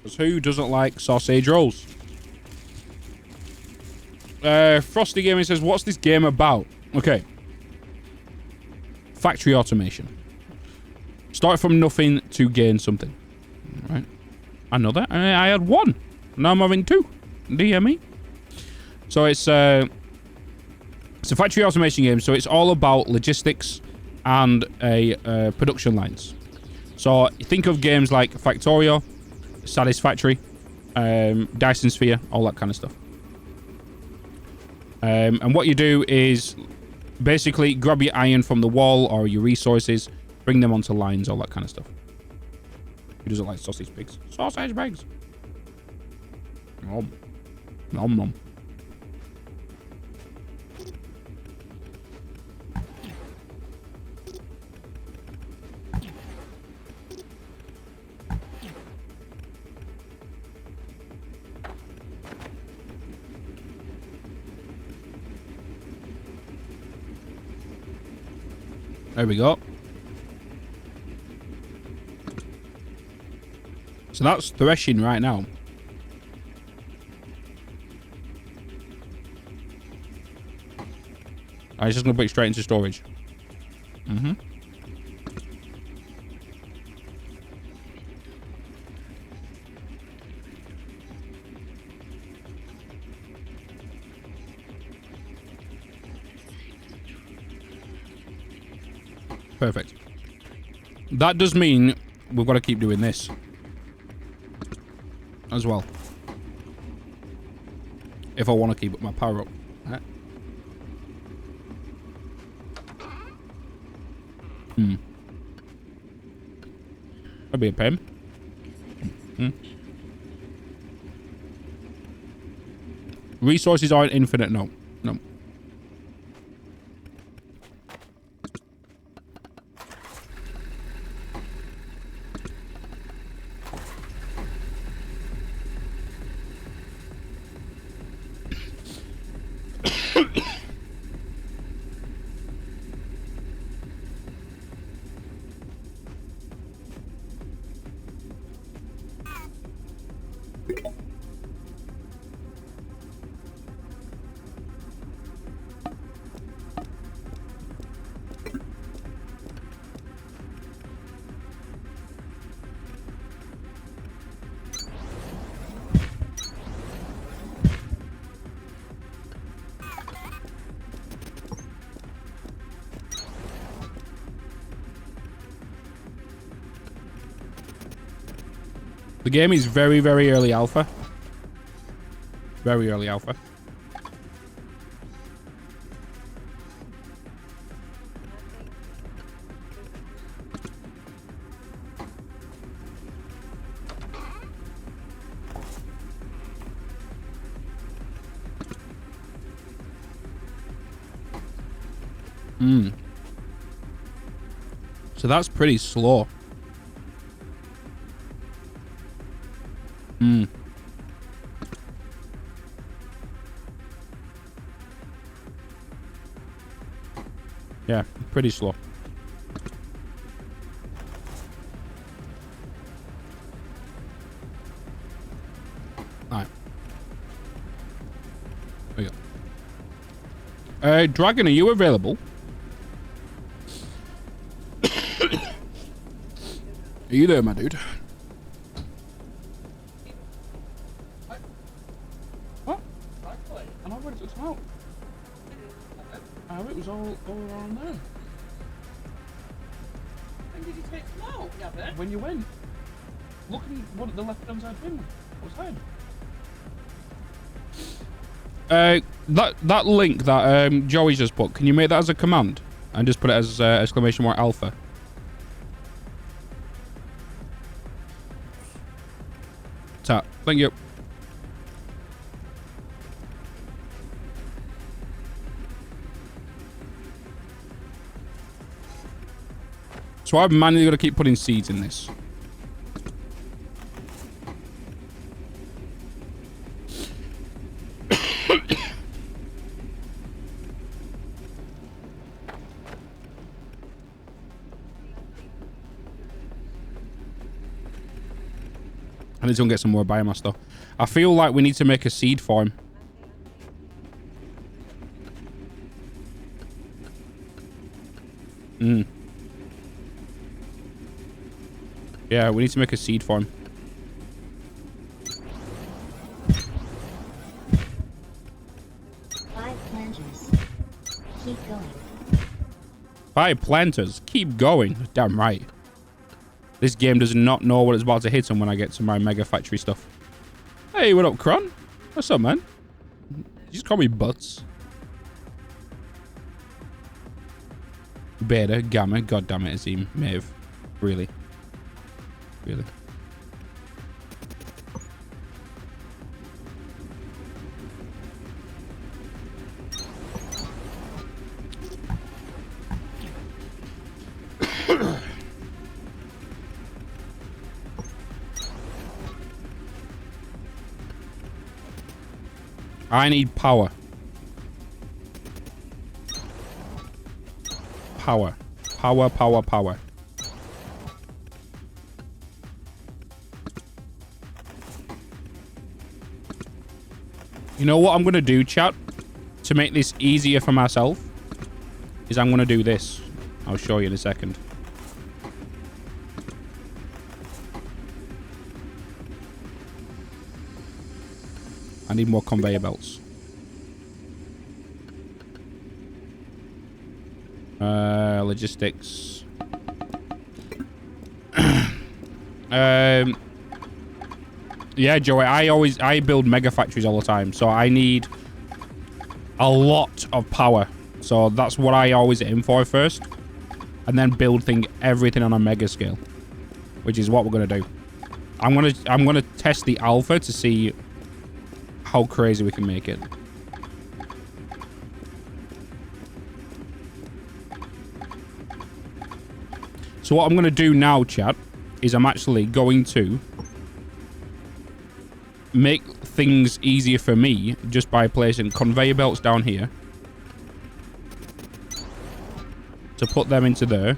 Because who doesn't like sausage rolls? Frosty Gaming says, what's this game about? Okay. Factory automation. Start from nothing to gain something. Right. I know that. I had one. Now I'm having two. DME. So it's a factory automation game. So it's all about logistics and production lines. So think of games like Factorio, Satisfactory, Dyson Sphere, all that kind of stuff. And what you do is basically grab your iron from the wall or your resources, bring them onto lines, all that kind of stuff. Who doesn't like sausage pigs? Sausage pigs. Nom. Nom nom. There we go. So that's threshing right now. I'm just going to put it straight into storage. Mm-hmm. Perfect. That does mean we've got to keep doing this as well. If I want to keep up my power up. Right. That'd be a pain. Resources aren't infinite, no. No. The game is very, very early alpha. Very early alpha. So that's pretty slow. Yeah, pretty slow. Alright. There we go. Dragon, are you available? Are you there, my dude? What? I know where it took them out. It was all around there. When did you take them out, Gavin? When you went. Look at what the left-hand side bin was hiding. That link that Joey just put, can you make that as a command? And just put it as exclamation mark alpha. Tap. Thank you. So I've manually got to keep putting seeds in this. I need to go and get some more biomass though. I feel like we need to make a seed farm. Yeah, we need to make a seed farm. Five planters. Keep going. 5 planters. Keep going. Damn right. This game does not know what it's about to hit on when I get to my mega factory stuff. Hey, what up, Kron? What's up, man? You just call me Butts. Beta, Gamma, god damn it, Azim, Maeve. Really? Really? I need power. Power. Power, power, power. You know what I'm going to do, chat? To make this easier for myself, is I'm going to do this. I'll show you in a second. I need more conveyor belts. Logistics. Yeah, Joey, I build mega factories all the time, so I need a lot of power. So that's what I always aim for first, and then build everything on a mega scale, which is what we're gonna do. I'm gonna test the alpha to see how crazy we can make it. So what I'm gonna do now, chat, is I'm actually going to make things easier for me just by placing conveyor belts down here to put them into there,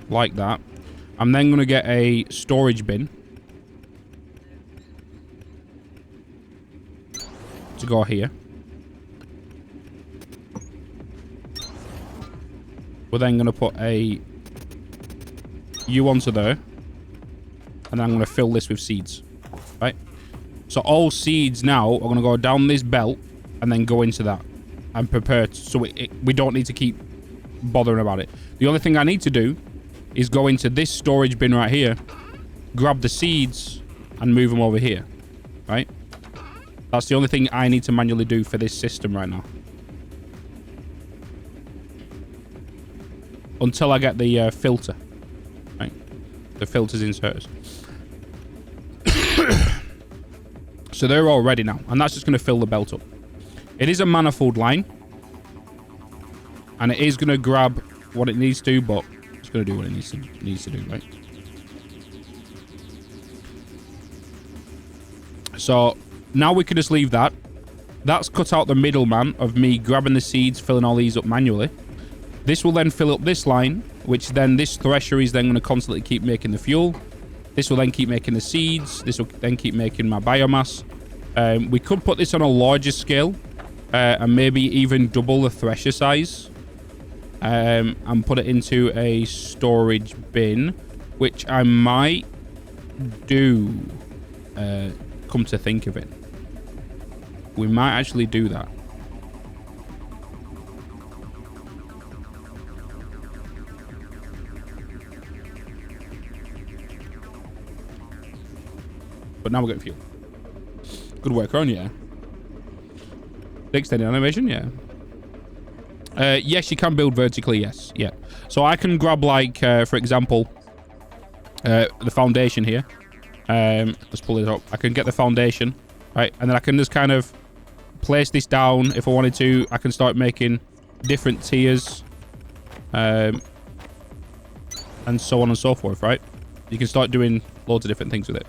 like that. I'm then going to get a storage bin to go here. We're then going to put a U onto there, and then I'm going to fill this with seeds, right? So all seeds now are going to go down this belt and then go into that and prepare so we don't need to keep bothering about it. The only thing I need to do is go into this storage bin right here, grab the seeds and move them over here, right? That's the only thing I need to manually do for this system right now, until I get the filter. The filters inserters. So they're all ready now, and that's just going to fill the belt up. It is a manifold line, and it is going to grab what it needs to, but it's going to do what it needs to do, right? So now we can just leave that. That's cut out the middleman of me grabbing the seeds, filling all these up manually. This will then fill up this line, which then this thresher is then going to constantly keep making the fuel. This will then keep making the seeds. This will then keep making my biomass. We could put this on a larger scale and maybe even double the thresher size and put it into a storage bin, which I might do, come to think of it. We might actually do that. But now we're getting fuel. Good work on, yeah. The extended animation, yeah. Yes, you can build vertically, yes. Yeah. So I can grab, like, for example, the foundation here. Let's pull it up. I can get the foundation, right? And then I can just kind of place this down. If I wanted to, I can start making different tiers, and so on and so forth, right? You can start doing loads of different things with it.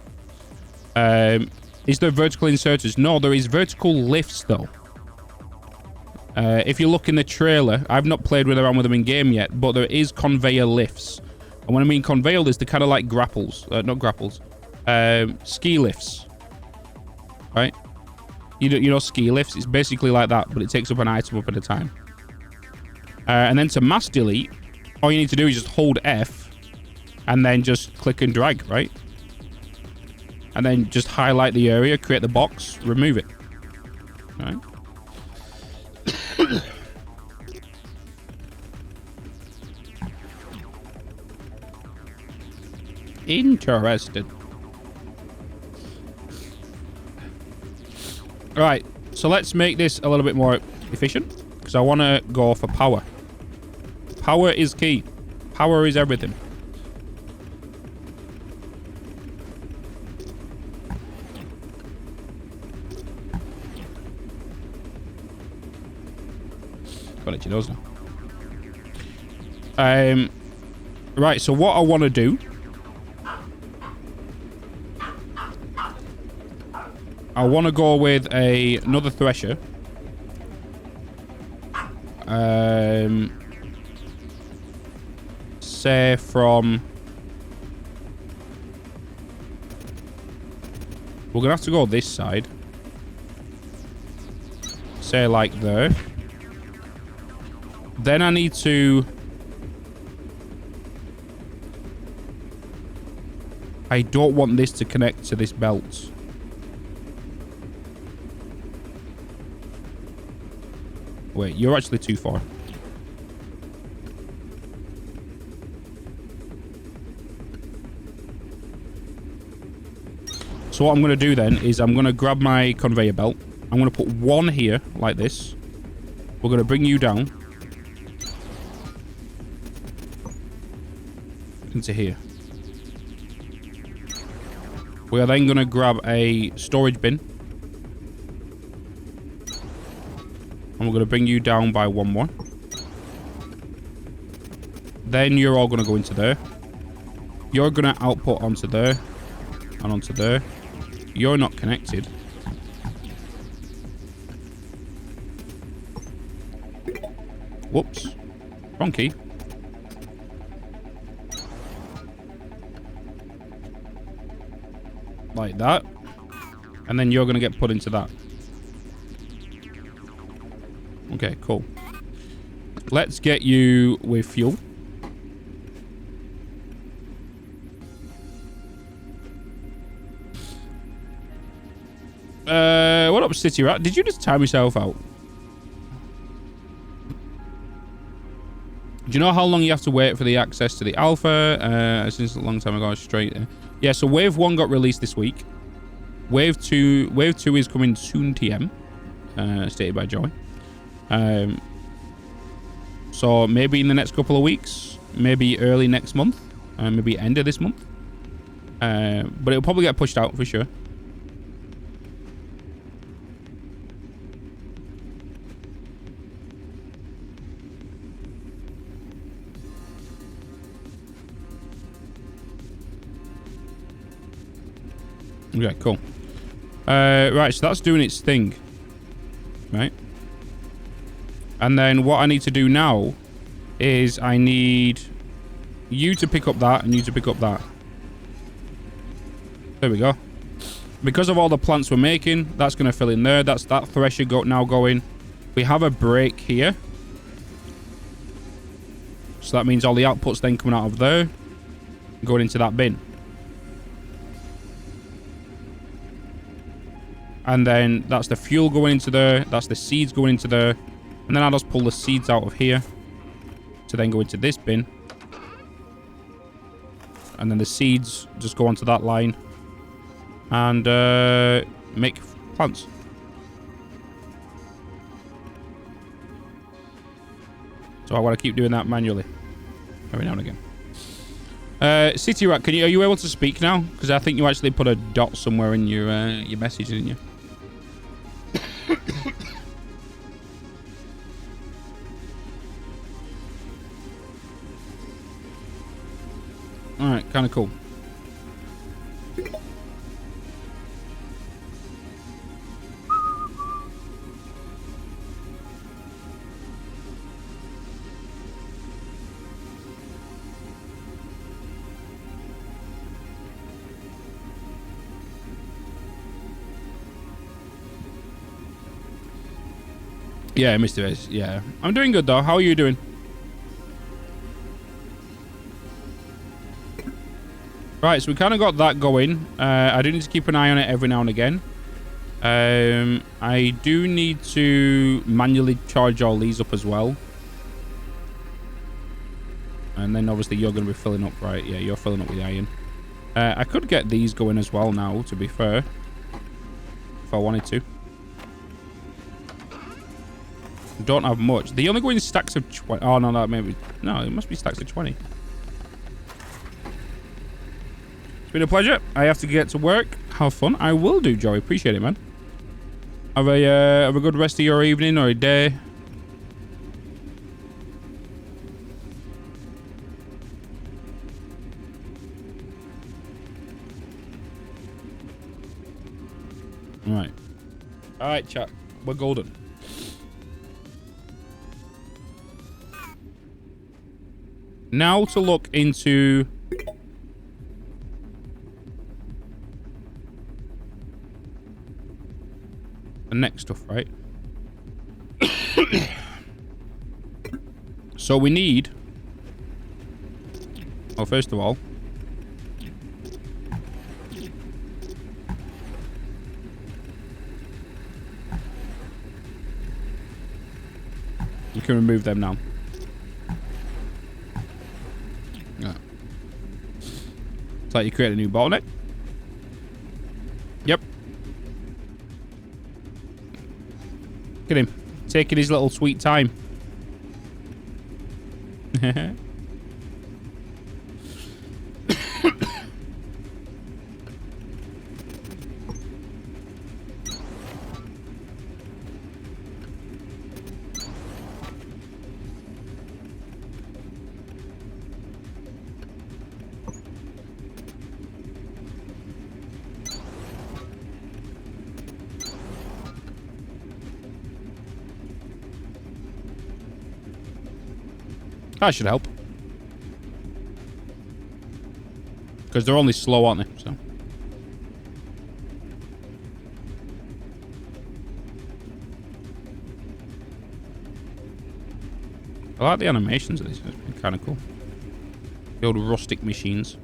Is there vertical inserters? No, there is vertical lifts, though. If you look in the trailer, I've not played around with them in game yet, but there is conveyor lifts. And when I mean conveyor lifts, they're kind of like grapples. Not grapples. Ski lifts. Right? You know ski lifts? It's basically like that, but it takes up an item up at a time. And then to mass delete, all you need to do is just hold F and then just click and drag, right? And then just highlight the area, create the box, remove it. All right? Interesting. All right, so let's make this a little bit more efficient because I want to go for power. Power is key. Power is everything. Got it, you knows now. Right, so what I want to do, I want to go with another thresher. Say from... We're going to have to go this side. Say like there. Then I need to... I don't want this to connect to this belt. Wait, you're actually too far. So what I'm going to do then is I'm going to grab my conveyor belt. I'm going to put one here, like this. We're going to bring you down. Into here. We are then going to grab a storage bin. And we're going to bring you down by one more. Then you're all going to go into there. You're going to output onto there. And onto there. You're not connected. Whoops. Wrong key. Like that. And then you're going to get put into that. Okay, cool. Let's get you with fuel. What up, City Rat? Did you just time yourself out? Do you know how long you have to wait for the access to the alpha? Since a long time ago, straight. Yeah, so Wave 1 got released this week. Wave 2 is coming soon, TM. Stated by Joy. So maybe in the next couple of weeks, maybe early next month, maybe end of this month. But it'll probably get pushed out for sure. Okay, cool. Right, so that's doing its thing. Right? And then what I need to do now is I need you to pick up that and you to pick up that. There we go. Because of all the plants we're making, that's going to fill in there. That's that thresher now going. We have a break here. So that means all the outputs then coming out of there, going into that bin. And then that's the fuel going into there. That's the seeds going into there. And then I'll just pull the seeds out of here to then go into this bin. And then the seeds just go onto that line and make plants. So I want to keep doing that manually every now and again. City Rat, are you able to speak now? Because I think you actually put a dot somewhere in your message, didn't you? Alright, kind of cool. Yeah, Mr. Ace. Yeah. I'm doing good, though. How are you doing? Right, so we kind of got that going. I do need to keep an eye on it every now and again. I do need to manually charge all these up as well. And then, obviously, you're going to be filling up, right? Yeah, you're filling up with iron. I could get these going as well now, to be fair. If I wanted to. Don't have much. They only go in stacks of 20. Oh, no, that maybe. No, it must be stacks of 20. It's been a pleasure. I have to get to work. Have fun. I will do, Joey. Appreciate it, man. Have a good rest of your evening or a day. All right. All right, chat. We're golden. Now to look into the next stuff, right? So we need... Well, first of all... You can remove them now. It's like you create a new bottleneck. Yep. Look at him. Taking his little sweet time. That should help. Because they're only slow, aren't they? So. I like the animations of these. It's kind of cool. The old rustic machines.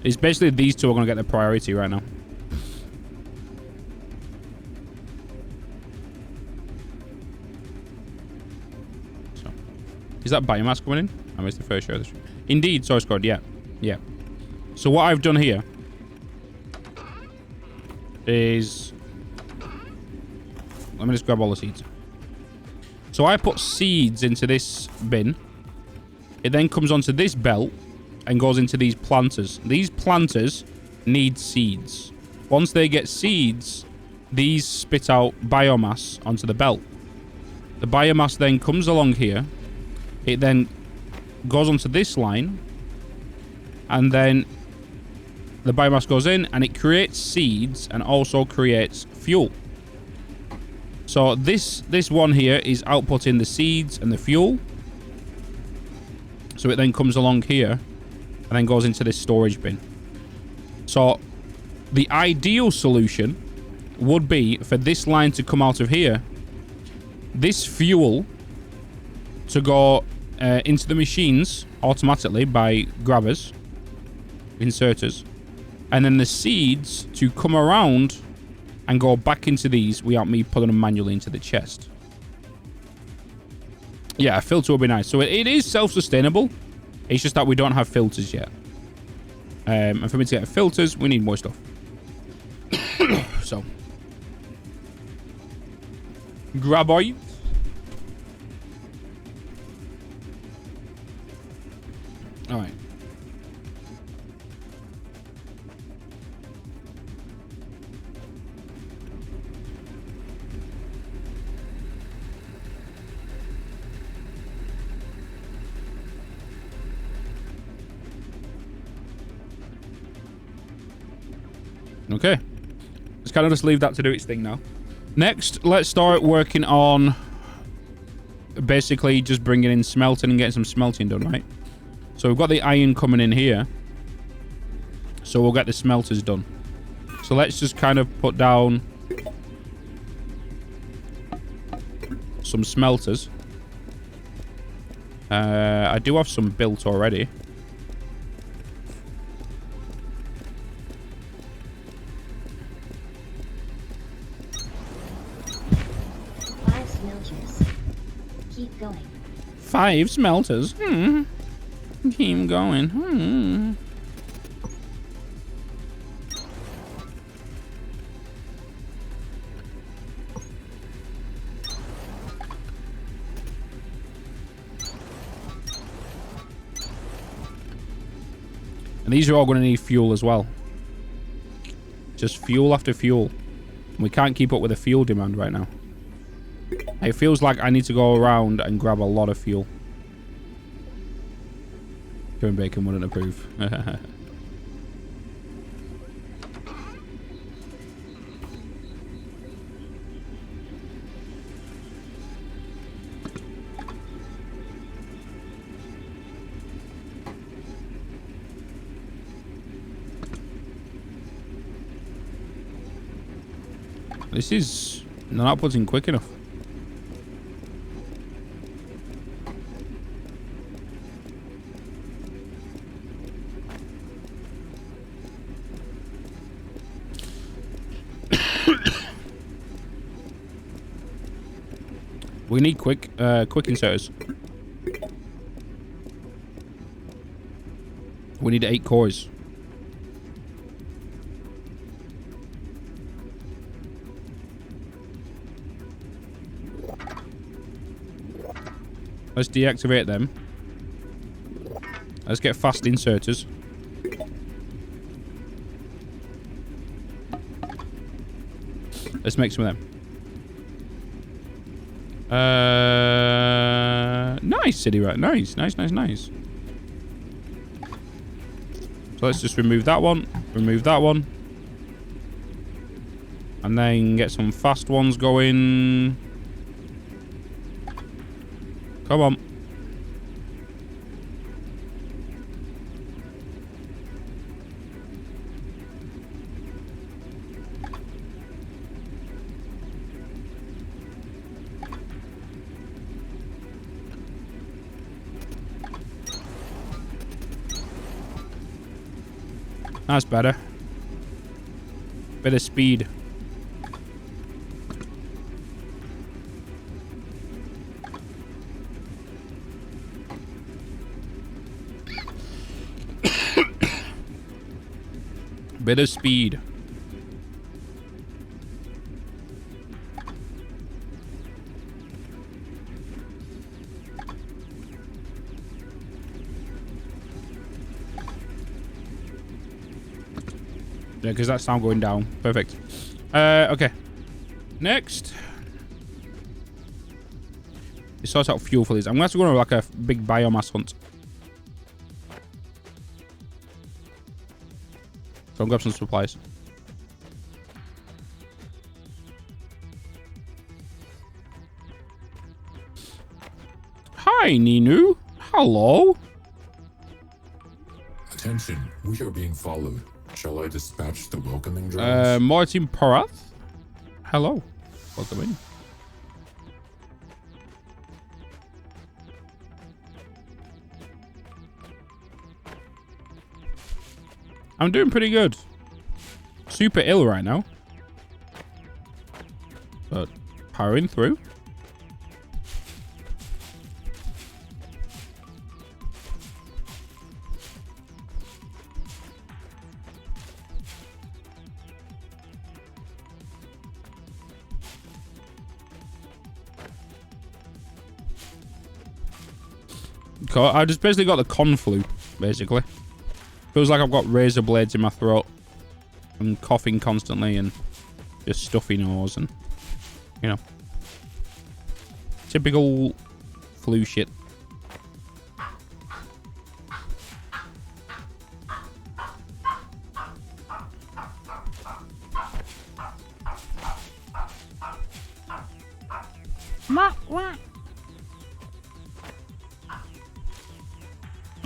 It's basically these two are going to get the priority right now. Is that biomass coming in? I missed the first show. Indeed, source code. Yeah. Yeah. So what I've done here is... Let me just grab all the seeds. So I put seeds into this bin. It then comes onto this belt and goes into these planters. These planters need seeds. Once they get seeds, these spit out biomass onto the belt. The biomass then comes along here. It then goes onto this line, and then the biomass goes in, and it creates seeds and also creates fuel. So this one here is outputting the seeds and the fuel. So it then comes along here, and then goes into this storage bin. So the ideal solution would be for this line to come out of here, this fuel to go into the machines automatically by grabbers, inserters, and then the seeds to come around and go back into these without me putting them manually into the chest. Yeah, a filter would be nice. So it is self-sustainable. It's just that we don't have filters yet. And for me to get filters, we need more stuff. So. Graboid. All right. Okay. Let's kind of just leave that to do its thing now. Next, let's start working on basically just bringing in smelting and getting some smelting done, right? So we've got the iron coming in here. So we'll get the smelters done. So let's just kind of put down some smelters. I do have some built already. Keep going. 5 smelters. Keep going. And these are all going to need fuel as well. Just fuel after fuel. We can't keep up with the fuel demand right now. It feels like I need to go around and grab a lot of fuel. Kevin Bacon wouldn't approve. This is not putting quick enough. We need quick inserters. We need 8 cores. Let's deactivate them. Let's get fast inserters. Let's make some of them. Nice, city rat. Nice. So let's just remove that one. Remove that one. And then get some fast ones going. Come on. That's better. Bit of speed. Bit of speed. Yeah, because that's now going down. Perfect. Okay. Next. It sorts out fuel for these. I'm going to have to go on like a big biomass hunt. So I'll grab some supplies. Hi, Ninu. Hello. Attention, we are being followed. Shall I dispatch the welcoming drones? Martin Parath. Hello. Welcome in. I'm doing pretty good. Super ill right now. But powering through. I just basically got the con flu, basically. Feels like I've got razor blades in my throat. I'm coughing constantly and just stuffy nose and, you know, typical flu shit.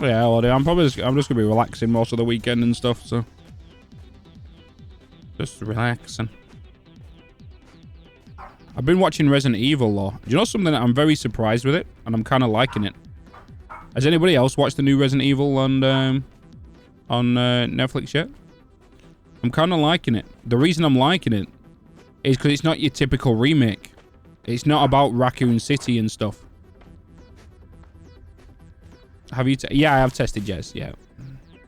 Yeah, well, I'm just gonna be relaxing most of the weekend and stuff, so just relaxing. I've been watching Resident Evil, though. Do you know something? I'm very surprised with it, and I'm kind of liking it. Has anybody else watched the new Resident Evil on Netflix yet? I'm kind of liking it. The reason I'm liking it is because it's not your typical remake. It's not about Raccoon City and stuff. Have you? Yeah, I have tested, yes. Yeah,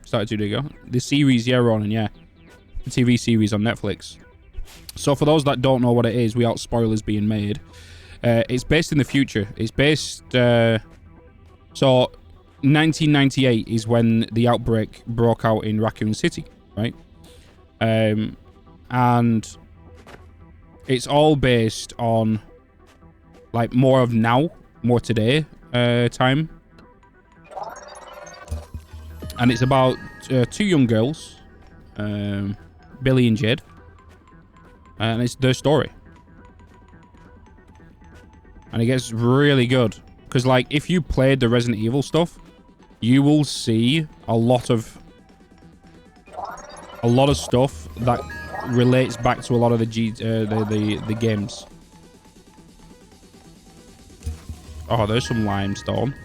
started 2 days ago. The series, yeah, Ronan, yeah. The TV series on Netflix. So for those that don't know what it is, without spoilers being made, it's based in the future. It's based... so 1998 is when the outbreak broke out in Raccoon City, right? And it's all based on like more of now, more today time. And it's about 2 young girls, Billy and Jade. And it's their story. And it gets really good. Because, like, if you played the Resident Evil stuff, you will see a lot of stuff that relates back to a lot of the games. Oh, there's some limestone.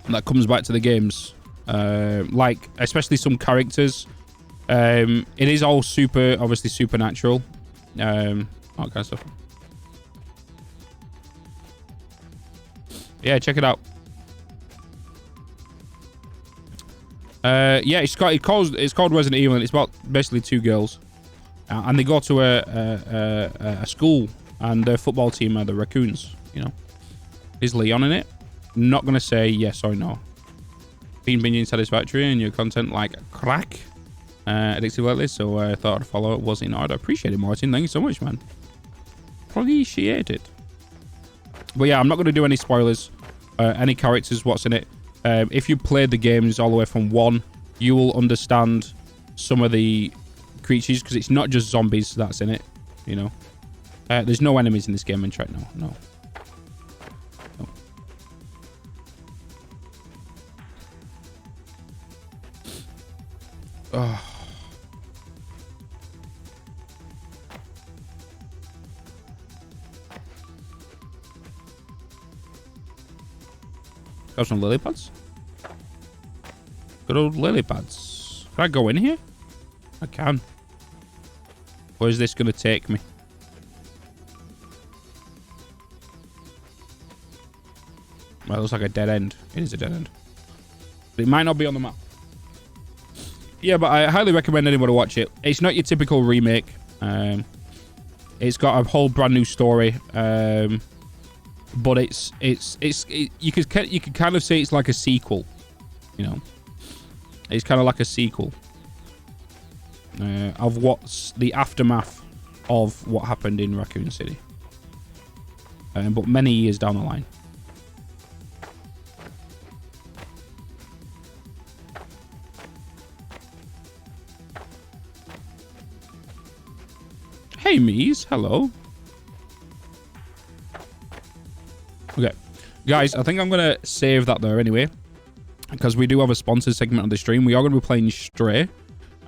That comes back to the games. Like, especially some characters. It is all obviously supernatural. All that kind of stuff. Yeah, check it out. Yeah, it's called Resident Evil, and it's about basically 2 girls, and they go to a school, and their football team are the Raccoons. You know, is Leon in it? Not gonna say yes or no. Been binging Satisfactory and your content like crack. Addictive lately, so I thought I'd follow it. Was in order. Appreciate it, Martin. Thank you so much, man. Appreciate it. But yeah, I'm not going to do any spoilers. Any characters, what's in it. If you played the games all the way from 1, you will understand some of the creatures, because it's not just zombies that's in it, you know. There's no enemies in this game in chat, no. Oh. Got some lily pads. Good old lily pads. Can I go in here? I can. Where's this going to take me? Well, it looks like a dead end. It is a dead end. But it might not be on the map. Yeah, but I highly recommend anyone to watch it. It's not your typical remake. It's got a whole brand new story. But you could kind of say it's like a sequel, you know. It's kind of like a sequel of what's the aftermath of what happened in Raccoon City, but many years down the line. Hey, Mies, hello. Okay, guys, I think I'm going to save that there anyway, because we do have a sponsored segment on the stream. We are going to be playing Stray.